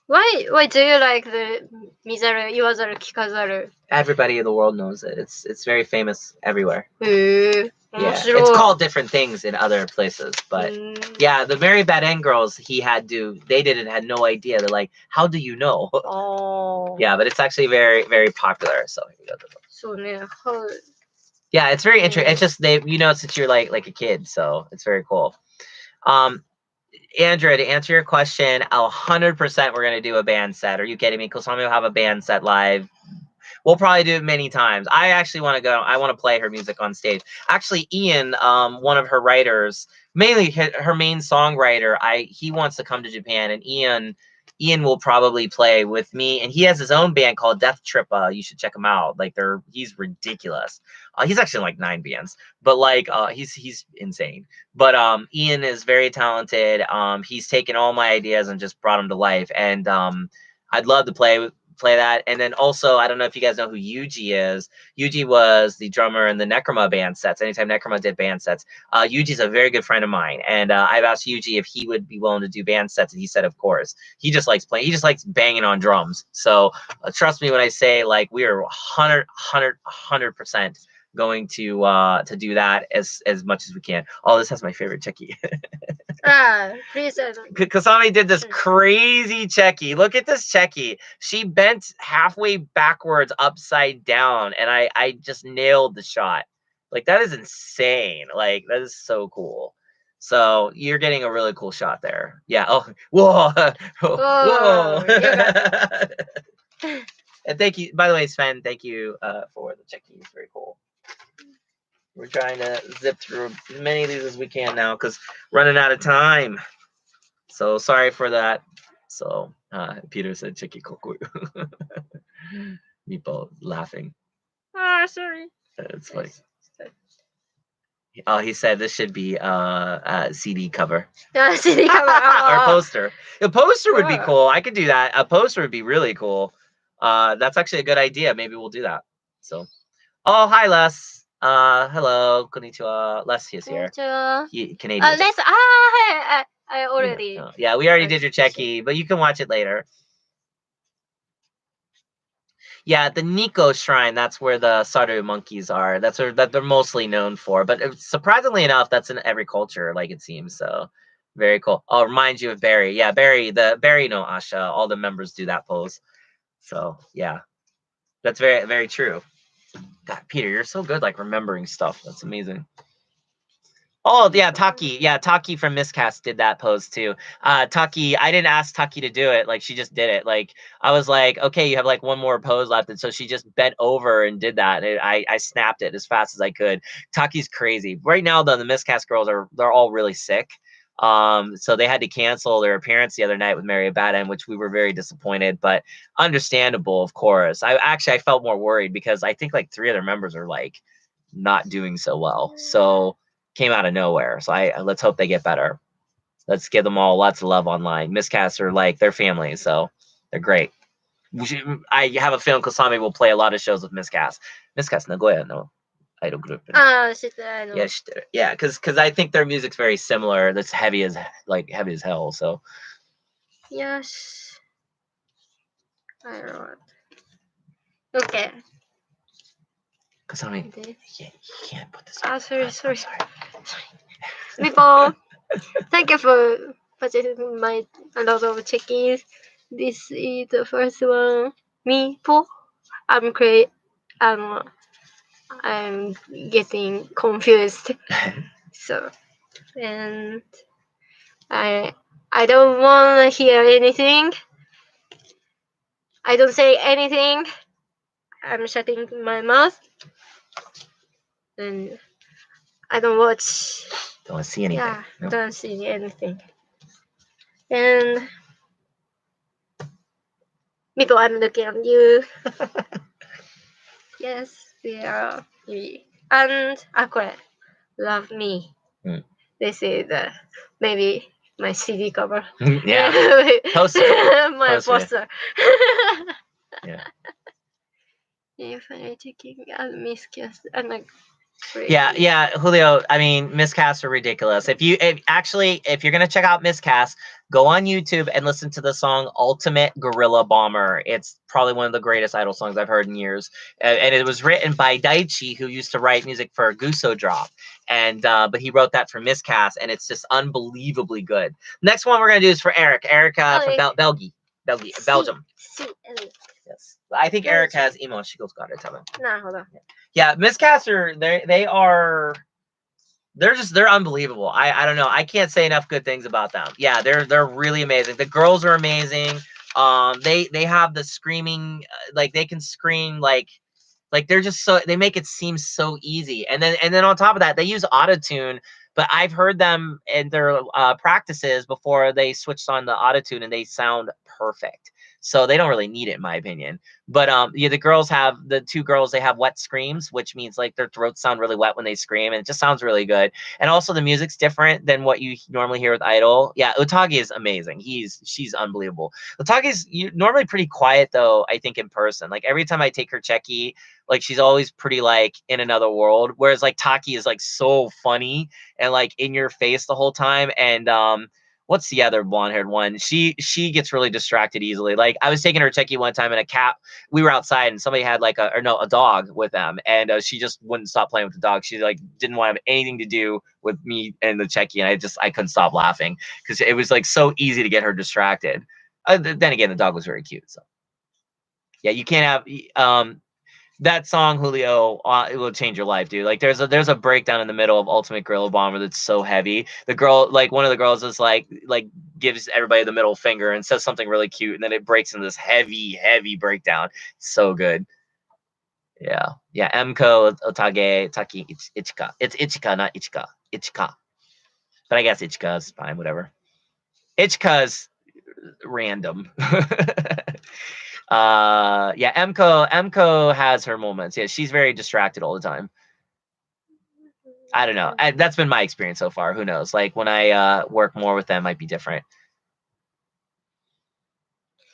why do you like the Mizaru Iwazaru Kikazaru? Everybody in the world knows it. It's very famous everywhere. へえ。 Yeah, 面白い。 it's called different things in other places, but yeah, the Mary Bad End girls, they had no idea. They're like, how do you know? ああ。 Yeah, but it's actually very, very popular. So here you go. そうね。Yeah, it's very interesting. It's just since you're like a kid, so it's very cool. Andrea, to answer your question, 100% we're gonna do a band set. Are you kidding me? Kosame will have a band set live. We'll probably do it many times. I actually want to go. I want to play her music on stage. Actually, Ian, one of her writers, mainly her main songwriter, he wants to come to Japan, and Ian will probably play with me, and he has his own band called Death Trip. You should check him out. Like he's ridiculous. He's actually in like 9 bands, but like he's insane. But Ian is very talented. He's taken all my ideas and just brought them to life, and I'd love to play that. And then also, I don't know if you guys know who Yuji is. Yuji was the drummer in the Necroma band sets. Anytime Necroma did band sets, Yuji's a very good friend of mine, and I've asked Yuji if he would be willing to do band sets, and he said, of course. He just likes playing. He just likes banging on drums. So trust me when I say, like, we are 100% going to do that as much as we can. Oh, this has my favorite cheki. Please. Kasami did this crazy cheki. Look at this cheki. She bent halfway backwards upside down, and I just nailed the shot. Like, that is insane. Like, that is so cool. So you're getting a really cool shot there. Yeah. Oh, whoa. Whoa. And thank you, by the way, Sven, thank you for the cheki. It's very cool. We're trying to zip through as many of these as we can now because running out of time. So sorry for that. So Peter said cheki koku. Meepo laughing. Sorry. It's funny. Oh, he said this should be a CD cover. CD cover. Or a poster. A poster would be cool. I could do that. A poster would be really cool. That's actually a good idea. Maybe we'll do that. So, oh, hi, Les. Hello, konnichiwa. Les is here. Canadian. Les. I already. Yeah, we already did your cheki, but you can watch it later. Yeah, the Nico Shrine, that's where the Saru monkeys are. That's where that they're mostly known for. But surprisingly enough, that's in every culture, like it seems. So very cool. I'll remind you of Barry. Yeah, Barry no Asha. All the members do that pose. So yeah. That's very, very true. God, Peter, you're so good like remembering stuff. That's amazing. Oh yeah, Taki. Yeah, Taki from Miscast did that pose too. Taki, I didn't ask Taki to do it. Like she just did it. Like I was like, okay, you have like one more pose left, and so she just bent over and did that. And I snapped it as fast as I could. Taki's crazy. Right now, though, the Miscast girls they're all really sick. So they had to cancel their appearance the other night with Mary Bad End, which we were very disappointed, but understandable, of course. I felt more worried because I think like 3 other members are like not doing so well. So came out of nowhere. So let's hope they get better. Let's give them all lots of love online. Miscasts are like their family, so they're great. I have a feeling Kosame will play a lot of shows with Miscast. Miscast Nagoya no idol group. Yeah, because I think their music's very similar. That's heavy as hell. So yes, I wrote. Okay. Kosame, you can't put this. Sorry. People, thank you for purchasing my a lot of checkies. This is the first one. Me, I'm I'm getting confused. So, and I don't want to hear anything. I don't say anything. I'm shutting my mouth, and I don't watch. Don't want to see anything. Yeah, No. don't see anything. And Mito, I'm looking at you. Yes, we are. And Akure, love me. Mm. This is maybe my CD cover. Yeah. Poster. My Poster. poster. Yeah. If I taking a miscast and like. Yeah, Julio. I mean, miscasts are ridiculous. If you're gonna check out miscasts, go on YouTube and listen to the song "Ultimate Gorilla Bomber." It's probably one of the greatest Idol songs I've heard in years, and it was written by Daichi, who used to write music for Guso Drop, and but he wrote that for miscast, and it's just unbelievably good. Next one we're gonna do is for Eric. Eric from Belgium. Yes, I think Eric has emo. She goes, "God, I tell him." Nah, hold on. Yeah, miscasts are they're unbelievable. I don't know. I can't say enough good things about them. Yeah, they're really amazing. The girls are amazing. They have the screaming, like they can scream like they're just so, they make it seem so easy. And then on top of that, they use autotune. But I've heard them in their practices before they switched on the autotune, and they sound perfect. So they don't really need it, in my opinion. But yeah, the two girls, they have wet screams, which means like their throats sound really wet when they scream, and it just sounds really good. And also the music's different than what you normally hear with Idol. Yeah, Otage is amazing. She's unbelievable. Otage's normally pretty quiet though, I think, in person. Like every time I take her cheki, like she's always pretty like in another world. Whereas like Taki is like so funny and like in your face the whole time. And what's the other blonde-haired one? She gets really distracted easily. Like I was taking her cheki one time, and a cat, we were outside and somebody had like a dog with them, and she just wouldn't stop playing with the dog. She like didn't want to have anything to do with me and the cheki, and I couldn't stop laughing because it was like so easy to get her distracted. Then again, the dog was very cute. So yeah, you can't have that song, Julio. It will change your life, dude. Like there's a breakdown in the middle of Ultimate Gorilla Bomber that's so heavy. The girl, like one of the girls, is like gives everybody the middle finger and says something really cute, and then it breaks into this heavy breakdown. So good. Yeah. Mko, Otage, Taki, Ichika. It's Ichika, not Ichika. Ichika. But I guess Ichika is fine. Whatever. Ichika's random. Yeah, Mko has her moments. Yeah, she's very distracted all the time. I don't know. That's been my experience so far. Who knows? Like when I work more with them, might be different.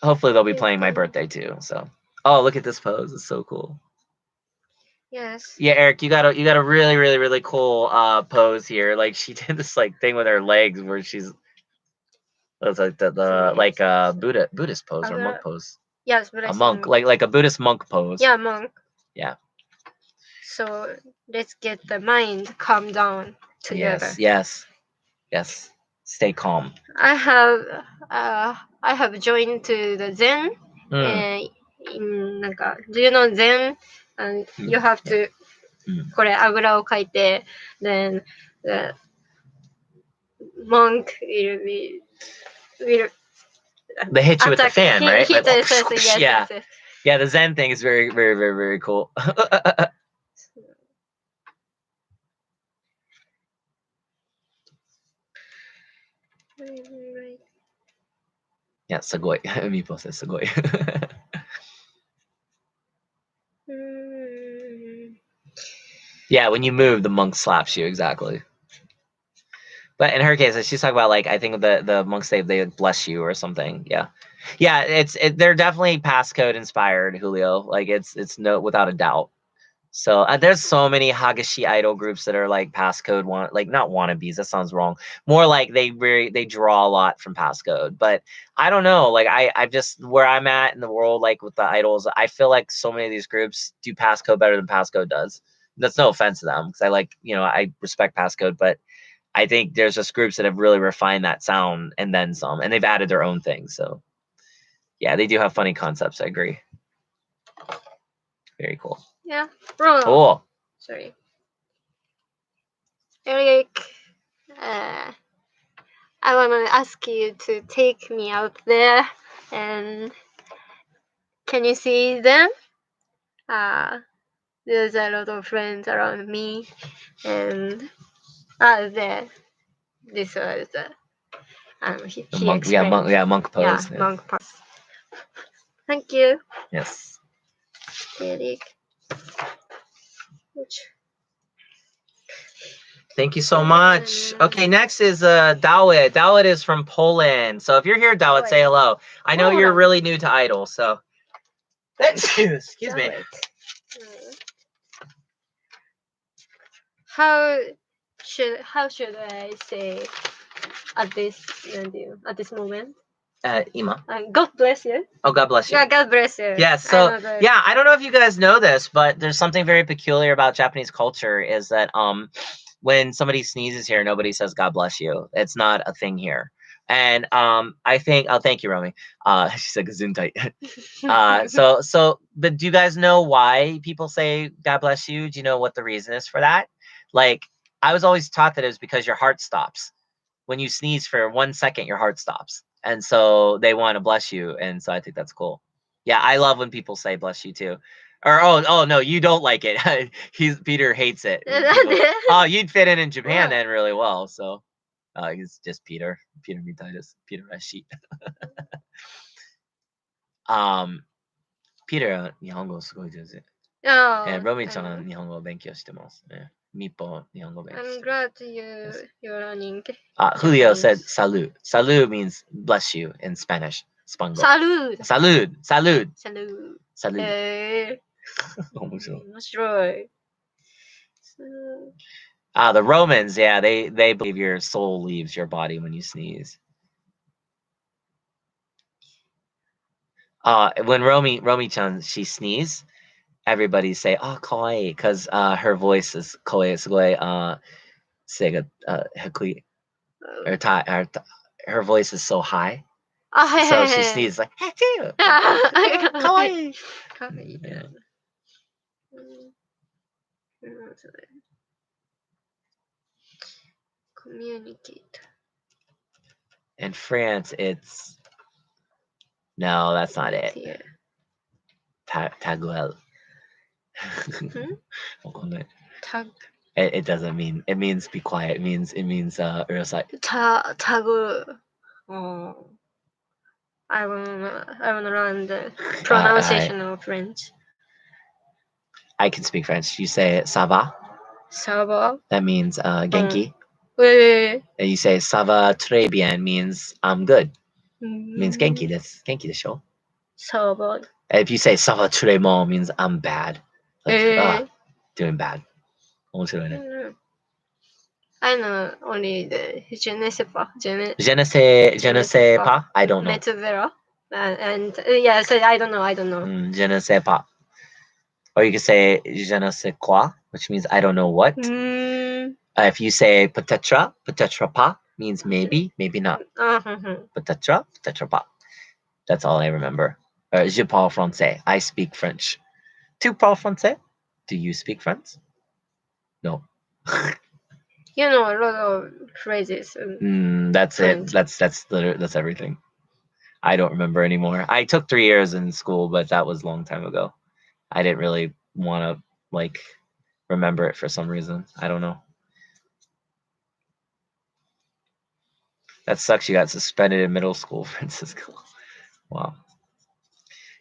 Hopefully they'll be playing my birthday too. So, oh, look at this pose. It's so cool. Yes. Yeah, Eric, you got a really cool pose here. Like she did this like thing with her legs where she's it's like the Buddhist pose or monk pose. Yes, but a monk, like a Buddhist monk pose. Yeah, monk. Yeah. So let's get the mind calm down together. Yes. Stay calm. I have joined to the Zen. In なんか do you know Zen? And you have to これあぐらをかいて then the monk will they hit you with the fan, right? Like, yes. Yeah, the Zen thing is very cool. Yeah, Sagoi. Mipo says Sagoi. Yeah, when you move, the monk slaps you, exactly. But in her case, she's talking about like I think the monks they bless you or something. Yeah, they're definitely passcode inspired, Julio. Like it's no without a doubt. So there's so many Hagashi idol groups that are like passcode like not wannabes. That sounds wrong. More like they draw a lot from passcode. But I don't know. Like I just where I'm at in the world, like with the idols, I feel like so many of these groups do passcode better than passcode does. That's no offense to them because I respect passcode, but I think there's just groups that have really refined that sound and then some, and they've added their own things. So yeah, they do have funny concepts. I agree. Very cool. Yeah. Bro. Cool. sorry. Eric, I want to ask you to take me out there, and can you see them? There's a lot of friends around me, and there. This was he monk, explained. monk pose. Yeah, monk pose. Thank you, Yes. Eric. Thank you so much. Okay, next is Dawid. Dawid is from Poland. So if you're here, Dawid, say hello. I know you're really new to Idol, so excuse me. How should I say at this moment? Ima. God bless you. Oh, God bless you. Yeah, God bless you. Yeah, so yeah, I don't know if you guys know this, but there's something very peculiar about Japanese culture is that when somebody sneezes here, nobody says God bless you. It's not a thing here. And I think thank you, Romy. She said gesundheit. But do you guys know why people say God bless you? Do you know what the reason is for that? Like, I was always taught that it was because your heart stops. When you sneeze for 1 second, your heart stops. And so they want to bless you. And so I think that's cool. Yeah, I love when people say bless you too. Or oh no, you don't like it. Peter hates it. Oh, you'd fit in Japan then really well. So he's just Peter Mititis, Peter Rashi. Peter 日本語すごい上手。ロミちゃん日本語を勉強してますね。ミッポ日本語勉強してます。I'm glad you're learning. Julio said salud. Salud means bless you in Spanish. Spango. Salud. Salud. Salud. Salud. Salud. 面白い。面白い。The Romans, yeah, they believe your soul leaves your body when you sneeze. When Romi-chan, she sneezes, everybody say, oh, kawaii, because her voice is kawaii, her voice is so high. So she sneezes like, hey, too. Kawaii. Yeah. Communicate. In France, it's no, that's not it. Taguel. Tag. It doesn't mean. It means be quiet. It means urosai. Tagu. Oh. I want to learn the pronunciation of French. I can speak French. You say ça va. Ça va. That means genki. And you say ça va très bien means I'm good. Means genki. That's genki the show. Ça va. If you say ça va très mal means I'm bad. Like doing bad. I know only the je ne sais pas. Je ne sais pas. I don't know. And yeah, so I don't know. Je ne sais pas. Or you can say je ne sais quoi, which means I don't know what. If you say peut-être pas means maybe, maybe not. Peut-être pas. That's all I remember. Je parle français. I speak French. Tu parles français? Do you speak French? No. You know a lot of phrases. That's French. It. That's everything. I don't remember anymore. I took 3 years in school, but that was a long time ago. I didn't really want to remember it for some reason. I don't know. That sucks. You got suspended in middle school, Francisco. Wow.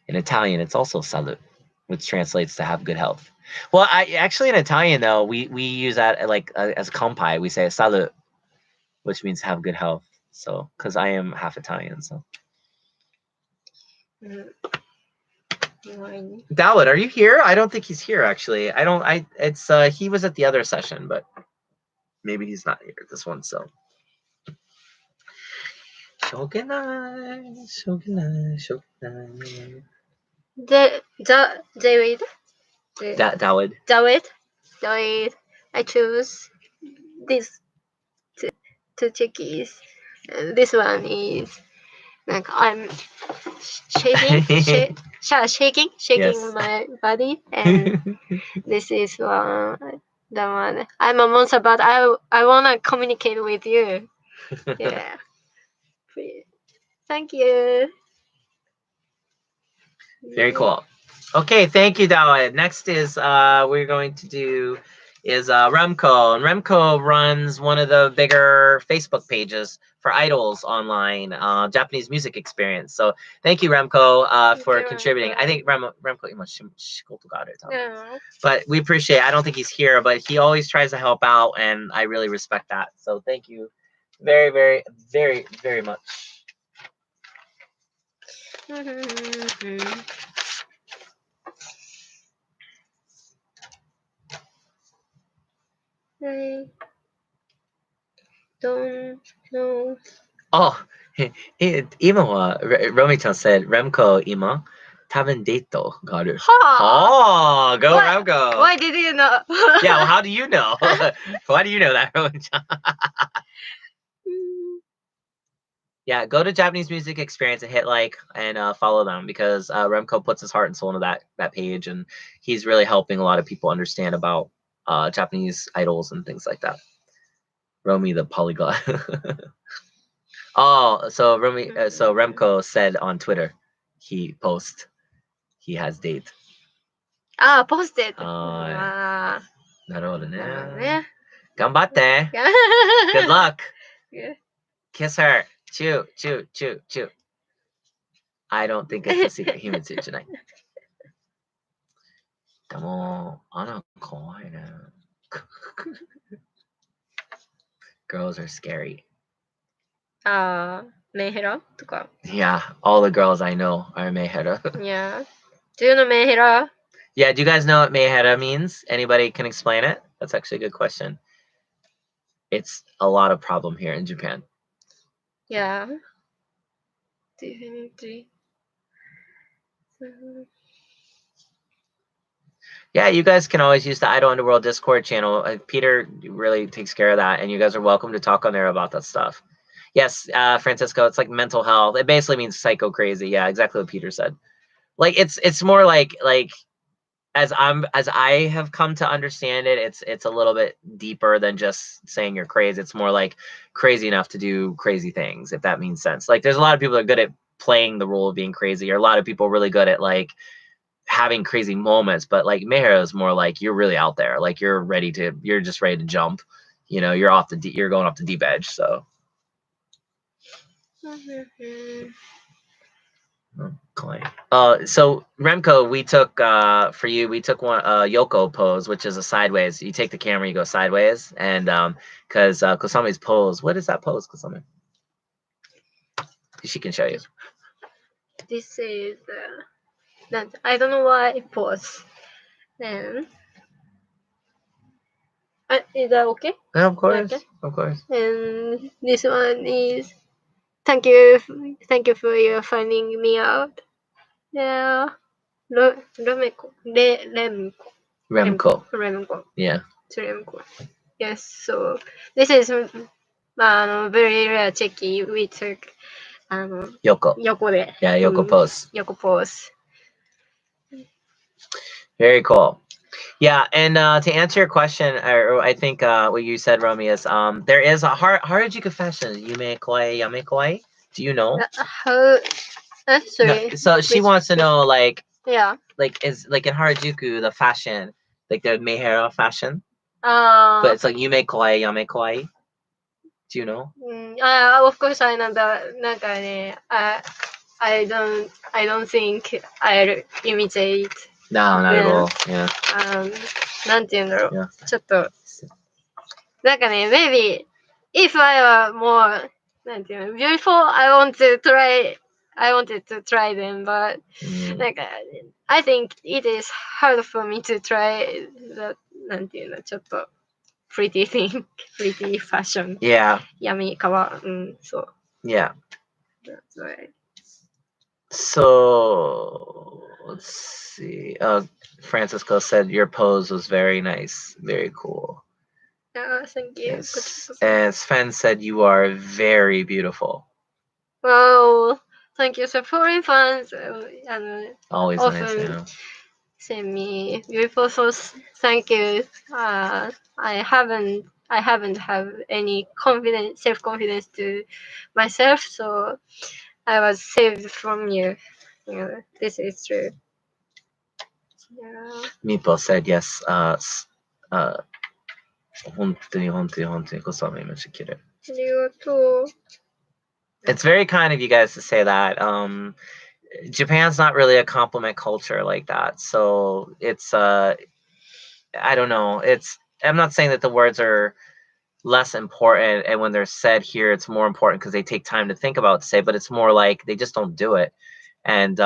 In Italian, it's also salute, which translates to have good health. Well, in Italian though, we use that as kampai. We say salute, which means have good health. So, because I am half Italian, so. Dawid, are you here? I don't think he's here actually. He was at the other session, but maybe he's not here at this one, so. Shogunai. David. Dawid. I choose these two checkies. This one is like I'm shaking, shaking Yes. my body, and this is the one. I'm a monster, but I wanna communicate with you. Yeah. Please. Thank you. Very cool. Okay, thank you, Dawa. Next is we're going to do is Remco. And Remco runs one of the bigger Facebook pages for idols online, Japanese music experience. So thank you, Remco, for contributing. I think Remco, but we appreciate it. I don't think he's here, but he always tries to help out, and I really respect that. So thank you very, very, very, very much. I don't know. Oh, 今はロミちゃん said Remco 今多分デートがある。Ha! Oh, go Remco. Why did you know? Yeah, well, how do you know? Why do you know that, Romi-chan? Yeah, go to Japanese Music Experience and hit like and follow them because Remco puts his heart and soul into that page, and he's really helping a lot of people understand about Japanese idols and things like that. Romy the polyglot. Oh, so Remco said on Twitter, he has date. Ah, posted. なるほどね。なるほどね。頑張って。Good luck. Kiss her. Chew, chew, chew, chew. I don't think it's a secret. 秘密じゃない。でも、アナ怖いね。Girls are scary. ああ、メンヘラとか。Yeah, all the girls I know are Meihera. Yeah. Do you know メンヘラ? Yeah, do you guys know what Meihera means? Anybody can explain it? That's actually a good question. It's a lot of problem here in Japan. Yeah. Definitely. Yeah, you guys can always use the Idol Underworld Discord channel. Peter really takes care of that, and you guys are welcome to talk on there about that stuff. Yes, Francisco, it's like mental health. It basically means psycho crazy. Yeah, exactly what Peter said. Like it's more like as I have come to understand it, it's a little bit deeper than just saying you're crazy. It's more like crazy enough to do crazy things, if that means sense. Like there's a lot of people that are good at playing the role of being crazy, or a lot of people really good at like having crazy moments, but like Meher is more like you're really out there, like you're just ready to jump, you know, you're going off the deep edge. So so Remco, we took for you, we took one Yoko pose, which is a sideways. You take the camera, you go sideways, and because Kosame's pose, what is that pose, Kosame? She can show you. This is I don't know why pause. And is that okay? Yeah, of course, Okay. of course. And this one is thank you for your finding me out. Yeah. Remco. Yeah. Remco. Yes. So this is very rare cheki we took. Yoko. 横で。 Yeah, Yoko pose. 横ポーズ。 Very cool. Yeah, and to answer your question, or I think what you said, Romy, is there is a Harajuku fashion. Yume koi, yame koi. Do you know? How? Sorry. No, so she wants to know, like, Yeah. like is like in Harajuku the fashion, like the Meihera fashion, Uh, but it's like Yume koi, yame koi. Do you know? Of course I know that. なんかね、I don't think I'll imitate. No, not at Yeah. all. Yeah. なんて言うんだろう。 Yeah. ちょっと、なんかね、maybe if I were more, なんていうの、before I wanted to try them, but なんか、I think it is hard for me to try that, なんていうの、ちょっと pretty thing, pretty fashion. Yeah. 闇かわ、そう。Yeah. That's right. So let's see. Francisco said your pose was very nice, very cool. Thank you. Yes. And Sven said you are very beautiful. Wow. thank you. So foreign fans Always often nice, yeah. send me beautiful thoughts. Thank you. I haven't have any confidence, self confidence to myself, so I was saved from you. Yeah, this is true. Yeah. Meepo said yes. Uh, 本当にこそめました。It's very kind of you guys to say that. Japan's not really a compliment culture like that, so it's I don't know. I'm not saying that the words are less important, and when they're said here, it's more important because they take time to think about what to say. But it's more like they just don't do it, and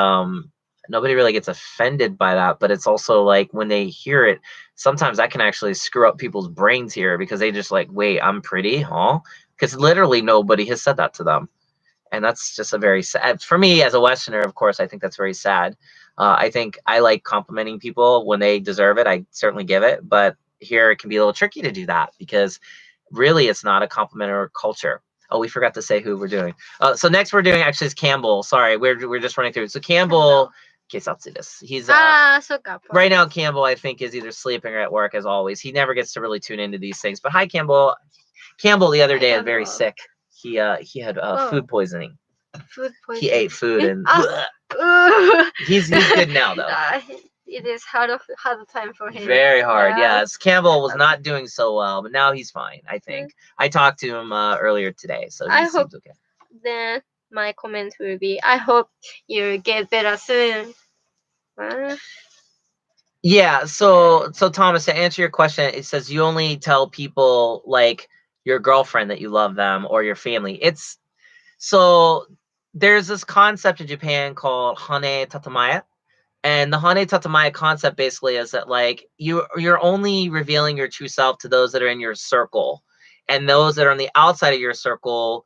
nobody really gets offended by that. But it's also like when they hear it, sometimes that can actually screw up people's brains here because they just like, wait, I'm pretty, huh? Because literally nobody has said that to them. And that's just a very sad, for me as a Westerner, of course, I think that's very sad. I think I like complimenting people when they deserve it. I certainly give it, but here it can be a little tricky to do that because really it's not a complimentary culture. Oh, we forgot to say who we're doing. So next we're doing actually is Campbell. Sorry, we're just running through. So Campbell, he's right now. Campbell, I think, is either sleeping or at work as always. He never gets to really tune into these things. But hi, Campbell. Campbell the other day is very sick. He had food poisoning. He ate food and he's good now though. It is hard time for him. Very hard, yes. Campbell was not doing so well, but now he's fine, I think. I talked to him earlier today, so he seems okay. Then my comment will be, I hope you get better soon. Yeah, so Thomas, to answer your question, it says you only tell people like your girlfriend that you love them or your family. It's so there's this concept in Japan called Hane Tatamaya. And the Hane Tatamaya concept basically is that like you're only revealing your true self to those that are in your circle. And those that are on the outside of your circle,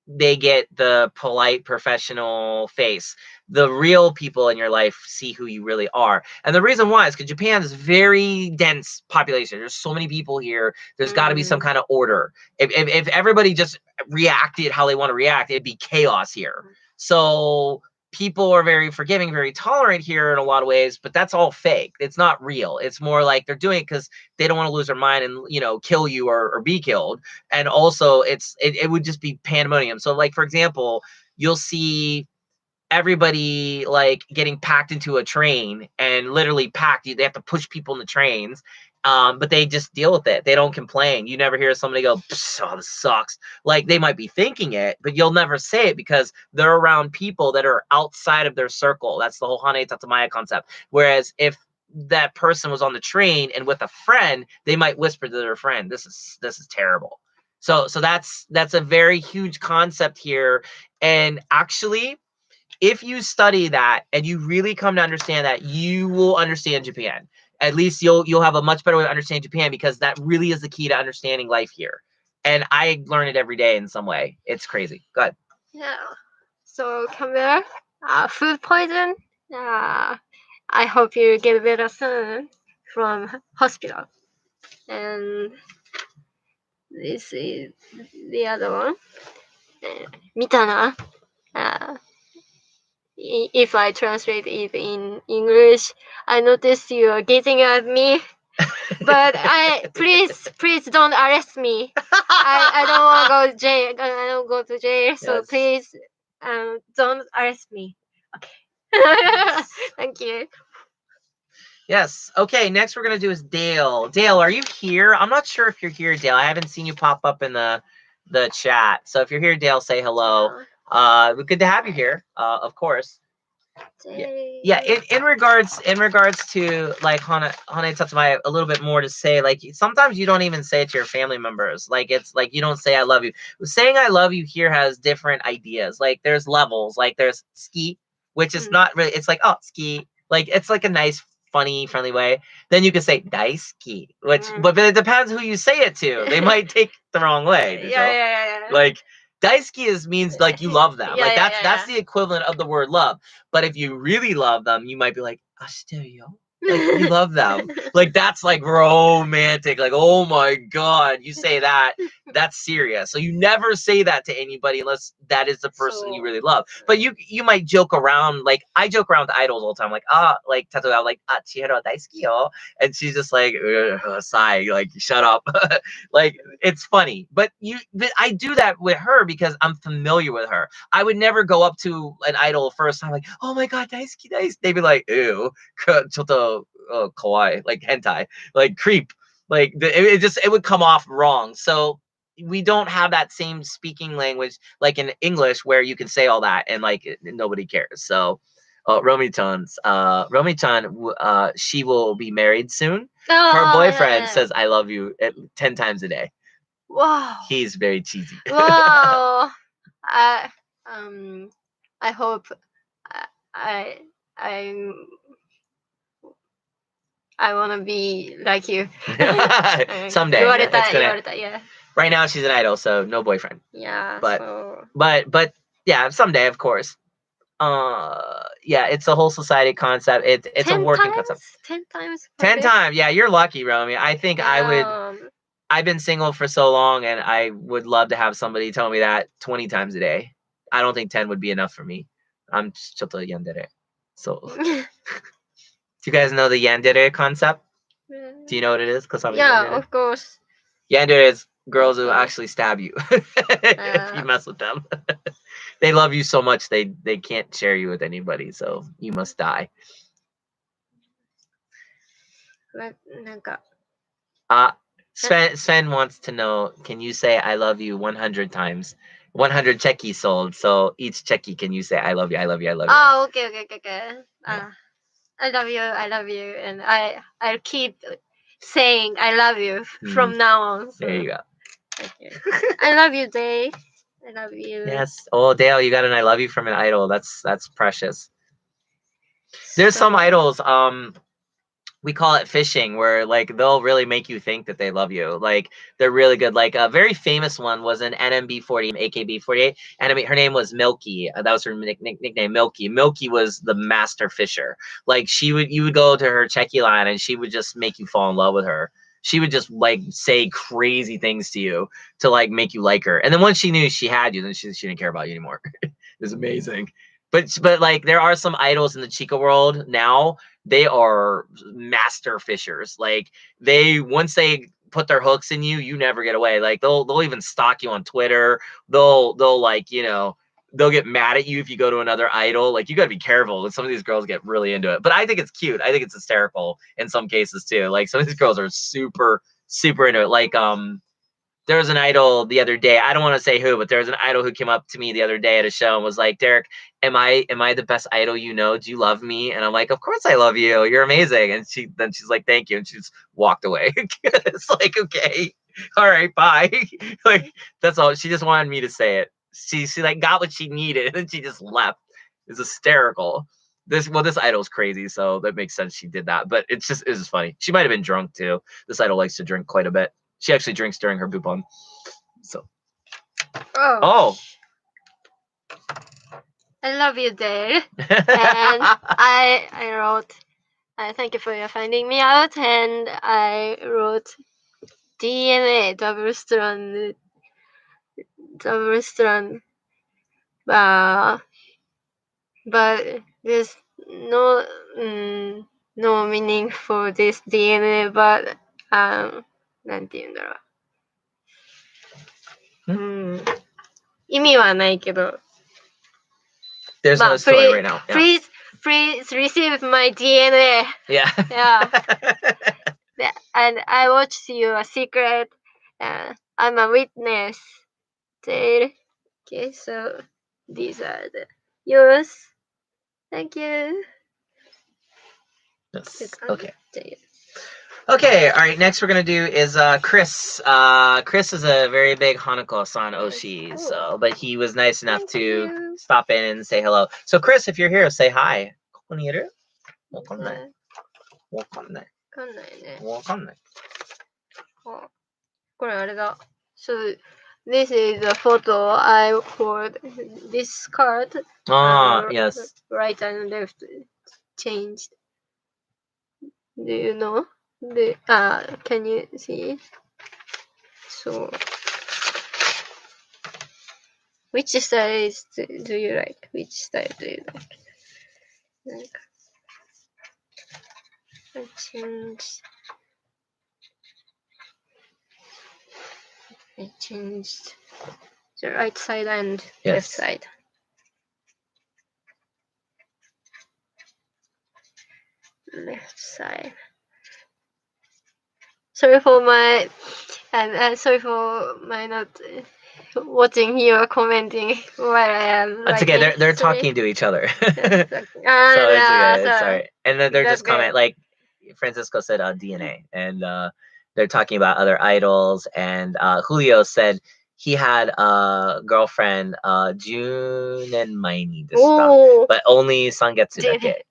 they get the polite professional face. The real people in your life see who you really are. And the reason why is because Japan is very dense population. There's so many people here. There's got to be some kind of order. If everybody just reacted how they want to react, it'd be chaos here. So people are very forgiving, very tolerant here in a lot of ways, but that's all fake. It's not real. It's more like they're doing it because they don't want to lose their mind and, you know, kill you or be killed. And also it would just be pandemonium. So like, for example, you'll see everybody like getting packed into a train and literally packed. They have to push people in the trains. But they just deal with it. They don't complain. You never hear somebody go, "Oh, this sucks." Like they might be thinking it, but you'll never say it because they're around people that are outside of their circle. That's the whole Hane Tatamaya concept. Whereas if that person was on the train and with a friend, they might whisper to their friend, "This is terrible." So that's a very huge concept here. And actually, if you study that and you really come to understand that, you will understand Japan. At least you'll have a much better way to understand Japan because that really is the key to understanding life here. And I learn it every day in some way. It's crazy. Go ahead. Yeah. So Camilla, food poison. I hope you get better soon from hospital. And this is the other one. 見たな? If I translate it in English, I noticed you are gazing at me. But please don't arrest me. I don't want to go to jail. I don't go to jail. So yes. Please don't arrest me. Okay. Yes. Thank you. Yes. Okay. Next, we're gonna do is Dale. Dale, are you here? I'm not sure if you're here, Dale. I haven't seen you pop up in the chat. So if you're here, Dale, say hello. Good to have you here. Of course. Yeah. In regards to like Hane Tatsumaya, a little bit more to say. Like sometimes you don't even say it to your family members. Like it's like you don't say I love you. Saying I love you here has different ideas. Like there's levels. Like there's ski, which is not really. It's like, oh, ski. Like it's like a nice, funny, friendly way. Then you can say daisuki, which but it depends who you say it to. They might take the wrong way. Yeah. Like daisuki means like you love them. That's the equivalent of the word love. But if you really love them, you might be like ashiteru yo. Like, we love them. Like, that's like romantic. Like, oh my God, you say that, that's serious. So you never say that to anybody unless that is the person you really love. But you might joke around. Like, I joke around with idols all the time. Like, like Tatoya, like, Chihiro daisuki yo. And she's just like, sigh, like, shut up. Like, it's funny. But I do that with her because I'm familiar with her. I would never go up to an idol first time like, oh my God, daisuki, daisuki. They'd be like, ew. ちょっと kawaii, like hentai, like creep, like it would come off wrong. So we don't have that same speaking language like in English where you can say all that and like nobody cares. So Romi-chan, she will be married soon. Her boyfriend says I love you 10 times a day. Wow. He's very cheesy. Wow. I hope I want to be like you. Someday. Yeah. Right now she's an idol, so no boyfriend. Yeah. But yeah, someday, of course. Yeah, it's a whole society concept. It's a working concept. 10 times. 10 times. Yeah, you're lucky, Romy. I think I would. I've been single for so long, and I would love to have somebody tell me that 20 times a day. I don't think 10 would be enough for me. I'm just ちょっと病んでる. So, do you guys know the yandere concept? Do you know what it is? Yeah, of course. Yandere is girls who actually stab you if you mess with them. They love you so much they can't share you with anybody, so you must die. Sven wants to know, can you say I love you 100 times? 100 cheki sold. So each cheki, can you say I love you, I love you, I love you? Oh, okay. Yeah. I love you, and I'll keep saying I love you from now on. So. There you go. Okay. I love you, Day. I love you. Yes. Oh, Dale, you got an I love you from an idol. That's precious. There's some idols, we call it fishing, where like they'll really make you think that they love you. Like they're really good. Like a very famous one was an NMB40, AKB48. And her name was Milky. That was her nickname, Milky. Milky was the master fisher. Like you would go to her cheki line and she would just make you fall in love with her. She would just like say crazy things to you to like make you like her. And then once she knew she had you, then she didn't care about you anymore. It was amazing. But like there are some idols in the Chica world now. They are master fishers. Like once they put their hooks in you, you never get away. Like they'll even stalk you on Twitter. They'll like, they'll get mad at you if you go to another idol. Like you got to be careful. Some of these girls get really into it. But I think it's cute. I think it's hysterical in some cases too. Like some of these girls are super into it. Like there was an idol the other day. I don't want to say who, but there was an idol who came up to me the other day at a show and was like, Derek, am I the best idol you know? Do you love me? And I'm like, of course I love you. You're amazing. And she's like, thank you. And she just walked away. It's like, okay, all right, bye. Like that's all. She just wanted me to say it. She like got what she needed and she just left. It's hysterical. This idol's crazy, so that makes sense she did that. But it's just funny. She might have been drunk too. This idol likes to drink quite a bit. She actually drinks during her Bupon. So. Oh. I love you, Dale. And I wrote, thank you for finding me out. And I wrote DNA double strand. But there's no meaning for this DNA. But なんて言うんだろう。意味はないけど。There's no story right now. Yeah. Please receive my DNA. Yeah. And I watched you a secret. I'm a witness. Okay, so these are yours. Thank you. Yes. Okay. Okay, all right, next we're going to do is Chris. Chris is a very big Hanako-san Oshi, but he was nice enough to stop in and say hello. So Chris, if you're here, say hi. ここにいる? わかんない。これあれだ。So this is a photo I for this card. Yes. Right and left changed. Do you know? Can you see? So, which style do you like? Which style do you like? I changed the right side and left side. Left side. Sorry for my not watching you or commenting while I am. That's okay. They're talking to each other. So it's okay. It's sorry. And then they're just comment like Francisco said DNA, and they're talking about other idols. And Julio said he had a girlfriend, June and Maini, but only Sangetsu dake.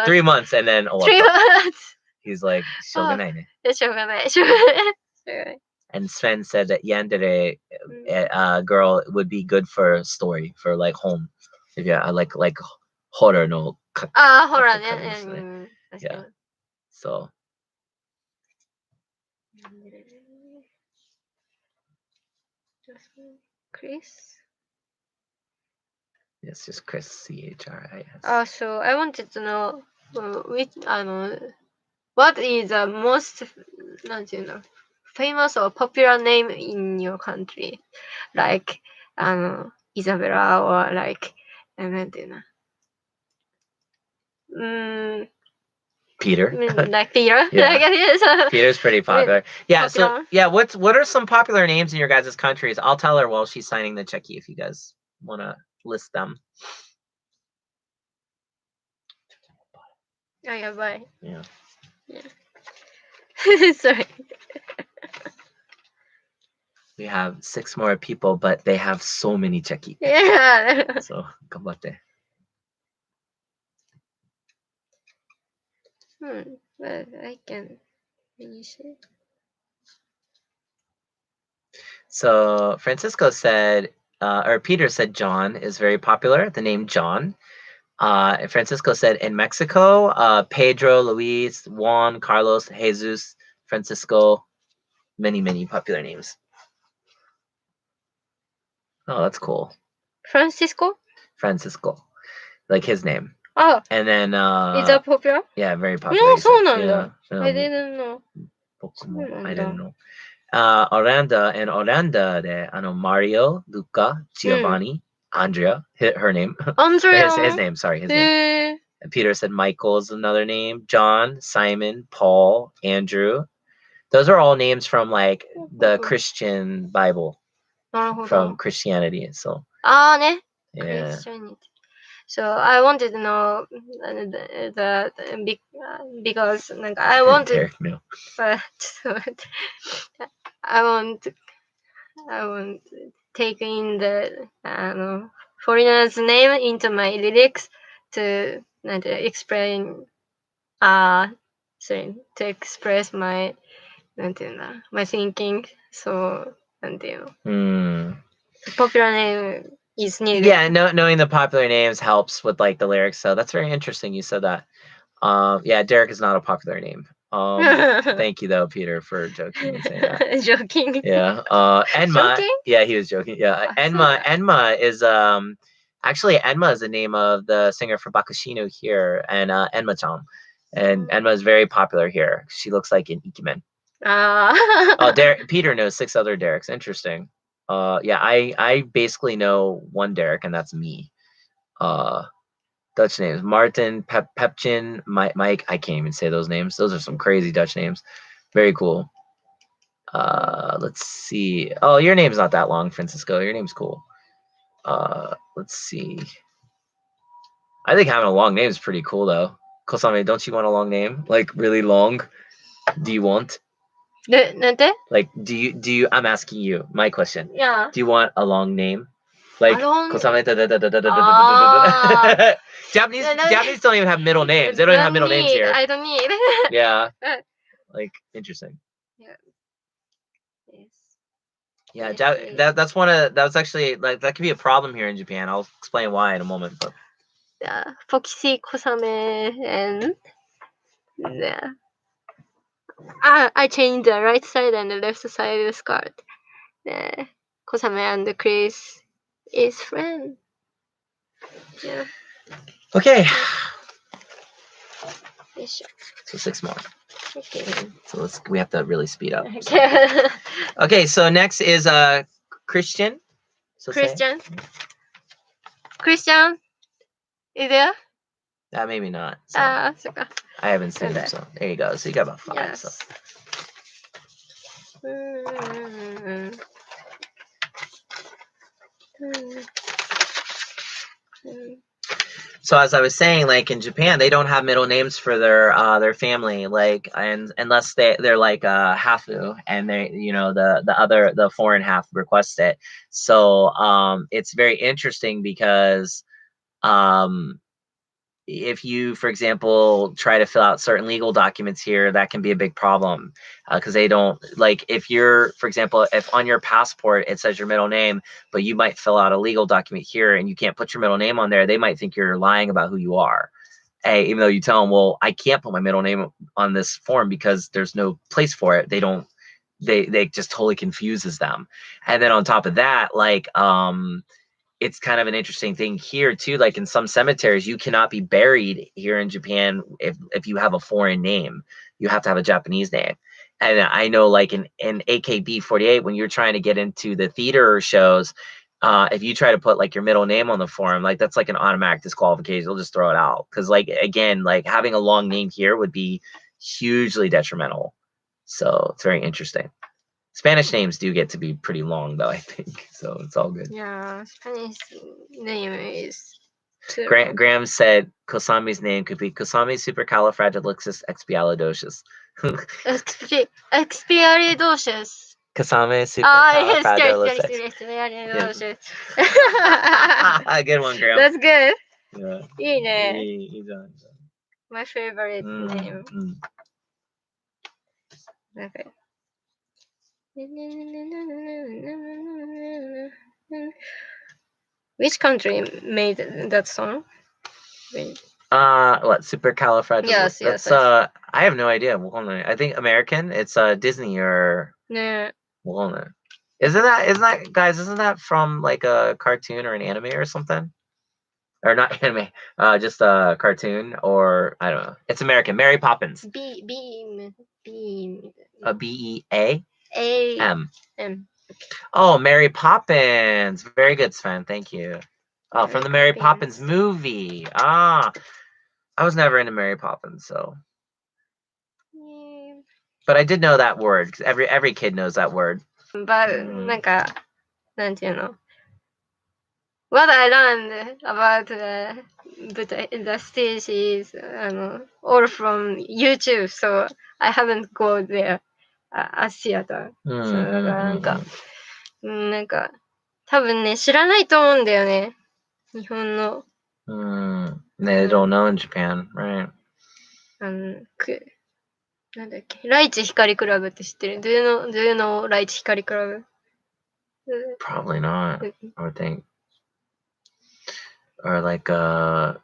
3 months and then 3 months. He's like, しょうがないね. しょうがないしょうがない And Sven said that yandere girl would be good for story, for like home. If you like horror no. Horrorね. Yeah. So. Chris? Yes, just Chris, CHRIS. So I wanted to know what is the most famous or popular name in your country? Like Isabella or like Peter. Like Peter. Yeah. Peter's pretty popular. Yeah. Popular. So yeah, what are some popular names in your guys' countries? I'll tell her while she's signing the cheki if you guys want to list them. Oh yeah, bye. Yeah. Sorry. We have 6 more people, but they have so many cheki. Yeah. So, ganbatte. But I can finish it. So, Francisco said, or Peter said John is very popular, the name John. Francisco said in Mexico, Pedro, Luis, Juan, Carlos, Jesus, Francisco, many, many popular names. Oh, that's cool. Francisco, like his name. Oh. And then Is that popular? Yeah, very popular. No, そうなんだ. Yeah. I didn't know. I didn't know. Orlando で Mario, Luca, Giovanni, Andrea, her name. Andrea. his name, sorry, his name. And Peter said Michael is another name. John, Simon, Paul, Andrew. Those are all names from like the Christian Bible, from Christianity. So. Yeah. Christianity. So I wanted to know because like I wanted. Derek, no. I want take in the foreigner's name into my lyrics to explain to express my my thinking. So popular name is needed. Yeah, knowing the popular names helps with like the lyrics. So that's very interesting. You said that. Yeah, Derek is not a popular name. Thank you though, Peter, for joking and saying that. Joking. Yeah. Enma. Joking? Yeah, he was joking. Yeah. Enma is actually Enma is the name of the singer for Bakushino here, and Enma-chan. And Enma is very popular here. She looks like an Ikemen. Peter knows 6 other Dereks. Interesting. Yeah, I basically know one Derek, and that's me. Dutch names: Martin, Pepchin, Mike. I can't even say those names. Those are some crazy Dutch names. Very cool. Let's see. Oh, your name's not that long, Francisco. Your name's cool. Let's see. I think having a long name is pretty cool, though. Kosame, don't you want a long name? Like really long? Do you want? Like, do you? I'm asking you. My question. Yeah. Do you want a long name? Like Kosame. Japanese don't even have middle names. They don't even have middle names here. I don't need. Yeah. Like interesting. Yeah. Yeah, that's actually like that could be a problem here in Japan. I'll explain why in a moment. But Foxy, Kosame, and I changed the right side and the left side of the skirt. Kosame and Chris is friend. Yeah. Okay. よいしょ。 So 6 more. Okay. So we have to really speed up. Okay. Okay, so next is Christian. So Christian. Christian, is there? maybe not. So. Soか. I haven't seen Okay. him, so there you go. So you got about 5. Yes. So. So as I was saying, like in Japan, they don't have middle names for their family, like, and unless they're like hafu, and they, you know, the foreign half requests it. So it's very interesting because if you, for example, try to fill out certain legal documents here, that can be a big problem because they don't, like, if you're, for example, if on your passport it says your middle name, but you might fill out a legal document here and you can't put your middle name on there, they might think you're lying about who you are. Hey, even though you tell them, well, I can't put my middle name on this form because there's no place for it. They just totally confuses them. And then on top of that, like, it's kind of an interesting thing here too. Like in some cemeteries, you cannot be buried here in Japan if you have a foreign name. You have to have a Japanese name. And I know, like in AKB48, when you're trying to get into the theater shows, if you try to put like your middle name on the form, like that's like an automatic disqualification. They'll just throw it out because, like, again, like having a long name here would be hugely detrimental. So it's very interesting. Spanish names do get to be pretty long, though, I think. So it's all good. Yeah, Spanish name is too. Graham said Kosame's name could be Kosame Supercalifragilisticexpialidocious. Expialidocious. Kosame Yes, Supercalifragilisticexpialidocious. Good one, Graham. That's good. Yeah. いいね。いいじゃん。 My favorite name. Okay. Which country made that song? What, Supercalifragilistic? Yes, That's yes. I have no idea. I think American. It's Disney or Yeah. Isn't that, guys? Isn't that from like a cartoon or an anime or something? Or not anime, just a cartoon, or I don't know. It's American. Mary Poppins. Beam. BEAM. M. Oh, Mary Poppins. Very good, Sven. Thank you. Oh, from the Mary Poppins movie. I was never into Mary Poppins, so. But I did know that word because every kid knows that word. But なんか、なんていうの? What I learned about the stage is all from YouTube, so I haven't go there a theater. なんか、多分ね、知らないと思うんだよね。日本の。They don't know in Japan, right? なんだっけ、ライチ光クラブって知ってる? Do you know ライチ光クラブ? Probably not, I would think. Or like what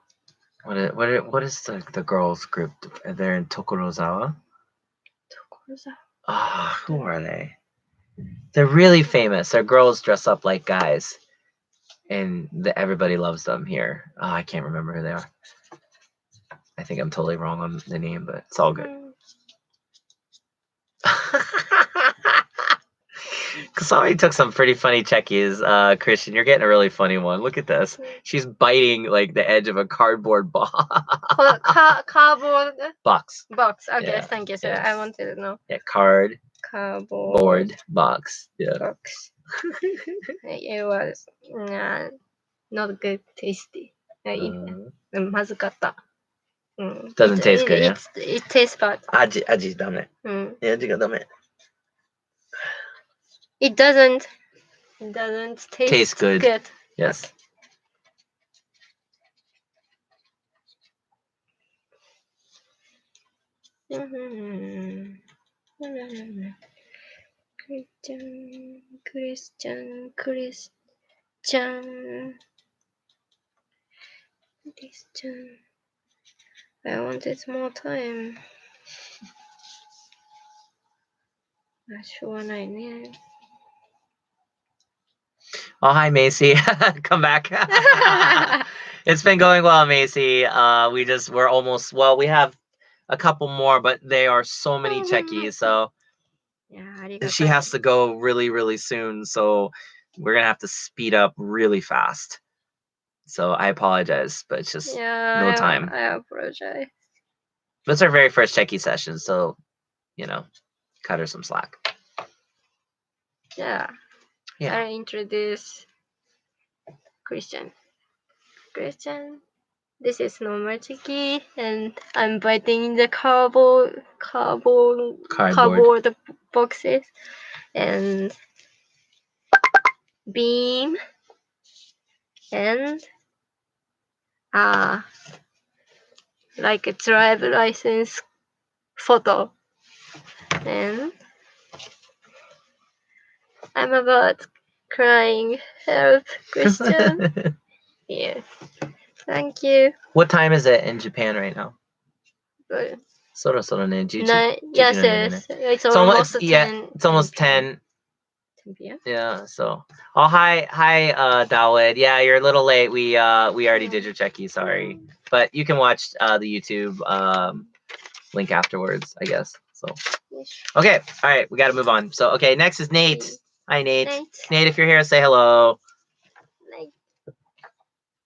is the girls group? They're in Tokorozawa. Who are they? They're really famous. They're girls dress up like guys, and everybody loves them here. I can't remember who they are. I think I'm totally wrong on the name, but it's all good. Kosame took some pretty funny chekis. Christian, you're getting a really funny one. Look at this. She's biting like the edge of a cardboard box. Cardboard box. Okay, yeah. Thank you, sir. Yes. I wanted to know. Yeah, cardboard box. Yeah. Box. It was not good, tasty. まずかった. Doesn't taste good, yeah? It tastes bad. 味ダメ. 味がダメ. It doesn't taste good. Yes. I wanted more time. しょうがないね。 Oh, hi, Macy. Come back. It's been going well, Macy. We're almost, well, we have a couple more, but they are so many checkies. So いやありがたい。 she has to go really, really soon. So we're going to have to speed up really fast. So I apologize, but it's just no time. I apologize. It's our very first checky session. So, cut her some slack. Yeah. Yeah. I introduce Christian. Christian, this is normal cheki, and I'm biting the cardboard boxes, and beam, and like a drive license photo, and I'm about crying. Help, Christian. Yes. Thank you. What time is it in Japan right now? But Soro ne, juju. yes, Juju no yes. ne. It's almost 10. Yeah, it's almost 10. 10 p.m. Yeah, so. Oh, hi, Dawid. Yeah, you're a little late. We already did your checky, sorry. But you can watch the YouTube link afterwards, I guess. So. Okay, all right, we got to move on. So, okay, next is Nate. Hi, Nate. Nate, if you're here, say hello. Nate.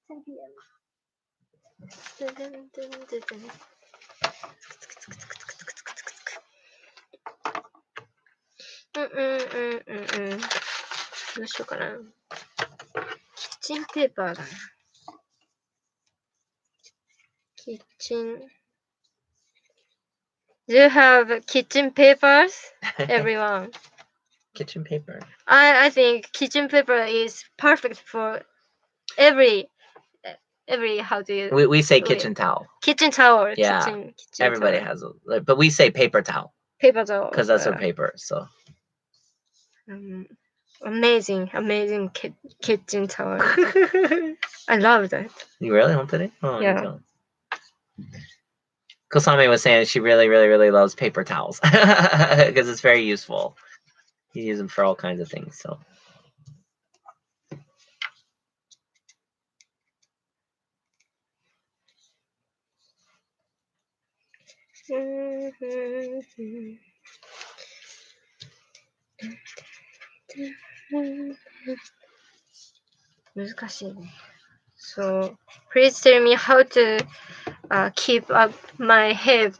10 p.m. Mm-mm-mm-mm-mm. どうしようかな。キッチンペーパーだな。キッチン。Do you have kitchen papers, everyone? Kitchen paper. I think kitchen paper is perfect for every how do you We say kitchen towel. Kitchen towel. Yeah. Kitchen Everybody towel. has but we say paper towel. Paper towel. Because that's our paper, so. Amazing kitchen towel. I love that. You really want it? Oh, yeah. You don't. Kosame was saying she really, really, really loves paper towels because it's very useful. You use them for all kinds of things. So. So please tell me how to keep up my head.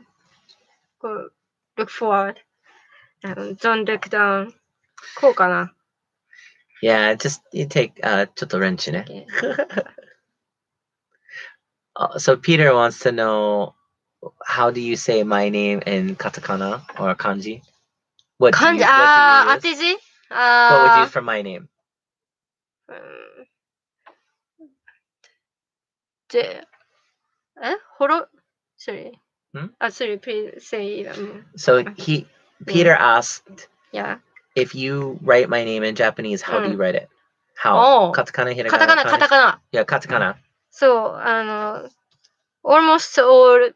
Look forward. Don't look down. こうかな? Yeah, just you take ちょっとwrench ね. So Peter wants to know, how do you say my name in katakana or kanji? What do you use? 当て字? What would you use for my name? Sorry. Hmm? Sorry, please say. So Peter asked, yeah, if you write my name in Japanese, how do you write it? How? Oh. Katakana, hiragana, Katakana. Yeah, katakana. So, almost all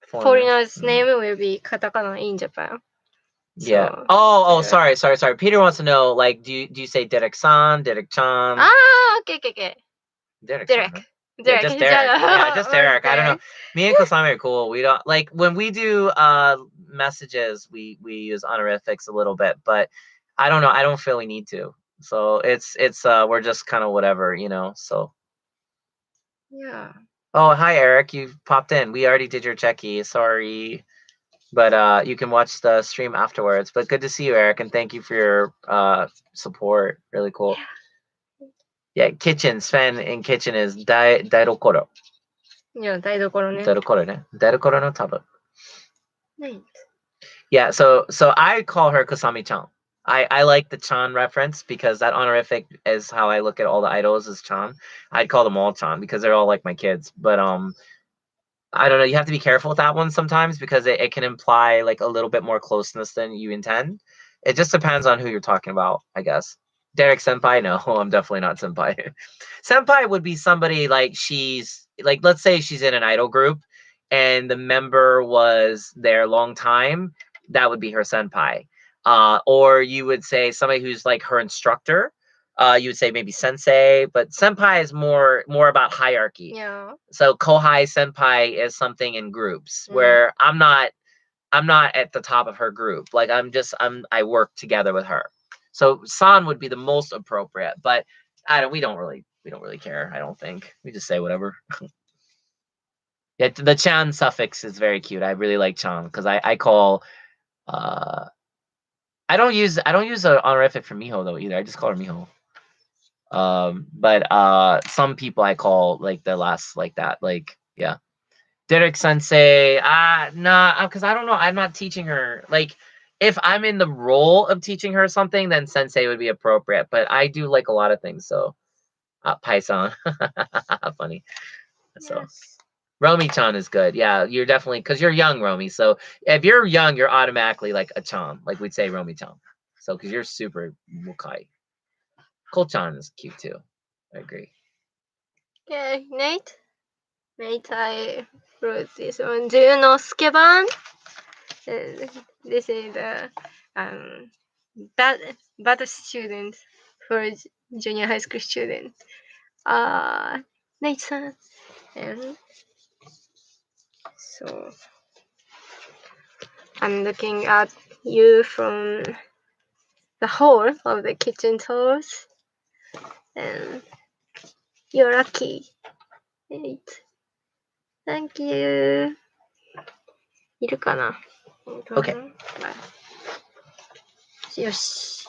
foreigners' name will be katakana in Japan. Yeah. So, oh, sorry. Peter wants to know, like, do you say Derek-san, Derek-chan? okay. Derek. Derek. Yeah, just Derek. Yeah, just Derek. I don't know. Me and Kosame are cool. We don't like when we do messages. We use honorifics a little bit, but I don't know. I don't feel we need to. So it's we're just kind of whatever, So. Yeah. Oh, hi Eric. You popped in. We already did your checky. Sorry. But you can watch the stream afterwards. But good to see you, Eric, and thank you for your support. Really cool. Yeah, kitchen. Sven in kitchen is dairokoro. Yeah, 台所ね。Dairokoro ne. Dairokoro no tabu. Nice. Yeah, so I call her Kosami-chan. I like the Chan reference because that honorific is how I look at all the idols as Chan. I'd call them all Chan because they're all like my kids. But I don't know. You have to be careful with that one sometimes because it can imply like a little bit more closeness than you intend. It just depends on who you're talking about, I guess. Derek Senpai? No, I'm definitely not Senpai. Senpai would be somebody like she's like, let's say she's in an idol group and the member was there a long time. That would be her senpai. Or you would say somebody who's like her instructor. You would say maybe sensei, but senpai is more about hierarchy. Yeah. So kohai senpai is something in groups where I'm not at the top of her group. Like I work together with her. So san would be the most appropriate, but we don't really care. I don't think. We just say whatever. Yeah, the chan suffix is very cute. I really like chan because I call I don't use an honorific for Miho though either. I just call her Miho. But some people I call like the last like that. Like, yeah. Derek Sensei, nah, because I don't know. I'm not teaching her. Like, if I'm in the role of teaching her something, then Sensei would be appropriate. But I do like a lot of things, so Paisan, funny. So Yes. Romi-chan is good. Yeah, you're definitely because you're young, Romi. So if you're young, you're automatically like a chan. Like we'd say Romi-chan. So because you're super mukai. Cole-chan is cute too. I agree. Okay, Nate. Nate, I wrote this one. Do you know Skeban? This is the bad student for junior high school student. Nate-san. And so I'm looking at you from the hall of the kitchen tools, and you're lucky. Eight. Thank you. いるかな Okay. よし。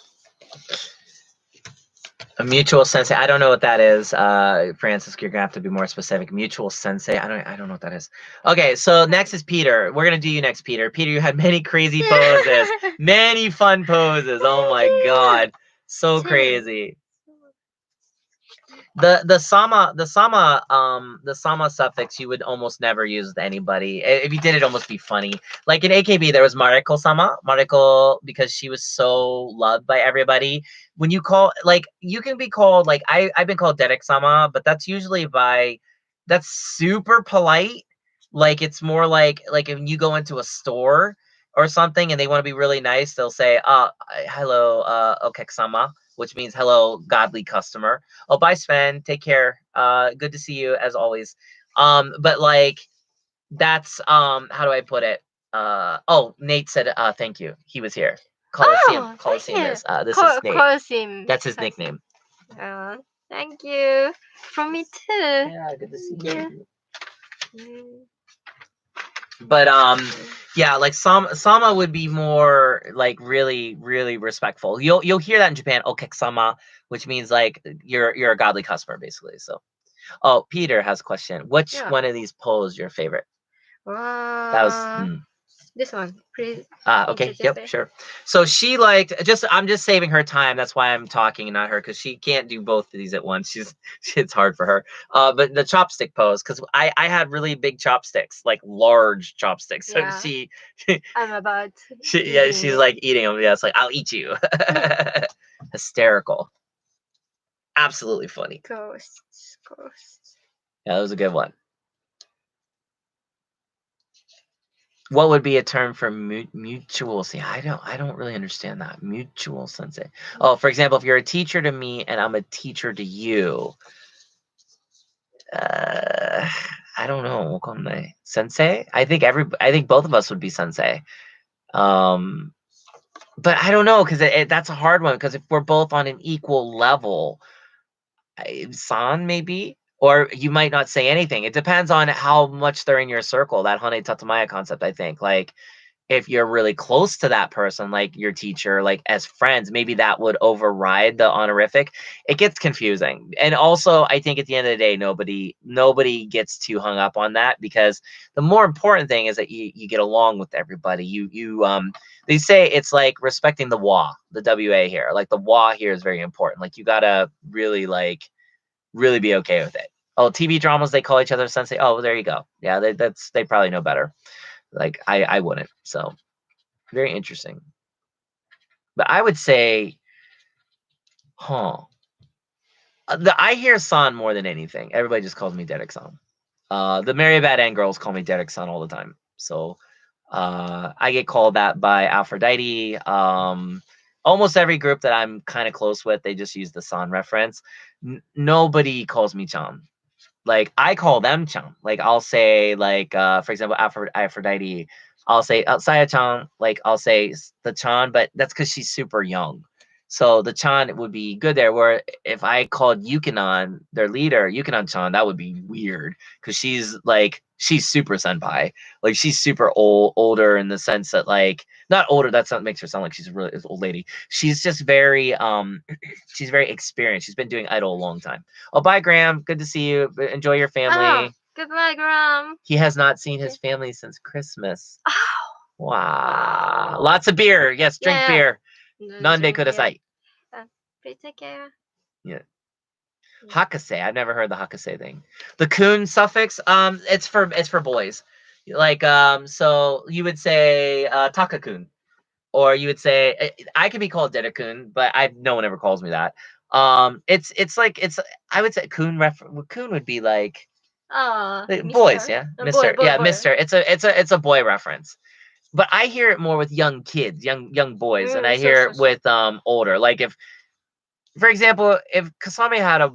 A mutual sensei. I don't know what that is. Francis, you're gonna have to be more specific. Mutual sensei. I don't know what that is. Okay, so next is Peter. We're gonna do you next, Peter. Peter, you had many crazy poses, many fun poses. Oh my god, so crazy. The sama suffix you would almost never use with anybody. If you did, it almost be funny. Like in AKB, there was Mariko sama, Mariko, because she was so loved by everybody. When you call, like, you can be called, like, I've been called Derek sama, but that's usually that's super polite. Like it's more like if you go into a store or something and they want to be really nice, they'll say, hello, okek-sama, which means hello, godly customer. Oh, bye, Sven. Take care. Good to see you as always. But like that's how do I put it? Nate said thank you. He was here. Coliseum. Coliseum is this is Nate. Coliseum. That's his nickname. Thank you. From me too. Yeah, good to see you. But yeah, like sama would be more like really really respectful. You'll hear that in Japan, okek-sama, which means like you're a godly customer basically. So, oh, Peter has a question. Which one of these poses your favorite? That was this one, please. Okay, yep, sure. So she liked I'm just saving her time. That's why I'm talking and not her, because she can't do both of these at once. It's hard for her. But the chopstick pose, because I had really big chopsticks, like large chopsticks. So I'm about she's like eating them. Yeah, it's like I'll eat you. Hysterical. Absolutely funny. Ghosts. Yeah, that was a good one. What would be a term for mutual? See, I don't really understand that. Mutual sensei. Oh, for example, if you're a teacher to me and I'm a teacher to you, I don't know. Sensei? I think both of us would be sensei. But I don't know, because that's a hard one, because if we're both on an equal level, san maybe, or you might not say anything. It depends on how much they're in your circle. That Hane Tatamaya concept, I think. Like, if you're really close to that person, like your teacher, like as friends, maybe that would override the honorific. It gets confusing. And also, I think at the end of the day, nobody gets too hung up on that, because the more important thing is that you get along with everybody. They say it's like respecting the WA here. Like the WA here is very important. Like you gotta really be okay with it. Oh, TV dramas, they call each other sensei. Oh, there you go. Yeah, they probably know better. Like I wouldn't. So very interesting. But I would say, I hear san more than anything. Everybody just calls me Derek-san. The Merry Bad End girls call me Derek-san all the time. So I get called that by Aphrodite. Almost every group that I'm kind of close with, they just use the san reference. Nobody calls me Chan. Like I call them Chan. Like I'll say like for example Aphrodite, I'll say Saya Chan. Like I'll say the Chan, but that's because she's super young. So the Chan would be good there. Where if I called Yukinon, their leader, Yukinon Chan, that would be weird because she's super senpai. Like she's super older in the sense that like not older. That's not makes her sound like she's a really old lady. She's just very she's very experienced. She's been doing idol a long time. Oh, bye, Graham. Good to see you. Enjoy your family. Oh, goodbye, Graham. He has not seen his family since Christmas. Oh, Wow. Lots of beer. Yes, drink yeah. beer. Nande Drink beer. kudasai. Please take care. Yeah. Hakase. I've never heard the hakase thing. The kun suffix, it's for boys. Like so you would say takakun. Or you would say I could be called Dedakun, but no one ever calls me that. It's like it's I would say kun would be like boys, yeah, Mister, Boy. yeah, Mister. It's a boy reference, but I hear it more with young kids, young boys, and I hear it with older. Like if, for example, if Kasame had a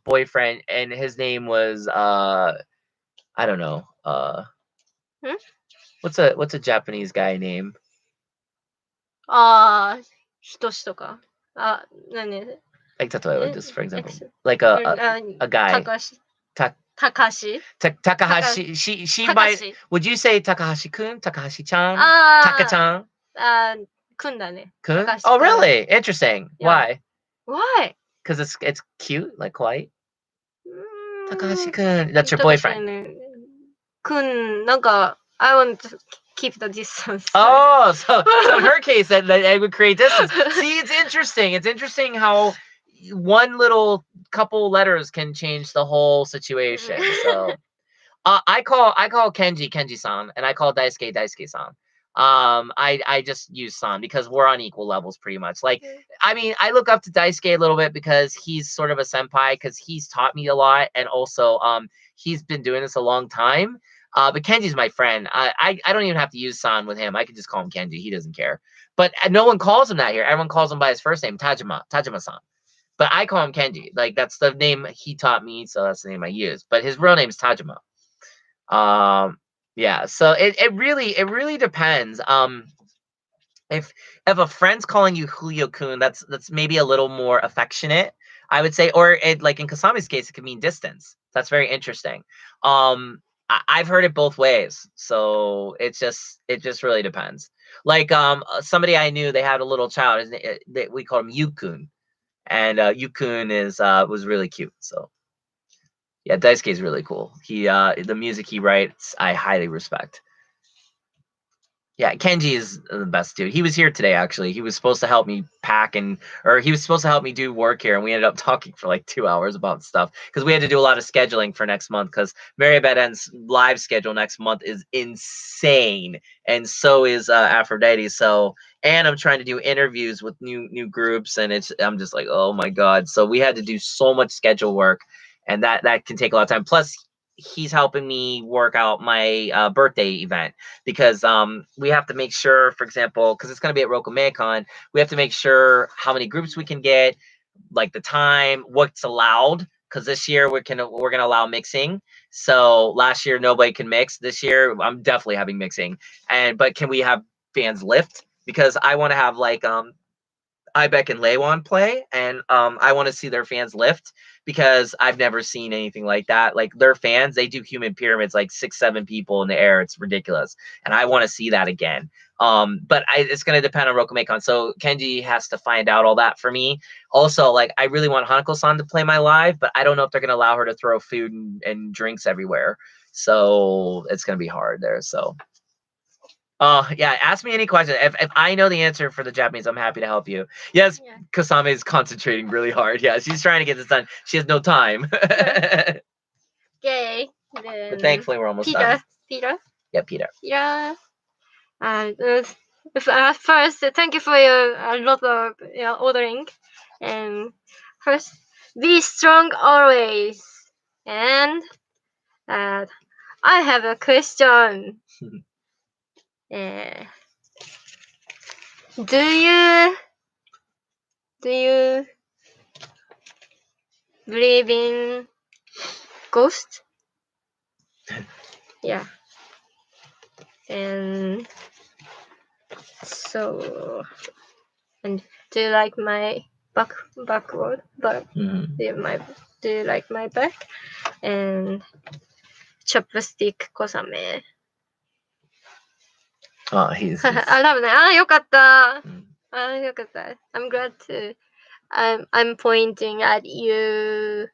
boyfriend and his name was I don't know Hmm? what's a Japanese guy name? ひとしとか。何 Like just for example, X- like a guy. Takashi. Takahashi. She might. Takashi. Would you say Takahashi-kun, Takahashi-chan, あ Taka-chan, ー、くんだね。 kun? Takashi Oh, kun. really? Interesting. Yeah. Why? Why? Because it's cute, like quite. うーん Takahashi-kun. That's your boyfriend. くん、なんか、I want to keep the distance. Oh, so in her case, that would create distance. See, it's interesting. It's interesting how one little couple letters can change the whole situation. So. I call Kenji Kenji-san, and I call Daisuke Daisuke-san. I just use san because we're on equal levels pretty much. Like, I mean, I look up to Daisuke a little bit because he's sort of a senpai because he's taught me a lot, and also he's been doing this a long time. But Kenji's my friend. I don't even have to use san with him. I can just call him Kenji. He doesn't care. But no one calls him that here. Everyone calls him by his first name, Tajima-san. But I call him Kenji. Like that's the name he taught me, so that's the name I use. But his real name is Tajima. Yeah, so it really depends. If a friend's calling you Julio-kun, that's maybe a little more affectionate, I would say, or it like in Kasame's case, it could mean distance. That's very interesting. I've heard it both ways, so it just really depends. Like somebody I knew, they had a little child, we call him Yukun, and Yukun is was really cute. So yeah, Daisuke is really cool. He the music he writes, I highly respect. Yeah, Kenji is the best dude. He was here today actually. He was supposed to help me pack or he was supposed to help me do work here, and we ended up talking for like 2 hours about stuff because we had to do a lot of scheduling for next month because Mary Beden's live schedule next month is insane, and so is Aphrodite. So, and I'm trying to do interviews with new groups, and I'm just like, oh my god. So we had to do so much schedule work, and that can take a lot of time. Plus, he's helping me work out my birthday event because we have to make sure, for example, because it's going to be at RokuMeikon, we have to make sure how many groups we can get, like the time, what's allowed. Because this year we're gonna allow mixing. So last year nobody can mix. This year I'm definitely having mixing. But can we have fans lift? Because I want to have like Ibeck and Leiwan play, and I want to see their fans lift because I've never seen anything like that. Like their fans, they do human pyramids, like 6-7 people in the air. It's ridiculous, and I want to see that again. But it's going to depend on RokuMeikon. So Kenji has to find out all that for me. Also, like I really want Hanako-san to play my live, but I don't know if they're going to allow her to throw food and drinks everywhere. So it's going to be hard there. So. Yeah, ask me any question. If I know the answer for the Japanese, I'm happy to help you. Yes, yeah. Kasame is concentrating really hard. Yeah, she's trying to get this done. She has no time. Yay. But thankfully, we're almost done. Peter? Yeah, Peter. Yeah. First, thank you for your a lot of ordering. And first, be strong always. And I have a question. Do you believe in ghosts? Yeah. And so, and do you like my backward? But Mhm. do you like my back? And chopstick Kosame. Oh, he's あ、ラブね。あ、よかった。 mm. あ、よかった。I'm glad to. I'm pointing at you.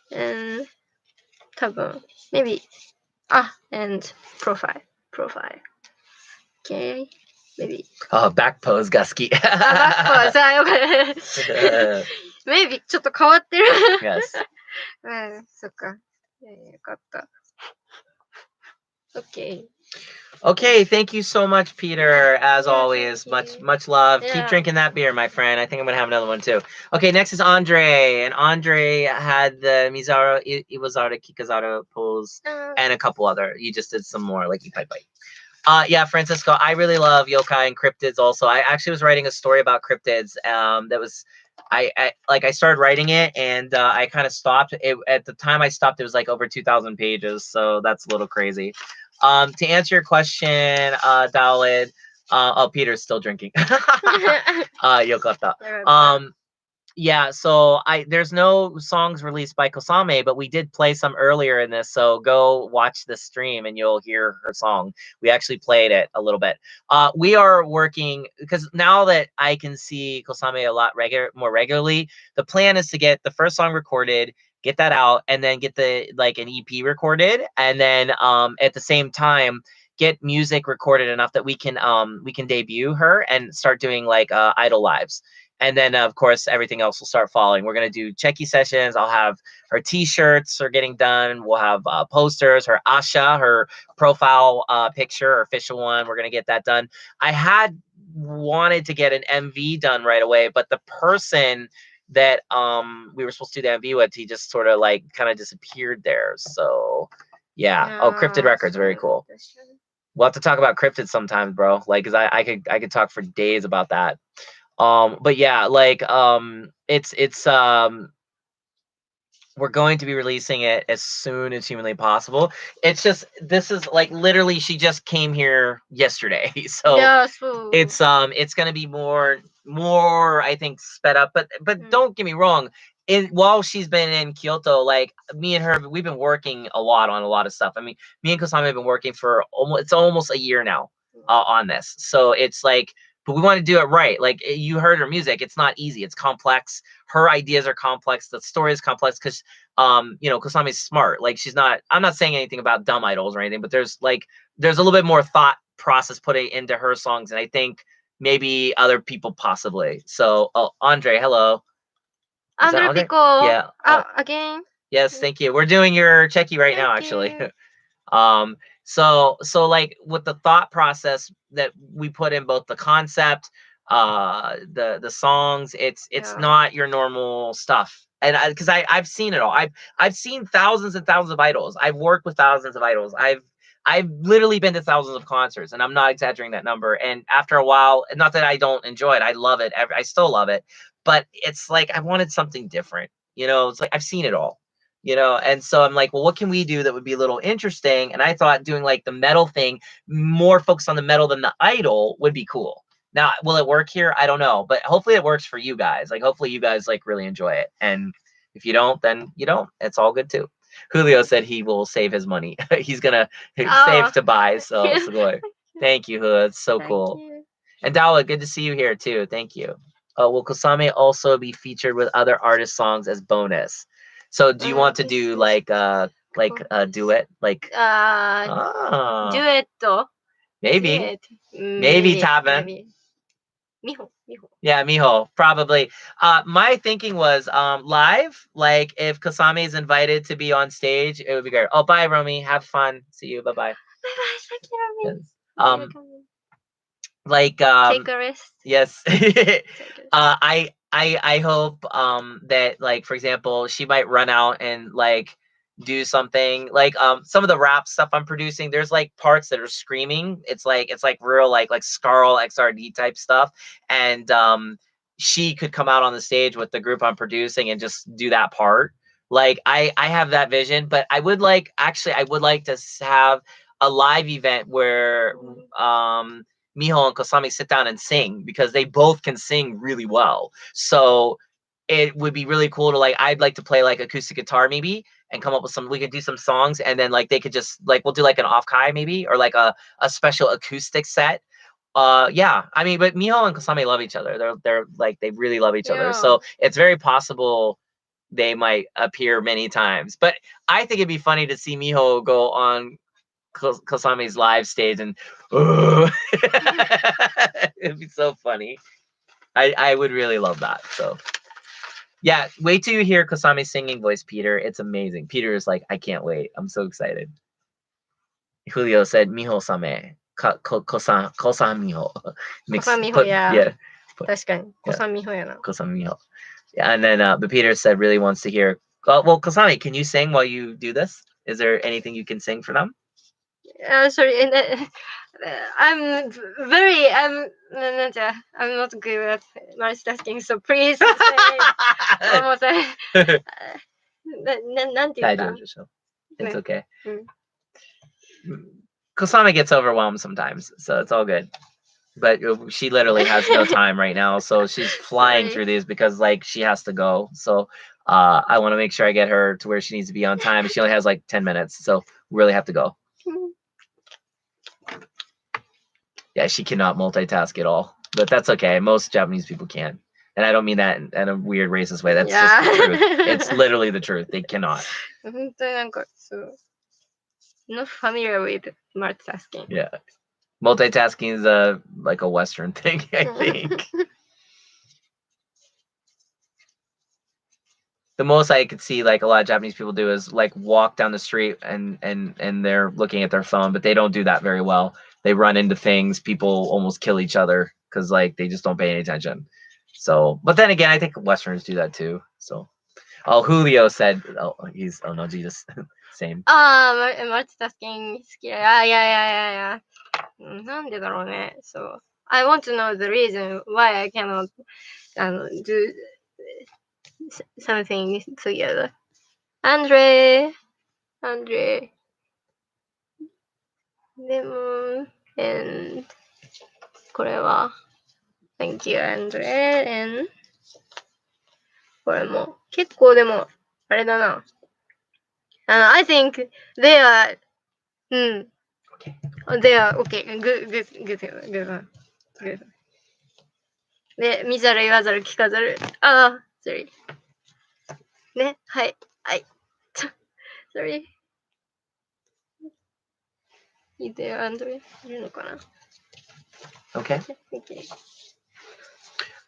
And 多分 maybe and profile. Okay, maybe. Oh, back pose, Gusky. バックはさ、よかった。maybe ちょっと変わってる。 Yes. うん、そっか。よかった。Okay. Okay, thank you so much, Peter. As Yeah, always, thank you. much love. Keep Yeah. drinking that beer, my friend. I think I'm gonna have another one too. Okay, next is Andre, and Andre had the Mizaru, Iwazara, Kikazaru pose, and a couple other. You just did some more, like Ipai Pai. Yeah, Francisco, I really love yokai and cryptids. Also, I actually was writing a story about cryptids. That was, I started writing it, and I kind of stopped. At the time I stopped, it was like over 2,000 pages, so that's a little crazy. To answer your question, Dalit, oh, Peter's still drinking. Yokota. Yeah, so there's no songs released by Kosame, but we did play some earlier in this. So go watch the stream and you'll hear her song. We actually played it a little bit. We are working because now that I can see Kosame a lot more regularly, the plan is to get the first song recorded, get that out, and then get an EP recorded, and then at the same time get music recorded enough that we can debut her and start doing like idol lives. And then, of course, everything else will start following. We're going to do cheki sessions. I'll have her T-shirts are getting done. We'll have posters, her Asha, her profile picture, her official one. We're going to get that done. I had wanted to get an MV done right away, but the person that we were supposed to do the MV with, he just sort of like kind of disappeared there. So, yeah. Oh, Cryptid Records. Very cool. We'll have to talk about cryptids sometimes, bro. Like, cause I could talk for days about that. But yeah, like it's we're going to be releasing it as soon as humanly possible. It's just this is like literally she just came here yesterday. So Yeah, so it's gonna be more I think sped up. But don't get me wrong. While she's been in Kyoto, like me and her, we've been working a lot on a lot of stuff. I mean, me and Kosame have been working for almost a year now on this. So it's like, but we want to do it right. Like you heard her music, it's not easy. It's complex. Her ideas are complex. The story is complex because Kosame's smart. Like she's not. I'm not saying anything about dumb idols or anything, but there's a little bit more thought process put into her songs, and I think maybe other people possibly. So, Andre, hello. Is that Andre Andre? Pico. Yeah. Again. Yes, thank you. We're doing your cheki right now, actually. So like with the thought process that we put in both the concept, the songs, it's not your normal stuff. And because I've seen it all. I've seen thousands and thousands of idols. I've worked with thousands of idols. I've literally been to thousands of concerts, and I'm not exaggerating that number. And after a while, not that I don't enjoy it, I love it. I still love it, but it's like I wanted something different. It's like I've seen it all. And so I'm like, well, what can we do that would be a little interesting? And I thought doing like the metal thing, more focused on the metal than the idol, would be cool. Now, will it work here? I don't know, but hopefully it works for you guys. Like, hopefully you guys like really enjoy it. And if you don't, then you don't. It's all good too. Julio said he will save his money. He's gonna save to buy. So good. Thank you, Julio. It's so cool. You. And Dawa, good to see you here too. Thank you. Will Kosame also be featured with other artist songs as bonus? So do you want to do like a duet? Like duet. maybe Taben. Miho. Yeah, Miho, probably. My thinking was live, like if Kasame is invited to be on stage, it would be great. Oh, bye, Romy. Have fun. See you. Bye bye. Bye. Thank you, Yes. Like take a rest. Yes. I hope that like for example, she might run out and like do something like some of the rap stuff I'm producing. There's like parts that are screaming. It's like real like Scarl XRD type stuff, and she could come out on the stage with the group I'm producing and just do that part. Like I have that vision, but I would like to have a live event where Miho and Kosami sit down and sing because they both can sing really well. So it would be really cool to like I'd like to play like acoustic guitar maybe and come up with we could do some songs, and then like they could just like we'll do like an off kai maybe, or like a special acoustic set. Yeah, I mean, but Miho and Kosami love each other. They're like they really love each other. Yeah. So it's very possible they might appear many times. But I think it'd be funny to see Miho go on Kosami's live stage and it'd be so funny. I would really love that. So yeah, wait till you hear Kosami's singing voice, Peter. It's amazing. Peter is like, I can't wait. I'm so excited. Julio said, Miho same. Kosan Miho. Kosamiho, yeah. Yeah. 確かに。Kosamiho やな。Kosan Miho. Yeah, and then but Peter said really wants to hear. Well, Kosami, can you sing while you do this? Is there anything you can sing for them? Sorry, and I'm not good at multitasking, so please say one more time. なんて言った？ It's okay. うん。 Kosami gets overwhelmed sometimes, so it's all good. But she literally has no time right now, so she's flying Sorry. through these because like she has to go. So I want to make sure I get her to where she needs to be on time. She only has like 10 minutes, so we really have to go. Yeah, she cannot multitask at all, but that's okay. Most Japanese people can, and I don't mean that in a weird racist way. That's just the truth. It's literally the truth. They cannot. 本当になんかそう。Not familiar with multitasking. Yeah, multitasking is like a Western thing, I think. The most I could see like a lot of Japanese people do is like walk down the street and they're looking at their phone, but they don't do that very well. They run into things. People almost kill each other because like they just don't pay any attention. So, but then again, I think Westerners do that too. So, oh, Julio said, oh no, Jesus, same. multitasking 好き。いや。なんでだろうね。そう。I want to know the reason why I cannot do something together. Andre. でも、and これは Thank you, Andre. And これも結構でもあれだな。I think they are they are okay. Good. で、見ざる言わざる聞かざる。sorry. ね、はい。sorry. いてよ、アンドレ。いるのかな Okay. Okay.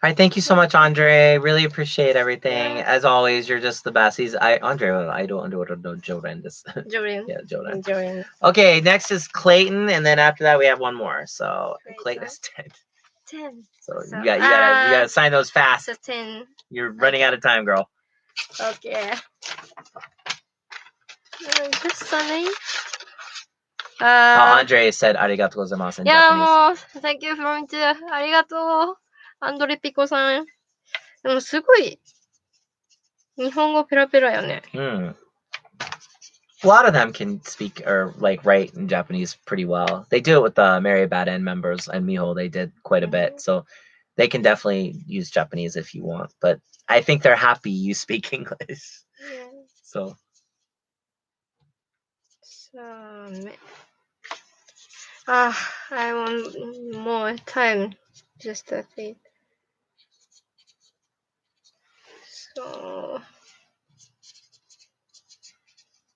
All right, thank you so much, Andre. Really appreciate everything. As always, you're just the best. Andre, I don't know Joren. Jorin. Yeah, Joren. Jorin. Okay, next is Clayton, and then after that we have one more. So Clayton is 10. 10. So you gotta sign those fast. So 10. You're running out of time, girl. Okay. Just something. Andre said arigatou gozaimasu in Japanese. もう、Thank you from me. ありがとう。アンドレピコさん。でもすごい、日本語ペラペラよね。A lot of them can speak or like write in Japanese pretty well. They do it with the Mary Bad End members and Miho. They did quite a bit, so they can definitely use Japanese if you want. But I think they're happy you speak English. Yeah. So. I want more time just to think. So.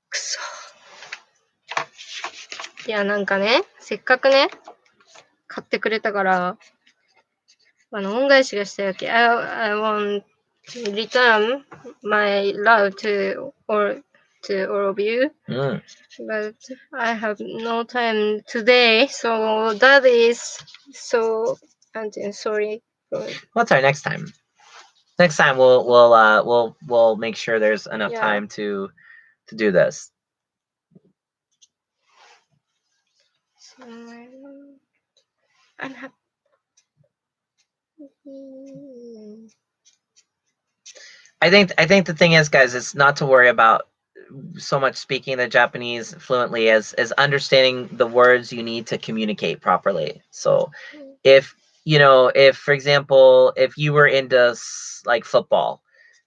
くそ。いや、なんかね、せっかくね、買ってくれたから、恩返しがしたいわけ。I want to return my love to all of you. But I have no time today, so that is so sorry. What's our next time? Next time we'll make sure there's enough time to to do this. I'm happy. I think the thing is, guys, it's not to worry about so much speaking the Japanese fluently as understanding the words you need to communicate properly. So if if for example, if you were into like football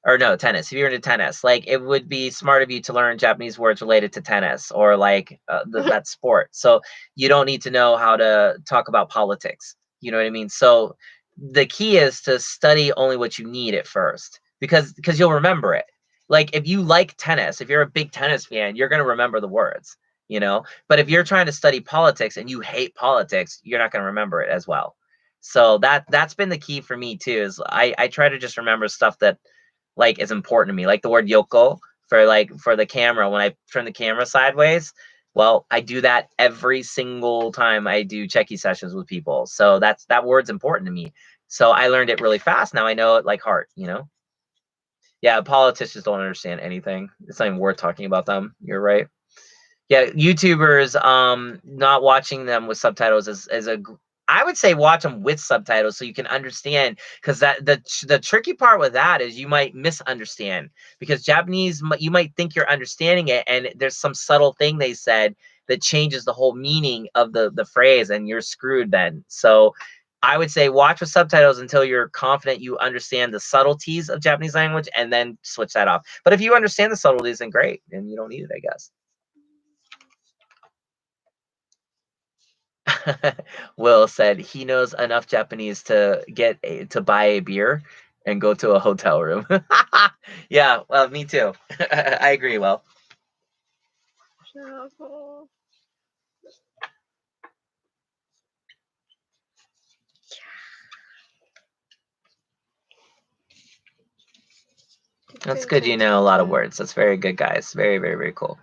or no tennis, if you're into tennis, like it would be smart of you to learn Japanese words related to tennis or like that sport. So you don't need to know how to talk about politics. You know what I mean? So the key is to study only what you need at first because you'll remember it. Like if you like tennis, if you're a big tennis fan, you're going to remember the words, but if you're trying to study politics and you hate politics, you're not going to remember it as well. So that's been the key for me too, is I try to just remember stuff that like is important to me, like the word yoko for the camera. When I turn the camera sideways, well, I do that every single time I do cheki sessions with people. So that word's important to me. So I learned it really fast. Now I know it like heart, Yeah, politicians don't understand anything. It's not even worth talking about them. You're right. Yeah, YouTubers, not watching them with subtitles is I would say watch them with subtitles so you can understand, because that the tricky part with that is you might misunderstand, because Japanese, you might think you're understanding it and there's some subtle thing they said that changes the whole meaning of the phrase, and you're screwed then. So I would say watch with subtitles until you're confident you understand the subtleties of Japanese language, and then switch that off. But if you understand the subtleties, then great, and you don't need it, I guess. Will said he knows enough Japanese to to buy a beer and go to a hotel room. Yeah, well, me too. I agree, Will. That's good. You know a lot of words. That's very good, guys. Very, very, very cool.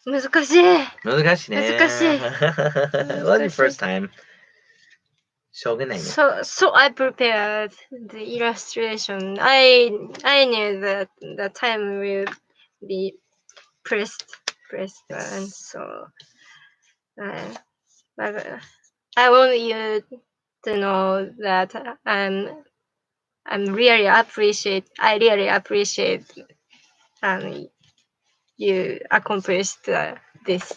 What's your first time? So I prepared the illustration. I knew that the time will be pressed, and so but I want you to know that I really appreciate you accomplished this.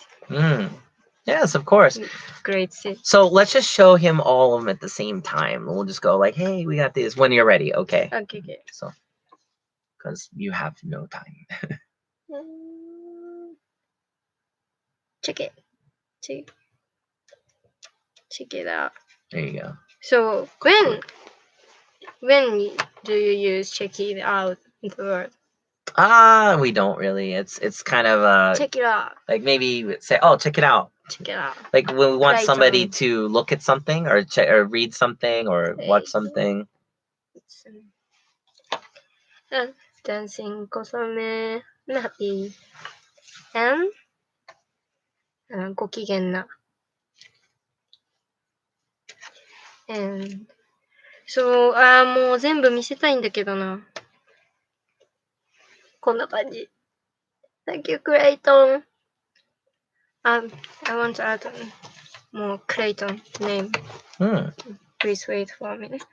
Yes, of course. Great. So let's just show him all of them at the same time. We'll just go like, hey, we got this when you're ready. Okay. Okay. So, because you have no time. Check it. Check it out. There you go. So when do you use check it out in the word? We don't really. It's kind of check it out. Like maybe say, oh, check it out. Check it out. Like when we want somebody to look at something or check or read something or watch something. Dancing Kosame Happy and ご機嫌な and so もう全部見せたいんだけどな。こんな感じ。Thank you, Clayton. I want to add more Clayton name. Please wait for a minute.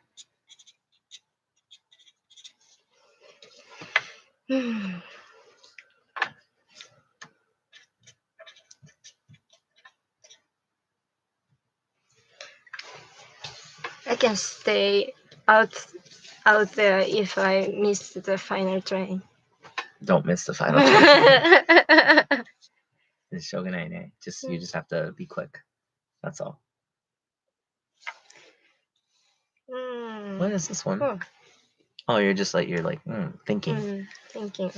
I can stay out there if I miss the final train. Don't miss the final train. It's shogunai. You just have to be quick. That's all. What is this one? Oh, you're just like thinking. Thinking.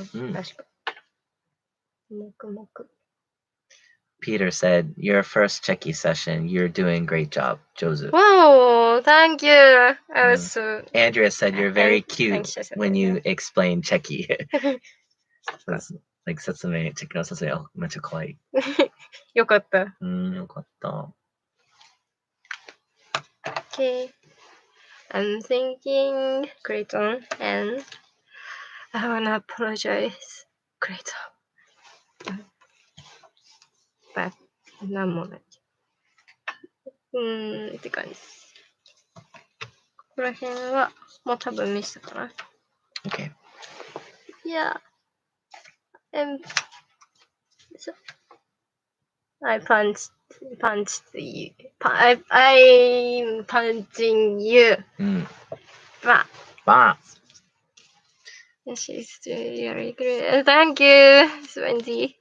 Peter said, your first cheki session, you're doing great job, Jozu. Wow, Oh, thank you. I was so Andrea said you're very cute anxious when about you explain cheki. that. That's like 説明、チェキの説明、めっちゃ可愛い。よかった。よかった。 Okay. I'm thinking Clayton and I wanna apologize Clayton. But なんもない。って感じです。ここら辺はもう多分見せたかな。Okay. Yeah. And so I punched you. I'm punching you. But Bah. she's really great. Thank you, Swendy.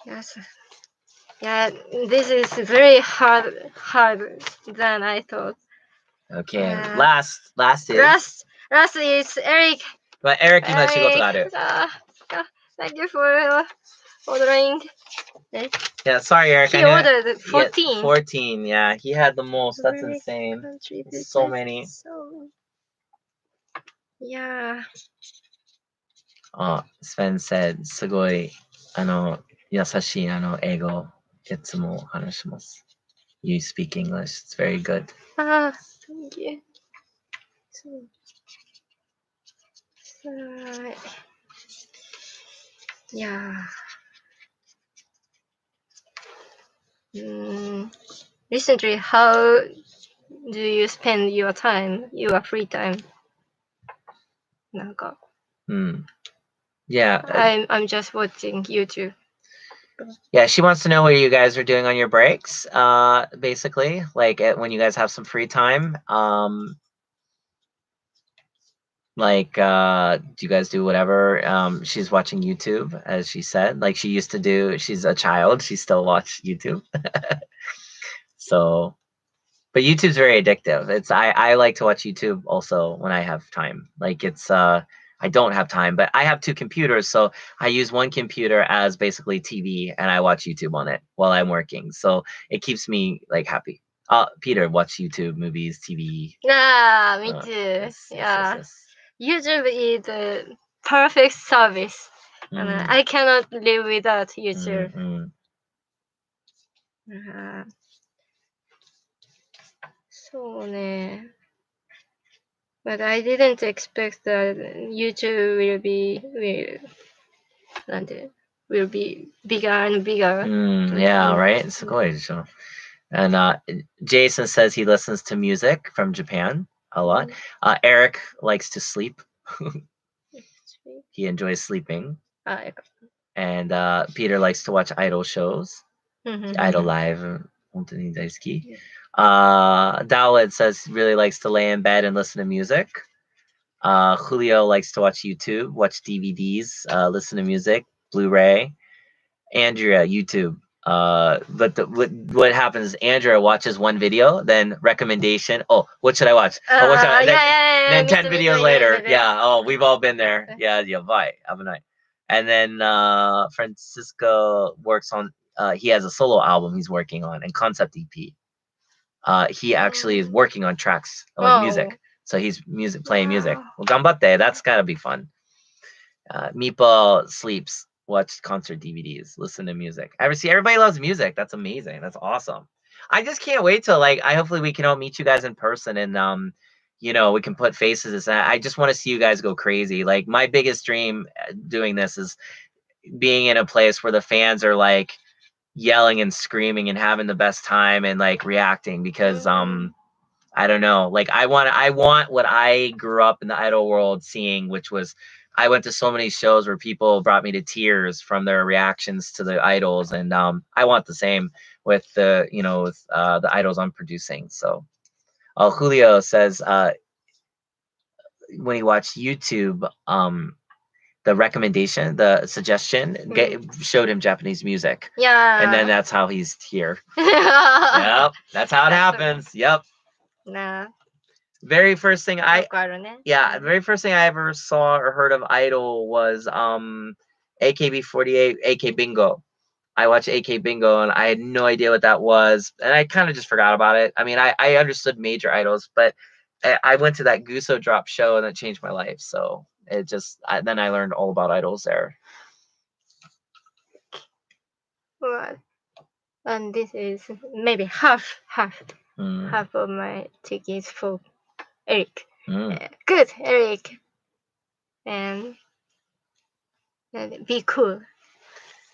Yes. Yeah, this is very hard than I thought. Okay. Last is. Last is Eric. But Eric, 今仕事がある。Thank you for ordering. Yeah, sorry, Eric. He ordered 14. Yeah, 14. Yeah, he had the most. That's insane. So many. Yeah. Sven said, すごい、優しい、英語、いつも話します。You speak English. It's very good. Thank you. Yeah. Recently, how do you spend your time, your free time? なんか。Yeah. I'm just watching YouTube. Yeah, she wants to know what you guys are doing on your breaks, basically, like when you guys have some free time. Like, do you guys do whatever? She's watching YouTube, as she said. Like she used to do. She's a child. She still watch YouTube. So, but YouTube's very addictive. I like to watch YouTube also when I have time. Like I don't have time, but I have two computers, so I use one computer as basically TV, and I watch YouTube on it while I'm working. So it keeps me like happy. Peter, watch YouTube, movies, TV. Yeah, me too. Yes, Yeah. yes. YouTube is the perfect service. And I cannot live without YouTube. So, but I didn't expect that YouTube will be bigger and bigger. Yeah, right? すごいでしょ. And Jason says he listens to music from Japan a lot. Eric likes to sleep. He enjoys sleeping. And Peter likes to watch idol shows. Idol Live. 本当に大好き. Dowled says he really likes to lay in bed and listen to music. Julio likes to watch YouTube, watch DVDs, listen to music, Blu-ray. Andrea, YouTube. But what happens is Andrea watches one video, then recommendation. Oh, what should I watch? Then 10 videos later. Yeah. Oh, we've all been there. Yeah. Bye. Have a night. And then Francisco works on. He has a solo album he's working on and concept EP. He actually is working on tracks like music. So he's playing music. Well, ganbatte. That's gotta be fun. Meeple sleeps, watch concert DVDs, listen to music. Everybody loves music. That's amazing. That's awesome. I just can't wait till hopefully we can all meet you guys in person and we can put faces. I just want to see you guys go crazy. Like my biggest dream doing this is being in a place where the fans are like yelling and screaming and having the best time and like reacting because I don't know. Like I want what I grew up in the idol world seeing, which was I went to so many shows where people brought me to tears from their reactions to the idols, and I want the same with the the idols I'm producing. So, Julio says when he watched YouTube, the recommendation, the suggestion showed him Japanese music. Yeah. And then that's how he's here. Yep, that's how it happens. Yep. Nah. Very first thing very first thing I ever saw or heard of Idol was AKB48 AK Bingo. I watched AK Bingo and I had no idea what that was, and I kind of just forgot about it. I mean, I understood major idols, but I went to that Guso Drop show and it changed my life. So it just then I learned all about idols there. Well, and this is maybe half Mm. of my tickets for Eric. Mm. Good, Eric. And be cool.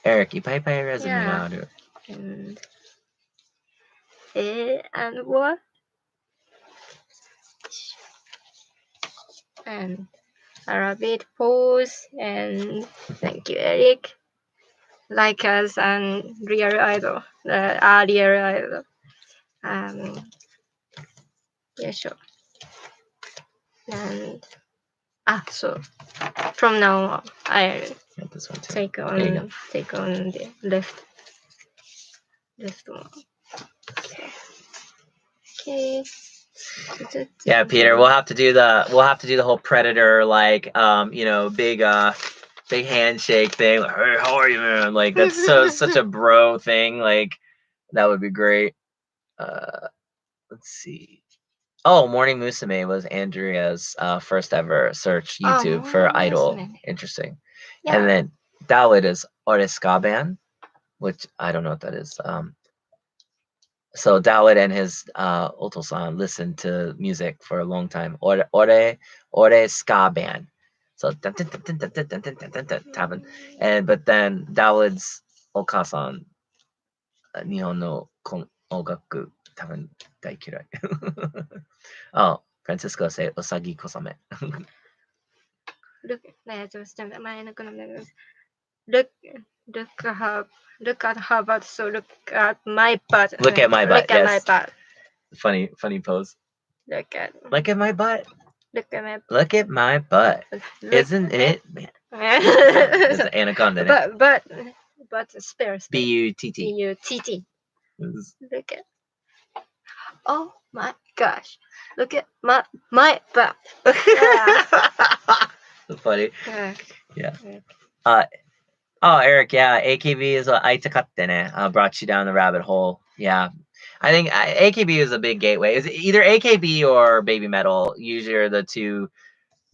Eric, ipai resume Yeah. ga And what? And a rabbit pose. And thank you, Eric. Like us and real idol, real idol. Yeah, sure. And so from now on, I this one too. take on the left one. Okay. Yeah, Peter, we'll have to do the whole Predator like big handshake thing. Like, hey, how are you, man? Like that's such a bro thing. Like that would be great. Let's see. Oh, Morning Musume was Andrea's first ever search YouTube for Idol. Musume. Interesting. Yeah. And then Dalit is Oreskaban, which I don't know what that is. So Dalit and his Otosan listened to music for a long time. Ore ska band. So and but then Dalit's Okasan Nihon no Ogaku 多分大嫌い。Oh, Francisco say Osagi Kosame. Look at her butt. So look at my butt. Look at my butt. Look at my Yes. butt. Funny pose. Look at my butt. Look at my Look at my butt. Isn't it? Man. It's an anaconda. But spare. B-U-T-T. B-U-T-T. Look at. Oh my gosh. Look at my butt. That's funny. Yeah. Oh, Eric, yeah, AKB is what Aitakatte ne brought you down the rabbit hole. Yeah. I think AKB is a big gateway. It's either AKB or Baby Metal. Usually are the two.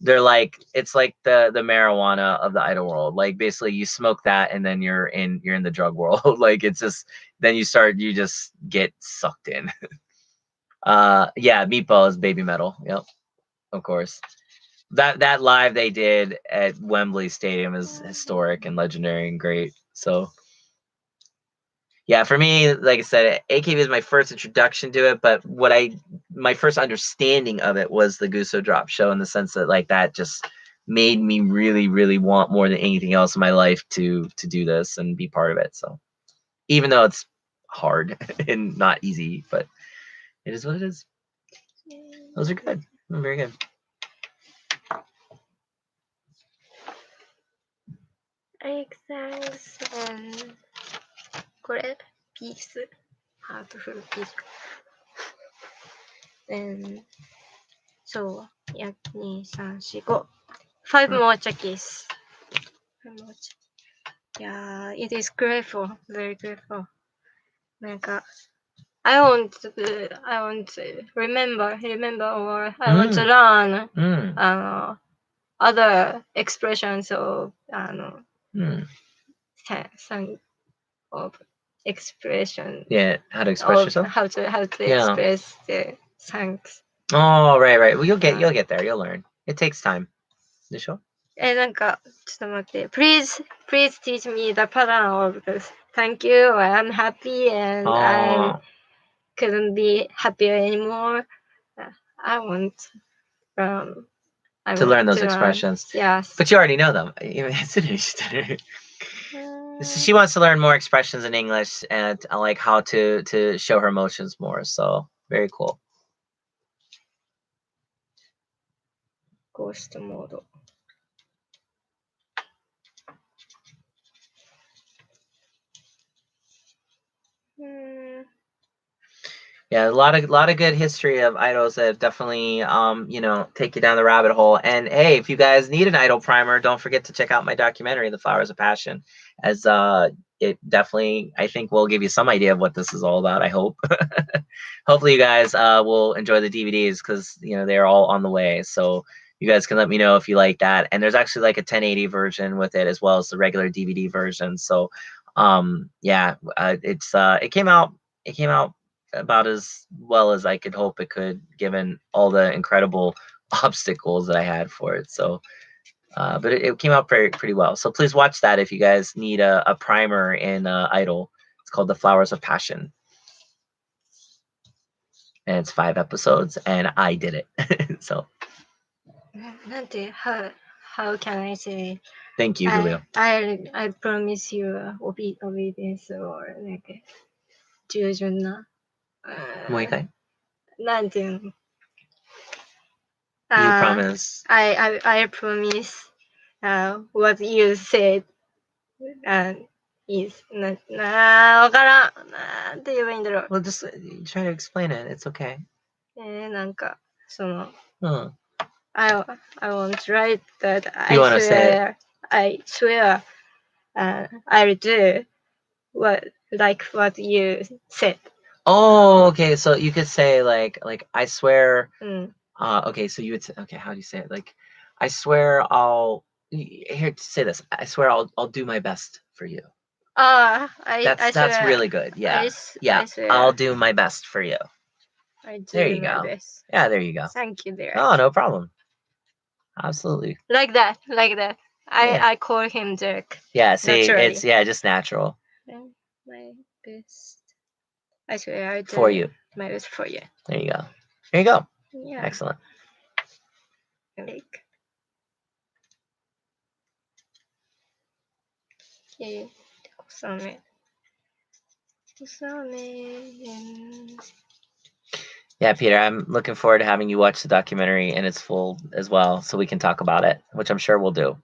They're like it's like the marijuana of the idol world. Like basically you smoke that and then you're in the drug world. Like it's just then you just get sucked in. Yeah, Meatball is Baby Metal. Yep. Of course. That live they did at Wembley Stadium is historic and legendary and great. So yeah, for me, like I said, AKB is my first introduction to it, but my first understanding of it was the Guso Drop show in the sense that like that just made me really, really want more than anything else in my life to do this and be part of it. So even though it's hard and not easy, but it is what it is. Those are good. Very good. Thanks. これピース。ハートフルピース。So, 1、2、3、4、5。5 more checkies. 5 more checkies. Yeah, it is grateful. Very grateful. なんか、I want to remember or I want to learn other expressions of of expression. Yeah, how to express yourself. How to express the thanks. Oh, right. Well, you'll get there. You'll learn. It takes time. でしょ？なんかちょっと待って。Please teach me the pattern of this. Thank you. I'm happy and I couldn't be happier anymore. I want to learn those expressions. Yes. But you already know them. She wants to learn more expressions in English and like how to show her emotions more. So very cool. Ghost mode. Yeah, a lot of good history of idols that have definitely take you down the rabbit hole. And hey, if you guys need an idol primer, don't forget to check out my documentary, The Flowers of Passion, as it definitely, I think, will give you some idea of what this is all about. I hope. Hopefully, you guys will enjoy the DVDs because they're all on the way. So you guys can let me know if you like that. And there's actually like a 1080 version with it as well as the regular DVD version. So yeah, it came out about as well as I could hope it could, given all the incredible obstacles that I had for it. So but it came out pretty well. So please watch that if you guys need a primer in Idol. It's called The Flowers of Passion. And it's 5 episodes, and I did it. So なんて how can I say thank you, Julio. I promise you obedience or like 従順なもう一回。なんていうの You promise. I promise what you said is わからんなんて言えばいいんだろう Well, just try to explain it. It's okay. なんかその I won't write that You wanna say I swear I'll do what you said. Oh, okay. So you could say like I swear. うん。 Okay, so you would say, okay, how do you say it? Like, I swear I'll here say this. I swear I'll do my best for you. That's swear, really good. Yeah. I swear I'll do my best for you. I There do you my go. best. Yeah, there you go. Thank you, Derek. Oh, no problem. Absolutely. Like that. Yeah. I call him Derek. Yeah, see, Naturally. it's just natural My best. I swear I do for you. my best for you. There you go. There you go. Yeah. Excellent. Like, yeah. Kosame. And Yeah, Peter, I'm looking forward to having you watch the documentary in its full as well, so we can talk about it, which I'm sure we'll do.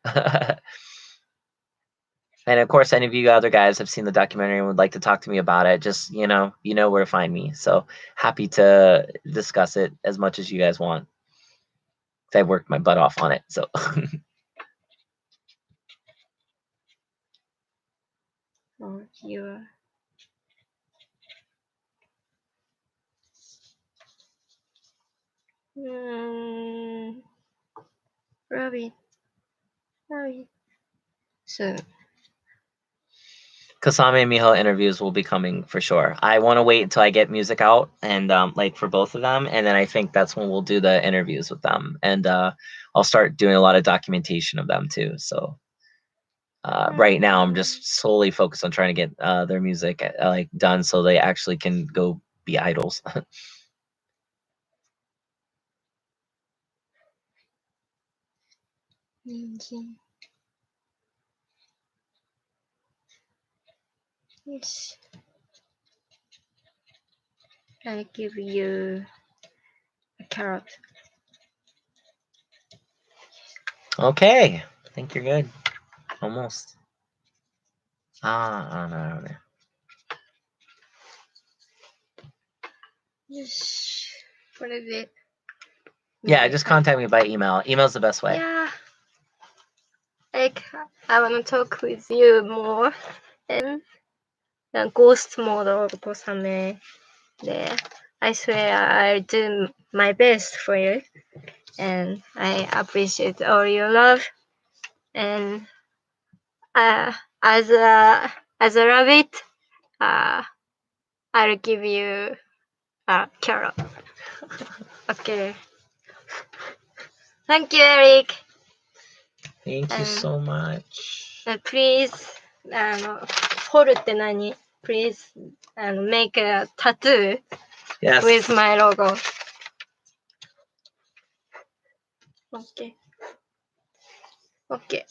And of course, any of you other guys have seen the documentary and would like to talk to me about it, just you know where to find me. So happy to discuss it as much as you guys want. I've worked my butt off on it. So you. Rabbit. So Kasame and Miho interviews will be coming for sure. I want to wait until I get music out and like for both of them, and then I think that's when we'll do the interviews with them, and I'll start doing a lot of documentation of them too. So right now, I'm just solely focused on trying to get their music like done so they actually can go be idols. Yes. I give you a carrot. Okay, I think you're good. Almost. No. Yes. What is it? Yeah, just contact me by email. Email's the best way. Yeah. Like, I want to talk with you more. And the ghost mode of Kosame. There. I swear I'll do my best for you. And I appreciate all your love. And as a rabbit, I'll give you a carrot. Okay. Thank you, Eric. Thank you so much. Please, 掘るって何? Please make a tattoo Yes. with my logo. Okay. Okay.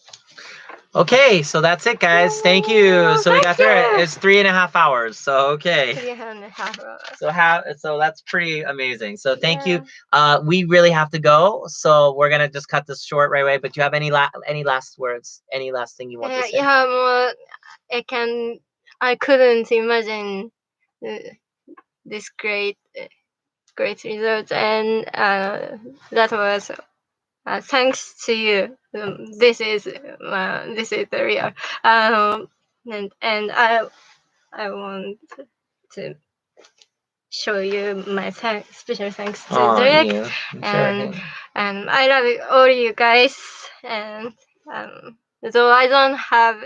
Okay, so that's it, guys. Thank you. So we got through it. It's 3.5 hours. So okay. 3.5 hours. So that's pretty amazing. So thank you. We really have to go, so we're gonna just cut this short right away. But do you have any last words? Any last thing you want to say? Yeah, more, I couldn't imagine this great result, and that was thanks to you. This is the real. and I want to show you my special thanks to Oh, Derek, you. Sure and thing. I love all you guys, and though I don't have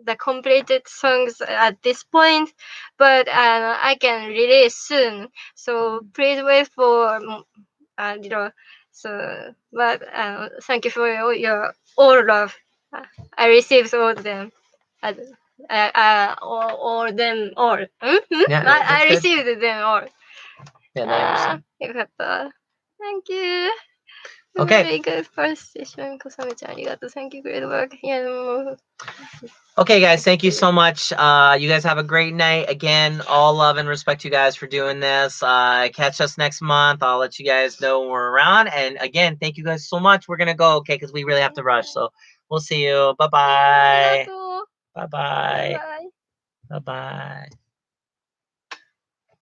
the completed songs at this point, but I can release soon. So please wait for so, but thank you for all love. I received all of them. All them all. Yeah, I that's good. received them all. Yeah, no, I understand. よかった。Thank you. Okay. Very good first session. コサメちゃんありがとう。Thank you, great work. いや、もう Okay, guys, thank you so much. You guys have a great night. Again, all love and respect to you guys for doing this. Catch us next month. I'll let you guys know when we're around. And again, thank you guys so much. We're gonna go, okay, because we really have to rush. So we'll see you. Bye ありが bye. とう。 Bye バイ bye. バイ。 Bye bye.